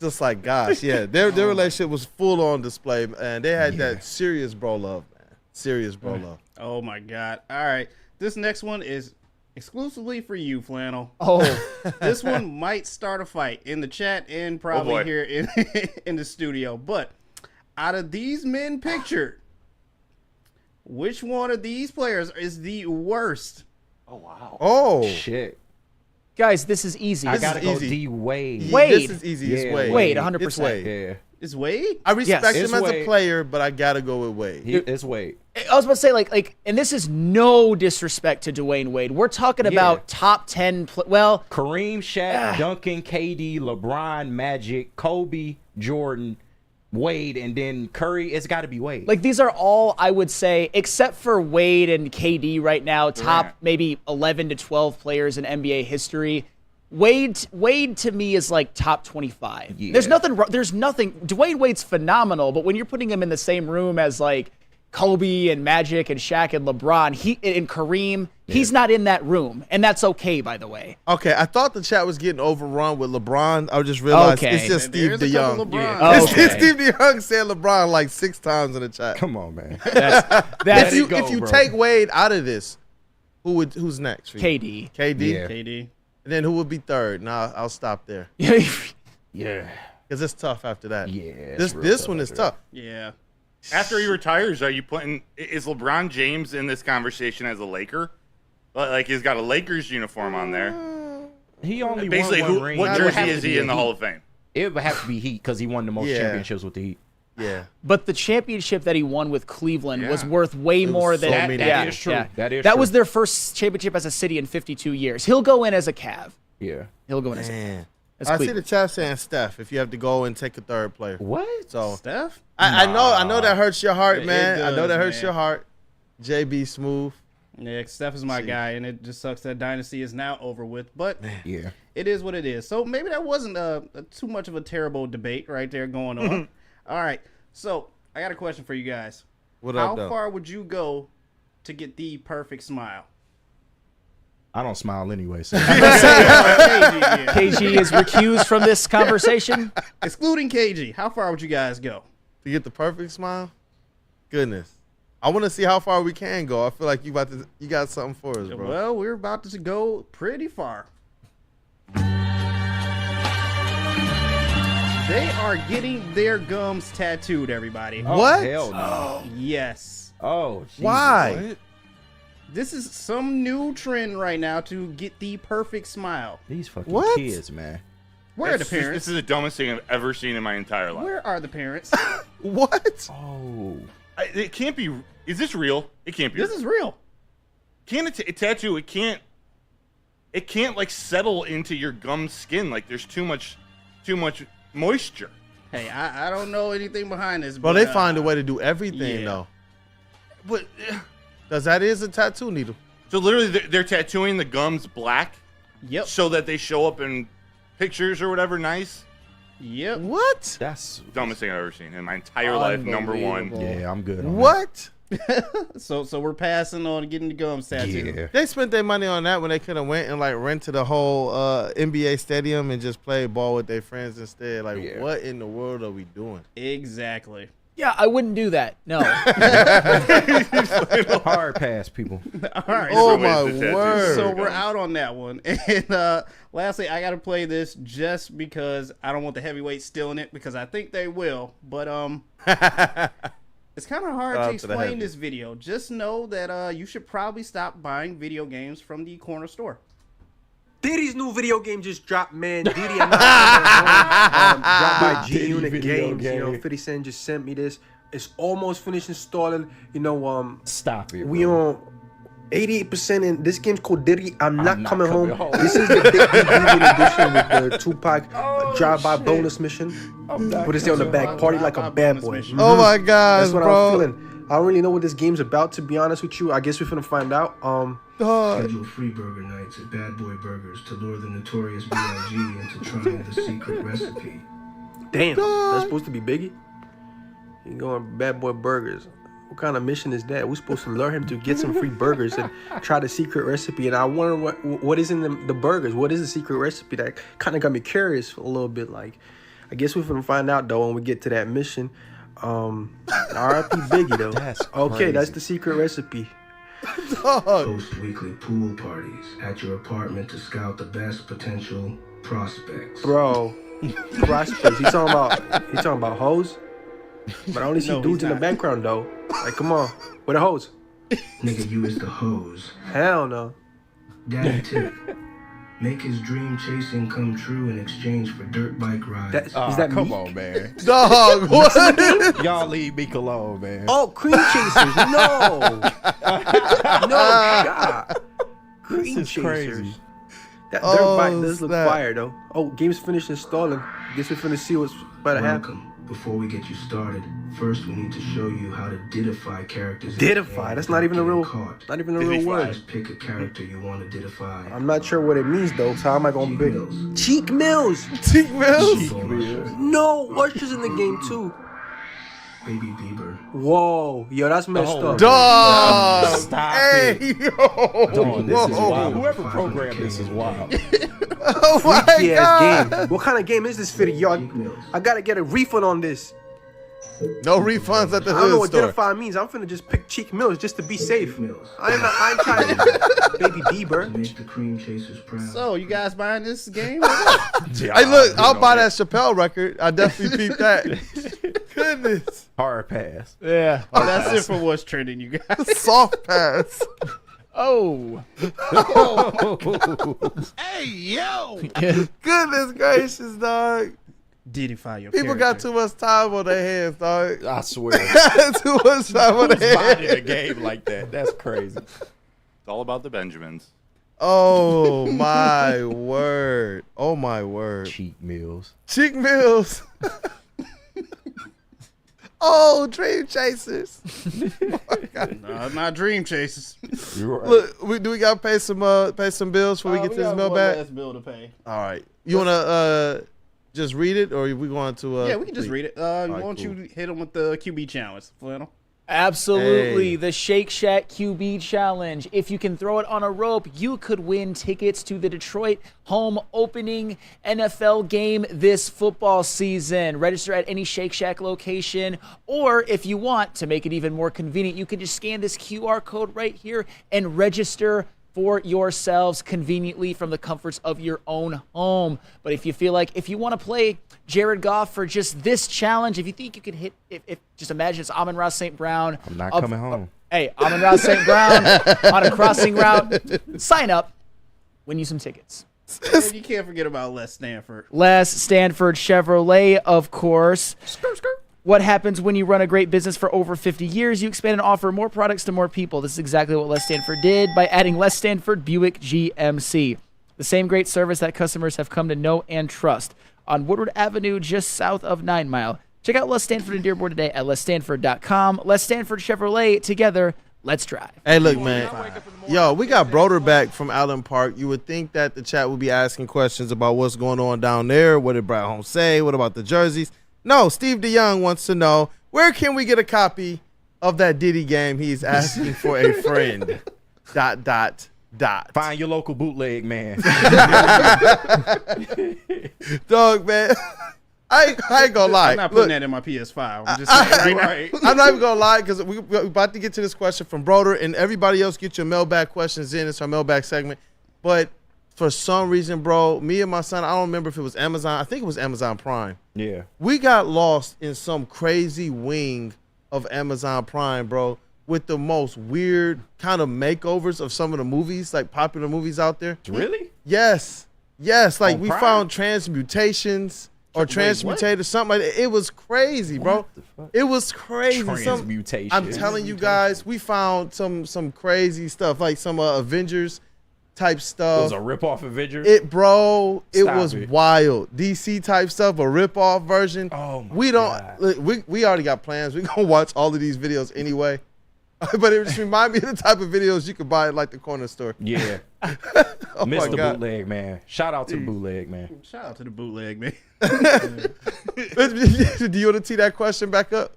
just like, gosh, yeah. Their relationship was full on display, and they had that serious bro love, man. Serious bro love. Oh my God. All right. This next one is exclusively for you, Flannel. Oh. This one might start a fight in the chat and probably here in the studio. But out of these men pictured, which one of these players is the worst? Oh wow. Oh shit. Guys, this is easy. I gotta go D Wade. This is easy. It's Wade. Wade, It's 100%. Wade. Yeah. Is Wade? I respect Yes. him as It's a Wade. player, but I gotta go with Wade. It's Wade. I was about to say, like, and this is no disrespect to Dwayne Wade. We're talking about top 10. Well, Kareem, Shaq, Duncan, KD, LeBron, Magic, Kobe, Jordan, Wade, and then Curry. It's got to be Wade. like these are all, I would say, except for Wade and KD right now, top maybe 11 to 12 players in NBA history. Wade to me is like top 25. Yeah. There's nothing. Dwayne Wade's phenomenal, but when you're putting him in the same room as like Kobe and Magic and Shaq and LeBron, and Kareem, he's not in that room, and that's okay, by the way. Okay, I thought the chat was getting overrun with LeBron. I just realized it's just Steve DeYoung. It's Steve DeYoung said LeBron like 6 times in the chat. Come on, man. If you take Wade out of this, who's next? For you? KD. KD. KD. And then who would be third? Now I'll stop there. Yeah. Because it's tough after that. Yeah. This one is tough. Yeah. After he retires, is LeBron James in this conversation as a Laker? Like he's got a Lakers uniform on there. He only basically won one ring. what It would jersey have is to he be in the a Hall Heat. of Fame? It would have to be Heat because he won the most championships with the Heat. Yeah. But the championship that he won with Cleveland was worth way more than that is true. That is that true. was their first championship as a city in 52 years. He'll go in as a Cav. Yeah. He'll go in as a Man. as I see Cleveland. the chat saying Steph if you have to go and take a third player. What? So Steph? I know that hurts your heart, It man. I know does, that hurts man. your heart. JB Smooth. Yeah, Steph is my guy, and it just sucks that dynasty is now over with. But Yeah. it is what it is. So maybe that wasn't too much of a terrible debate right there going on. All right, so I got a question for you guys. What How up, though? far would you go to get the perfect smile? I don't smile anyway. So. KG is recused from this conversation. Excluding KG, how far would you guys go? to get the perfect smile. Goodness. I want to see how far we can go. I feel like you got something for us, bro. Well, we're about to go pretty far. They are getting their gums tattooed, everybody. What? Hell no. Yes. Oh, Jesus. Why? What? This is some new trend right now to get the perfect smile. These fucking What? kids, man. Where are the parents? This is the dumbest thing I've ever seen in my entire life. Where are the parents? What? Oh. It can't be. Is this real? It can't be. This is real. Can a tattoo? It can't like settle into your gum skin. Like there's too much moisture. Hey, I don't know anything behind this. Bro, but, they find a way to do everything, though. But Because that is a tattoo needle. so literally, they're tattooing the gums black. Yep. So that they show up in pictures or whatever. Nice. Yep. What? That's Dumbest thing I've ever seen in my entire life. Number one. Yeah, I'm good on What? So we're passing on getting the gums tattooed. Yeah. They spent their money on that when they could have went and like rented a whole NBA stadium and just played ball with their friends instead. Like, what in the world are we doing? Exactly. Yeah, I wouldn't do that. No. Hard pass, people. All right. Oh so, my word. So we're out on that one. And lastly, I got to play this just because I don't want the heavyweights stealing it because I think they will. But it's kind of hard to explain this video. Just know that you should probably stop buying video games from the corner store. Diddy's new video game just dropped, man. Diddy and dropped by G Unit Games. You know, 50 Cent just sent me this. It's almost finished installing. You know, stop it. We on 88%, and this game's called Diddy. I'm not coming home. This is the big edition with the Tupac drive-by bonus mission. Put this on the back, party like a bad boy. Oh my God, that's what bro. I'm feeling. I don't really know what this game's about, to be honest with you. I guess we're finna find out. Schedule free burger nights at Bad Boy Burgers to lure the notorious B.I.G. into trying the secret recipe. Damn, that's supposed to be Biggie? You going Bad Boy Burgers. What kind of mission is that? We're supposed to lure him to get some free burgers and try the secret recipe. And I wonder what is in the burgers. What is the secret recipe? That kind of got me curious a little bit. Like, I guess we're finna find out, though, when we get to that mission. R.I.P. Biggie, though. Okay, that's the secret recipe. Host weekly pool parties at your apartment to scout the best potential prospects. Bro, prospects. He talking about hoes? But I only see dudes in the background, though. Like, come on, where the hoes? Nigga, you is the hose. Hell no. Daddy tip. Make his dream chasing come true in exchange for dirt bike rides. Is that come Meek? on, man. Dog, what? Y'all leave Meek alone, man. Oh, cream chasers. No. No, God. Cream This is chasers. crazy. That dirt bike does look fire, though. Oh, game's finished installing. Guess we're finna see what's about to happen. Welcome. Before we get you started, first we need to show you how to didify characters. Didify? That's not even a real word. Just pick a character you want to didify. I'm not sure what it means, though, so how am I gonna pick it? Cheek Mills. Cheek Mills? No, Usher's in the game, too. Baby Bieber. Whoa, yo, that's messed up. Dog! Stop Hey, it. yo! Dog, this is wild. Whoever programmed this is wild. Oh my Freaky ass God! game. What kind of game is this video? Yo, I gotta get a refund on this. No refunds at the I don't know hood what store. Didify means. I'm finna just pick Cheek Mills just to be safe. I ain't trying to Baby Bieber. Make the cream chasers proud. So, you guys buying this game? Hey, look, I'll buy that Chappelle record. I definitely peeped that. Goodness. Hard pass. Yeah. Oh, that's it for what's trending, you guys. Soft pass. Oh. Hey, yo! Goodness gracious, dog. Didify your People got too much time on their hands, dog. I swear. Too much time on Who's their buying hands. a game like that? That's crazy. It's all about the Benjamins. Oh my word. Oh my word. Cheek Mills. Cheek Mills. Oh, Dream Chasers. No, not Dream Chasers. You're right. Look, do we gotta pay some bills before we get this bill back? Last bill to pay. All right. You wanna just read it, or are we going to? Yeah, we can just read it. Why right, don't cool. you hit them with the QB challenge, Flannel? Absolutely. The Shake Shack QB Challenge. If you can throw it on a rope, you could win tickets to the Detroit home opening NFL game this football season. Register at any Shake Shack location, or if you want to make it even more convenient, you can just scan this QR code right here and register for yourselves conveniently from the comforts of your own home. But if you feel like if you want to play Jared Goff for just this challenge, if you think you can hit, if just imagine it's Amon-Ra St. Brown. I'm not coming home. Hey, Amon-Ra St. Brown on a crossing route. Sign up, win you some tickets. And you can't forget about Les Stanford. Les Stanford Chevrolet, of course. What happens when you run a great business for over 50 years? You expand and offer more products to more people. This is exactly what Les Stanford did by adding Les Stanford Buick GMC. The same great service that customers have come to know and trust. On Woodward Avenue, just south of 9 Mile. Check out Les Stanford in Dearborn today at lesstanford.com. Les Stanford Chevrolet, together, let's drive. Hey, look, man. Yo, we got Broder back from Allen Park. You would think that the chat would be asking questions about what's going on down there. What did Brad Holmes say? What about the jerseys? No, Steve DeYoung wants to know, where can we get a copy of that Diddy game? He's asking for a friend. ... Find your local bootleg, man. Dog, man. I ain't gonna lie. I'm not putting that in my PS5. I'm just saying right. I'm not even gonna lie, because we're about to get to this question from Broder, and everybody else get your mailbag questions in. It's our mailbag segment. But for some reason, bro, me and my son, I don't remember if it was Amazon. I think it was Amazon Prime. Yeah. We got lost in some crazy wing of Amazon Prime, bro, with the most weird kind of makeovers of some of the movies, like popular movies out there. Really? Yes. Yes. Like, we Prime? found transmutations or transmutators, something like that. It was crazy, bro. It was crazy. Transmutation. I'm telling you guys, we found some crazy stuff, like some Avengers type stuff. It was a rip-off Avengers? It was it. wild. DC type stuff, a rip-off version. Oh, my we don't. God. Look, we already got plans. We're going to watch all of these videos anyway. But it just remind me of the type of videos you could buy at, like, the corner store. Yeah. Oh, Missed the God. bootleg, man. Shout out to the bootleg, man. Shout out to the bootleg, man. Do you want to tee that question back up?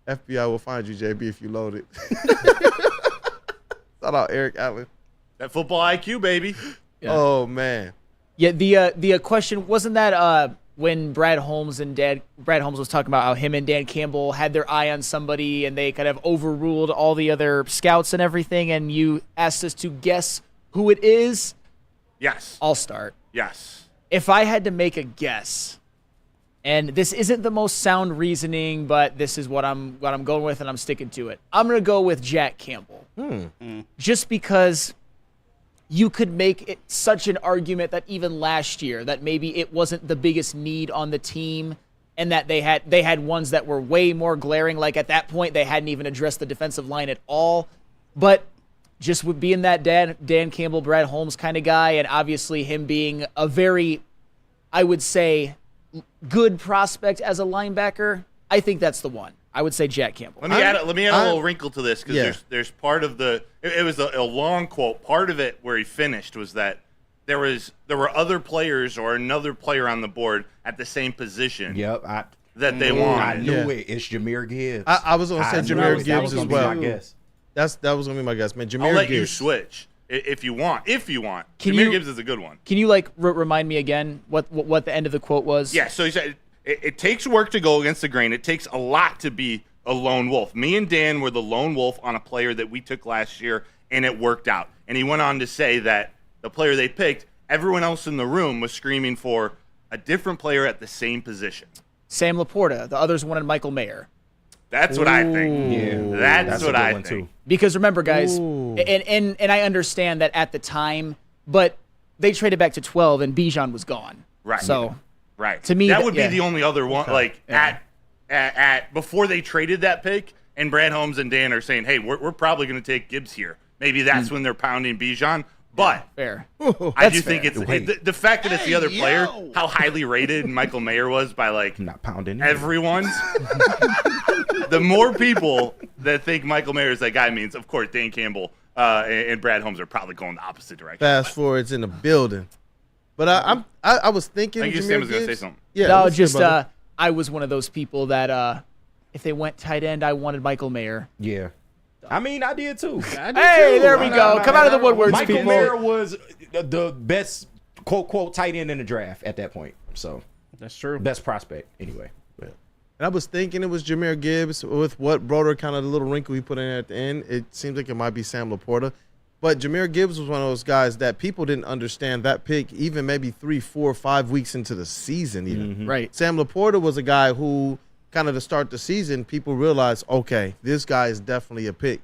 FBI will find you, JB, if you load it. Shout out Eric Allen. That football IQ, baby. Yeah. Oh, man. Yeah, the question, wasn't that when Brad Holmes was talking about how him and Dan Campbell had their eye on somebody and they kind of overruled all the other scouts and everything, and you asked us to guess who it is? Yes. I'll start. Yes. If I had to make a guess, and this isn't the most sound reasoning, but this is what I'm going with, and I'm sticking to it. I'm going to go with Jack Campbell. Just because you could make it such an argument that even last year that maybe it wasn't the biggest need on the team, and that they had ones that were way more glaring. Like, at that point, they hadn't even addressed the defensive line at all. But just with being that Dan Campbell, Brad Holmes kind of guy, and obviously him being a very, I would say, good prospect as a linebacker, I think that's the one. I would say Jack Campbell. Let me add a little wrinkle to this, because there's part of the it was a long quote. Part of it where he finished was that there were other players or another player on the board at the same position. Yep. That they wanted. I knew it. It's Jameer Gibbs. I was going to say Jameer Gibbs as well. Guess. That was going to be my guess, man. Jameer I'll let Gibbs. you switch if you want. Can Jameer you- Gibbs is a good one. Can you remind me again what the end of the quote was? Yeah, so he said it takes work to go against the grain. It takes a lot to be a lone wolf. Me and Dan were the lone wolf on a player that we took last year, and it worked out. And he went on to say that the player they picked, everyone else in the room was screaming for a different player at the same position. Sam Laporta. The others wanted Michael Mayer. That's what I think. Yeah, that's what I think. Too. Because remember, guys, and I understand that at the time, but they traded back to 12 and Bijan was gone. Right. So, right. To me, that would be the only other one. Like at before they traded that pick, and Brad Holmes and Dan are saying, "Hey, we're probably going to take Gibbs here." Maybe that's when they're pounding Bijan. But fair. I do think it's the fact that it's the other player, how highly rated Michael Mayer was by not pounding everyone. The more people that think Michael Mayer is that guy means, of course, Dan Campbell and Brad Holmes are probably going the opposite direction. Fast forwards in the building. But I was thinking. I think Sam was going to say something. Yeah. No, just I was one of those people that if they went tight end, I wanted Michael Mayer. Yeah. I mean, I did too. Hey, there we go. Come out of the woodworks, Michael people. Mayer was the best quote tight end in the draft at that point. So that's true. Best prospect anyway. And I was thinking it was Jahmyr Gibbs with what Broder kind of the little wrinkle he put in at the end. It seems like it might be Sam Laporta. But Jahmyr Gibbs was one of those guys that people didn't understand that pick even maybe 3, 4, 5 weeks into the season even. Mm-hmm. Right. Sam Laporta was a guy who kind of to start the season, people realized, okay, this guy is definitely a pick.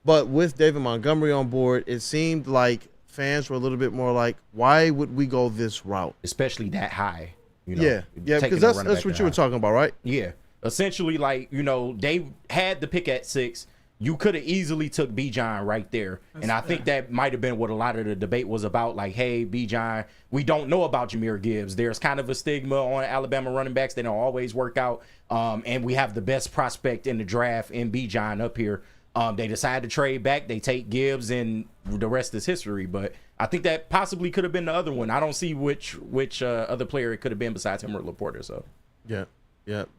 But with David Montgomery on board, it seemed like fans were a little bit more like, why would we go this route? Especially that high. Yeah, because that's what you were talking about, right? Yeah. Essentially, they had the pick at 6. You could have easily took Bijan right there. And I think that might have been what a lot of the debate was about. Like, hey, Bijan, we don't know about Jahmyr Gibbs. There's kind of a stigma on Alabama running backs. They don't always work out. And we have the best prospect in the draft in Bijan up here. They decide to trade back. They take Gibbs, and the rest is history. But I think that possibly could have been the other one. I don't see which other player it could have been besides him or Laporta. So yeah,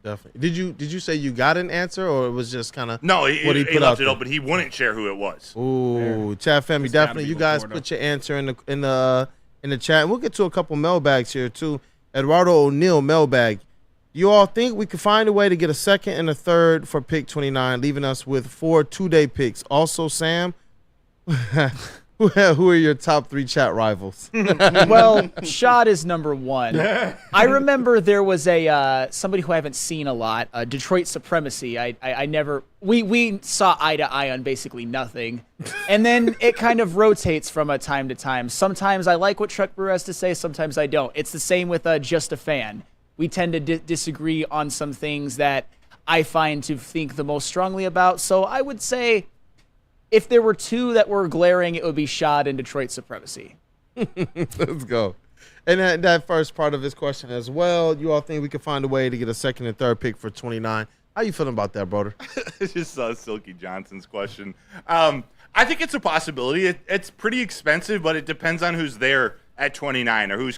definitely. Did you say you got an answer, or it was just kind of no? He left it open. He wouldn't share who it was. Ooh, chat family, definitely. You guys put your answer in the chat. And we'll get to a couple mailbags here too. Eduardo O'Neill mailbag. You all think we could find a way to get a second and a third for pick 29, leaving us with 4 two-day picks? Also, Sam, who are your top 3 chat rivals? Well, Shad is number 1. I remember there was somebody who I haven't seen a lot, Detroit Supremacy. I never we saw eye to eye on basically nothing, and then it kind of rotates from a time to time. Sometimes I like what Truck Brewer has to say, sometimes I don't. It's the same with Just a Fan. We tend to disagree on some things that I find to think the most strongly about. So I would say if there were 2 that were glaring, it would be Shad and Detroit Supremacy. Let's go. And that first part of his question as well, you all think we could find a way to get a second and third pick for 29? How you feeling about that, brother? It's just Silky Johnson's question. I think it's a possibility. It's pretty expensive, but it depends on who's there at 29 or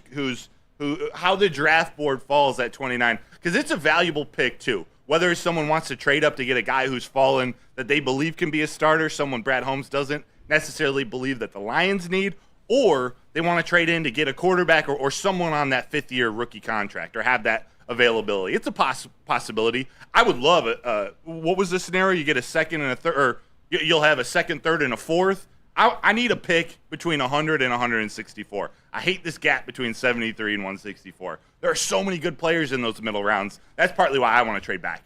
how the draft board falls at 29, because it's a valuable pick too. Whether someone wants to trade up to get a guy who's fallen that they believe can be a starter, someone Brad Holmes doesn't necessarily believe that the Lions need, or they want to trade in to get a quarterback or someone on that 5th-year rookie contract or have that availability. It's a possibility. I would love it. What was the scenario? You get a second and a third, or you'll have a second, third, and a fourth. I need a pick between 100 and 164. I hate this gap between 73 and 164. There are so many good players in those middle rounds. That's partly why I want to trade back.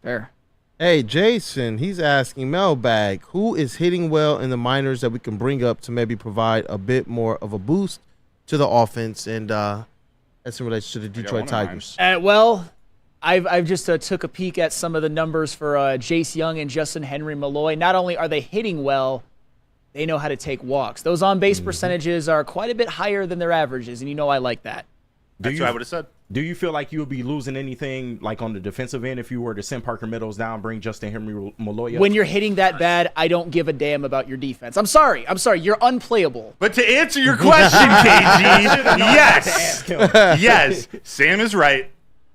Fair. Hey, Jason, he's asking mailbag, who is hitting well in the minors that we can bring up to maybe provide a bit more of a boost to the offense, and that's in relation to the Detroit Tigers. Well, I've just took a peek at some of the numbers for Jace Young and Justin Henry Malloy. Not only are they hitting well, they know how to take walks. Those on-base percentages are quite a bit higher than their averages, and I like that. That's what I would have said. Do you feel like you would be losing anything like on the defensive end if you were to send Parker Meadows down, bring Justin Henry Malloy up? When you're hitting that bad, I don't give a damn about your defense. I'm sorry. You're unplayable. But to answer your question, KG, yes, Sam is right.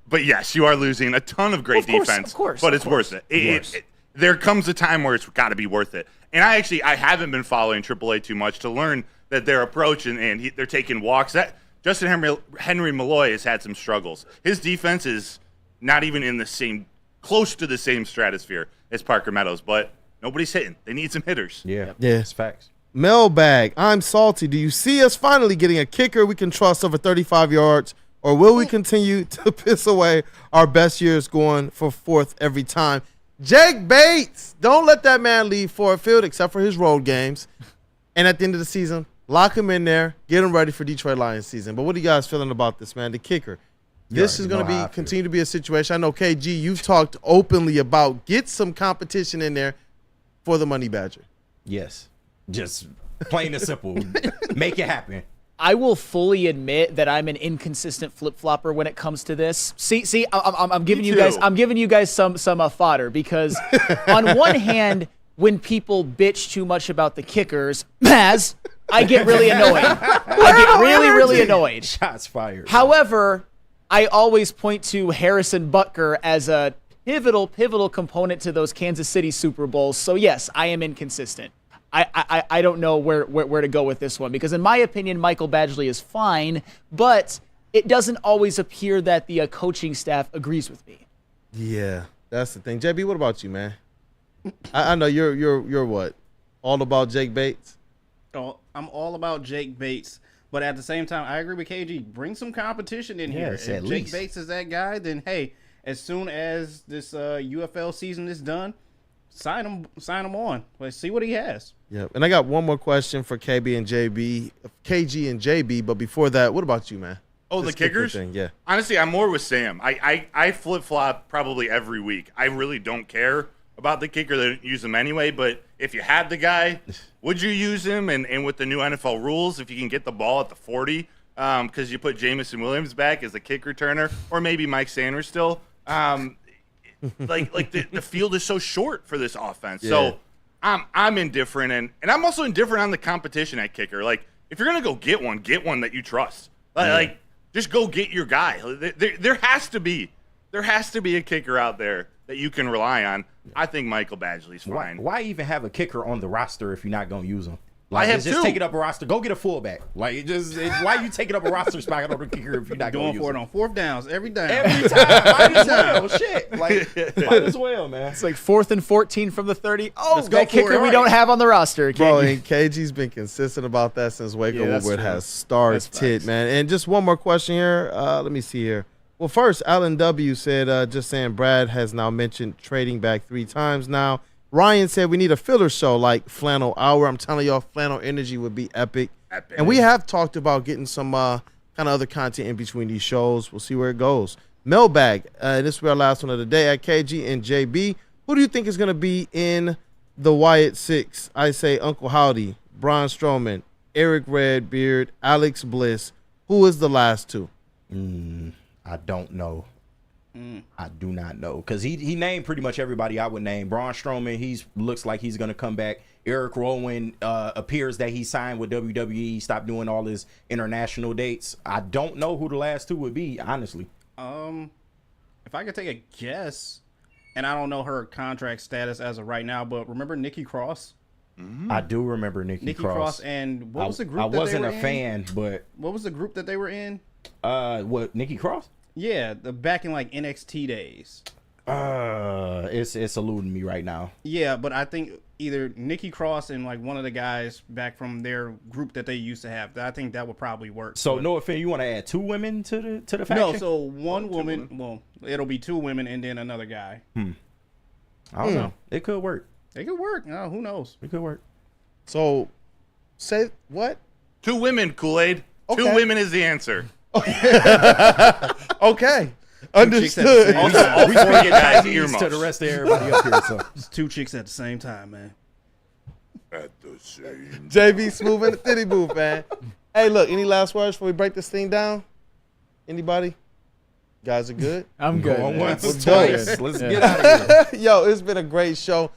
But yes, you are losing a ton of great defense. Of course. But it's worth it. There comes a time where it's got to be worth it. And I haven't been following AAA too much to learn that their approach and they're taking walks. That Justin Henry Malloy has had some struggles. His defense is not even in close to the same stratosphere as Parker Meadows, but nobody's hitting. They need some hitters. Yeah, it's facts. Mailbag, I'm salty. Do you see us finally getting a kicker we can trust over 35 yards, or will we continue to piss away our best years going for 4th every time? Jake Bates, don't let that man leave Ford Field except for his road games. And at the end of the season, lock him in there, get him ready for Detroit Lions season. But what are you guys feeling about this, man? The kicker. This is going to continue to be a situation. I know, KG, you've talked openly about get some competition in there for the Money Badger. Yes. Just plain and simple. Make it happen. I will fully admit that I'm an inconsistent flip-flopper when it comes to this. See, I'm giving you guys some fodder, because on one hand, when people bitch too much about the kickers, I get really annoyed. Really annoyed. Shots fired. However, I always point to Harrison Butker as a pivotal component to those Kansas City Super Bowls. So yes, I am inconsistent. I don't know where to go with this one, because in my opinion, Michael Badgley is fine, but it doesn't always appear that the coaching staff agrees with me. Yeah, that's the thing. JB, what about you, man? I know you're what? All about Jake Bates? Oh, I'm all about Jake Bates, but at the same time, I agree with KG. Bring some competition in here. If Jake Bates is that guy, then hey, as soon as this UFL season is done, sign him on. Let's see what he has. Yep. And I got one more question for KG and JB, but before that, what about you, man? Oh, the kickers? Thing, yeah. Honestly, I'm more with Sam. I flip-flop probably every week. I really don't care about the kicker. They don't use him anyway, but if you had the guy, would you use him? And with the new NFL rules, if you can get the ball at the 40, because you put Jamison Williams back as the kick returner, or maybe Mike Sanders still, like the field is so short for this offense. Yeah. So I'm indifferent, and I'm also indifferent on the competition at kicker. Like, if you're going to go get one that you trust. Like, just go get your guy. There has to be a kicker out there that you can rely on. I think Michael Badgley's fine. Why even have a kicker on the roster if you're not going to use him? Like, just take it up a roster. Go get a fullback. Like, why are you taking up a roster spot on the kicker if you're not going to use for it on fourth downs every down? Every time. Might as well. Shit. Like, might as well, man. It's like 4th and 14 from the 30. Oh, that kicker we don't have on the roster. Bro, and KG's been consistent about that since Waco Woodward has started, man. And just one more question here. Let me see here. Well, first, Alan W. said, just saying Brad has now mentioned trading back 3 times now. Ryan said we need a filler show like Flannel Hour. I'm telling y'all, Flannel Energy would be epic. And we have talked about getting some kind of other content in between these shows. We'll see where it goes. Mailbag. This will be our last one of the day at KG and JB. Who do you think is going to be in the Wyatt Six? I say Uncle Howdy, Braun Strowman, Eric Redbeard, Alex Bliss. Who is the last 2? I don't know. I do not know, because he named pretty much everybody I would name. Braun Strowman, looks like he's going to come back. Eric Rowan appears that he signed with WWE, stopped doing all his international dates. I don't know who the last 2 would be, honestly. If I could take a guess, and I don't know her contract status as of right now, but remember Nikki Cross? I do remember Nikki Cross. And what was the group I wasn't a fan, but what was the group that they were in? What, Nikki Cross? Yeah, back in like NXT days. It's eluding me right now. Yeah, but I think either Nikki Cross and like one of the guys back from their group that they used to have. I think that would probably work. So no offense, you want to add 2 women to the faction? No, so one woman. Well, it'll be 2 women and then another guy. I don't know. It could work. It could work. No, who knows? It could work. So, say what? 2 women, Kool-Aid. Okay. 2 women is the answer. Okay. Understood. All 4 guys earmuffs. To the rest of everybody up here. So it's 2 chicks at the same time, man. At the same. JB Smooth in the City booth, man. Hey, look. Any last words before we break this thing down? Anybody? You guys are good? I'm good. Let's get out of here. Yo, it's been a great show.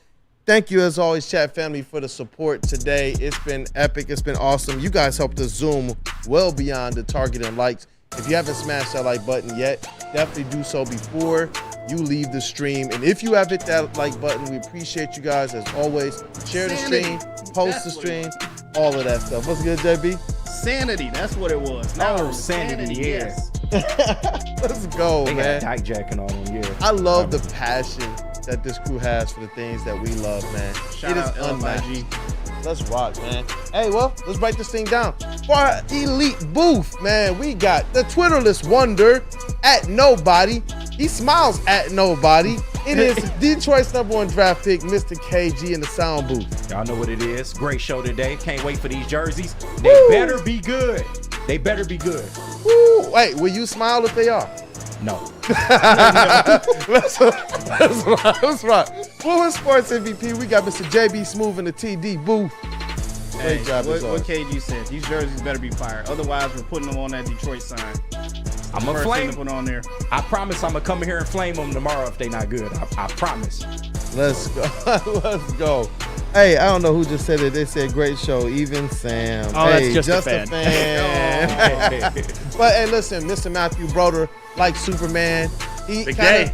Thank you, as always, chat family, for the support today. It's been epic. It's been awesome. You guys helped us zoom well beyond the target and likes. If you haven't smashed that like button yet, definitely do so before you leave the stream. And if you have hit that like button, we appreciate you guys, as always. Share the stream, post the stream, all of that stuff. What's good, JB? Sanity. That's what it was. Sanity, yeah. Yes. Let's go, they man. Got jacking on them, yeah. I love the passion that this crew has for the things that we love, man. Shout out unmatched. Let's rock, man. Hey, well, let's break this thing down. For our elite booth, man, we got the Twitterless wonder at nobody. He smiles at nobody. It is Detroit's #1 draft pick, Mr. KG in the sound booth. Y'all know what it is. Great show today. Can't wait for these jerseys. They better be good. They better be good. Woo. Wait, will you smile if they are? No. Let's rock. Woodward Sports MVP, we got Mr. JB Smooth in the TD booth. Hey, great job. What KG said, these jerseys better be fire. Otherwise, we're putting them on that Detroit sign. I'm going to flame them on there. I promise I'm going to come here and flame them tomorrow if they not good. I promise. Let's go. Let's go. Hey, I don't know who just said it. They said great show, even Sam. Oh, hey, that's just a fan. But hey, listen, Mr. Matthew Broder, like Superman, Big day.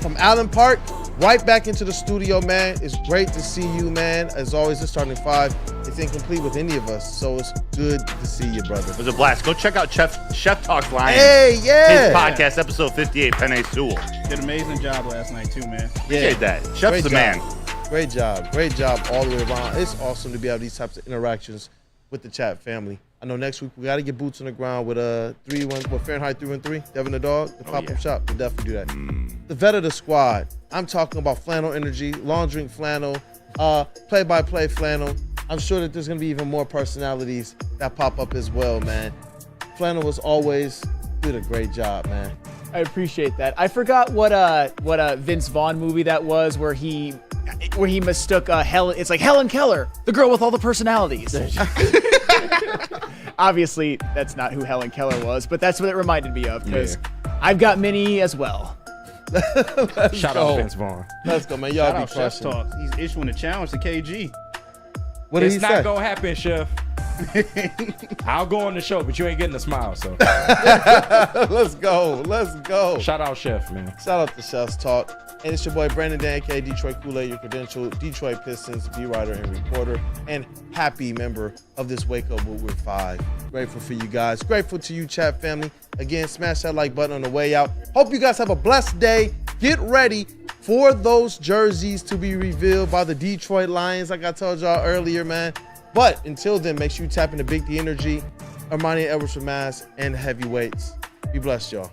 From Allen Park, right back into the studio, man. It's great to see you, man. As always, the starting five is incomplete with any of us, so it's good to see you, brother. It was a blast. Go check out Chef Talks Lions. Hey, yeah. His podcast, episode 58, Penny Sewell. Did an amazing job last night, too, man. Appreciate that. Chef's the man. Great job all the way around. It's awesome to be having these types of interactions with the chat family. I know next week we got to get boots on the ground with Fahrenheit 313, Devin the Dog, the pop-up shop. We'll definitely do that. The vet of the squad. I'm talking about flannel energy, long drink flannel, play-by-play flannel. I'm sure that there's going to be even more personalities that pop up as well, man. Flannel was always did a great job, man. I appreciate that. I forgot what Vince Vaughn movie that was where he mistook Helen. It's like Helen Keller, the girl with all the personalities. Obviously, that's not who Helen Keller was, but that's what it reminded me of because I've got many as well. Shout out Vince Vaughn. Let's go, man. Y'all be Chef crushing. Talk. He's issuing a challenge to KG. What did he it's say? not gonna happen, Chef. I'll go on the show, but you ain't getting a smile, so. Let's go. Shout out Chef, man. Shout out to Chef's Talk. And it's your boy Brandon Dan, aka Detroit Kool-Aid, your credentialed Detroit Pistons beat writer and reporter, and happy member of this Wake Up Woodward 5. Grateful for you guys. Grateful to you, chat family. Again, smash that like button on the way out. Hope you guys have a blessed day. Get ready for those jerseys to be revealed by the Detroit Lions, like I told y'all earlier, man. But until then, make sure you tap into Big D Energy, Armani Edwards for Mass, and Heavyweights. Be blessed, y'all.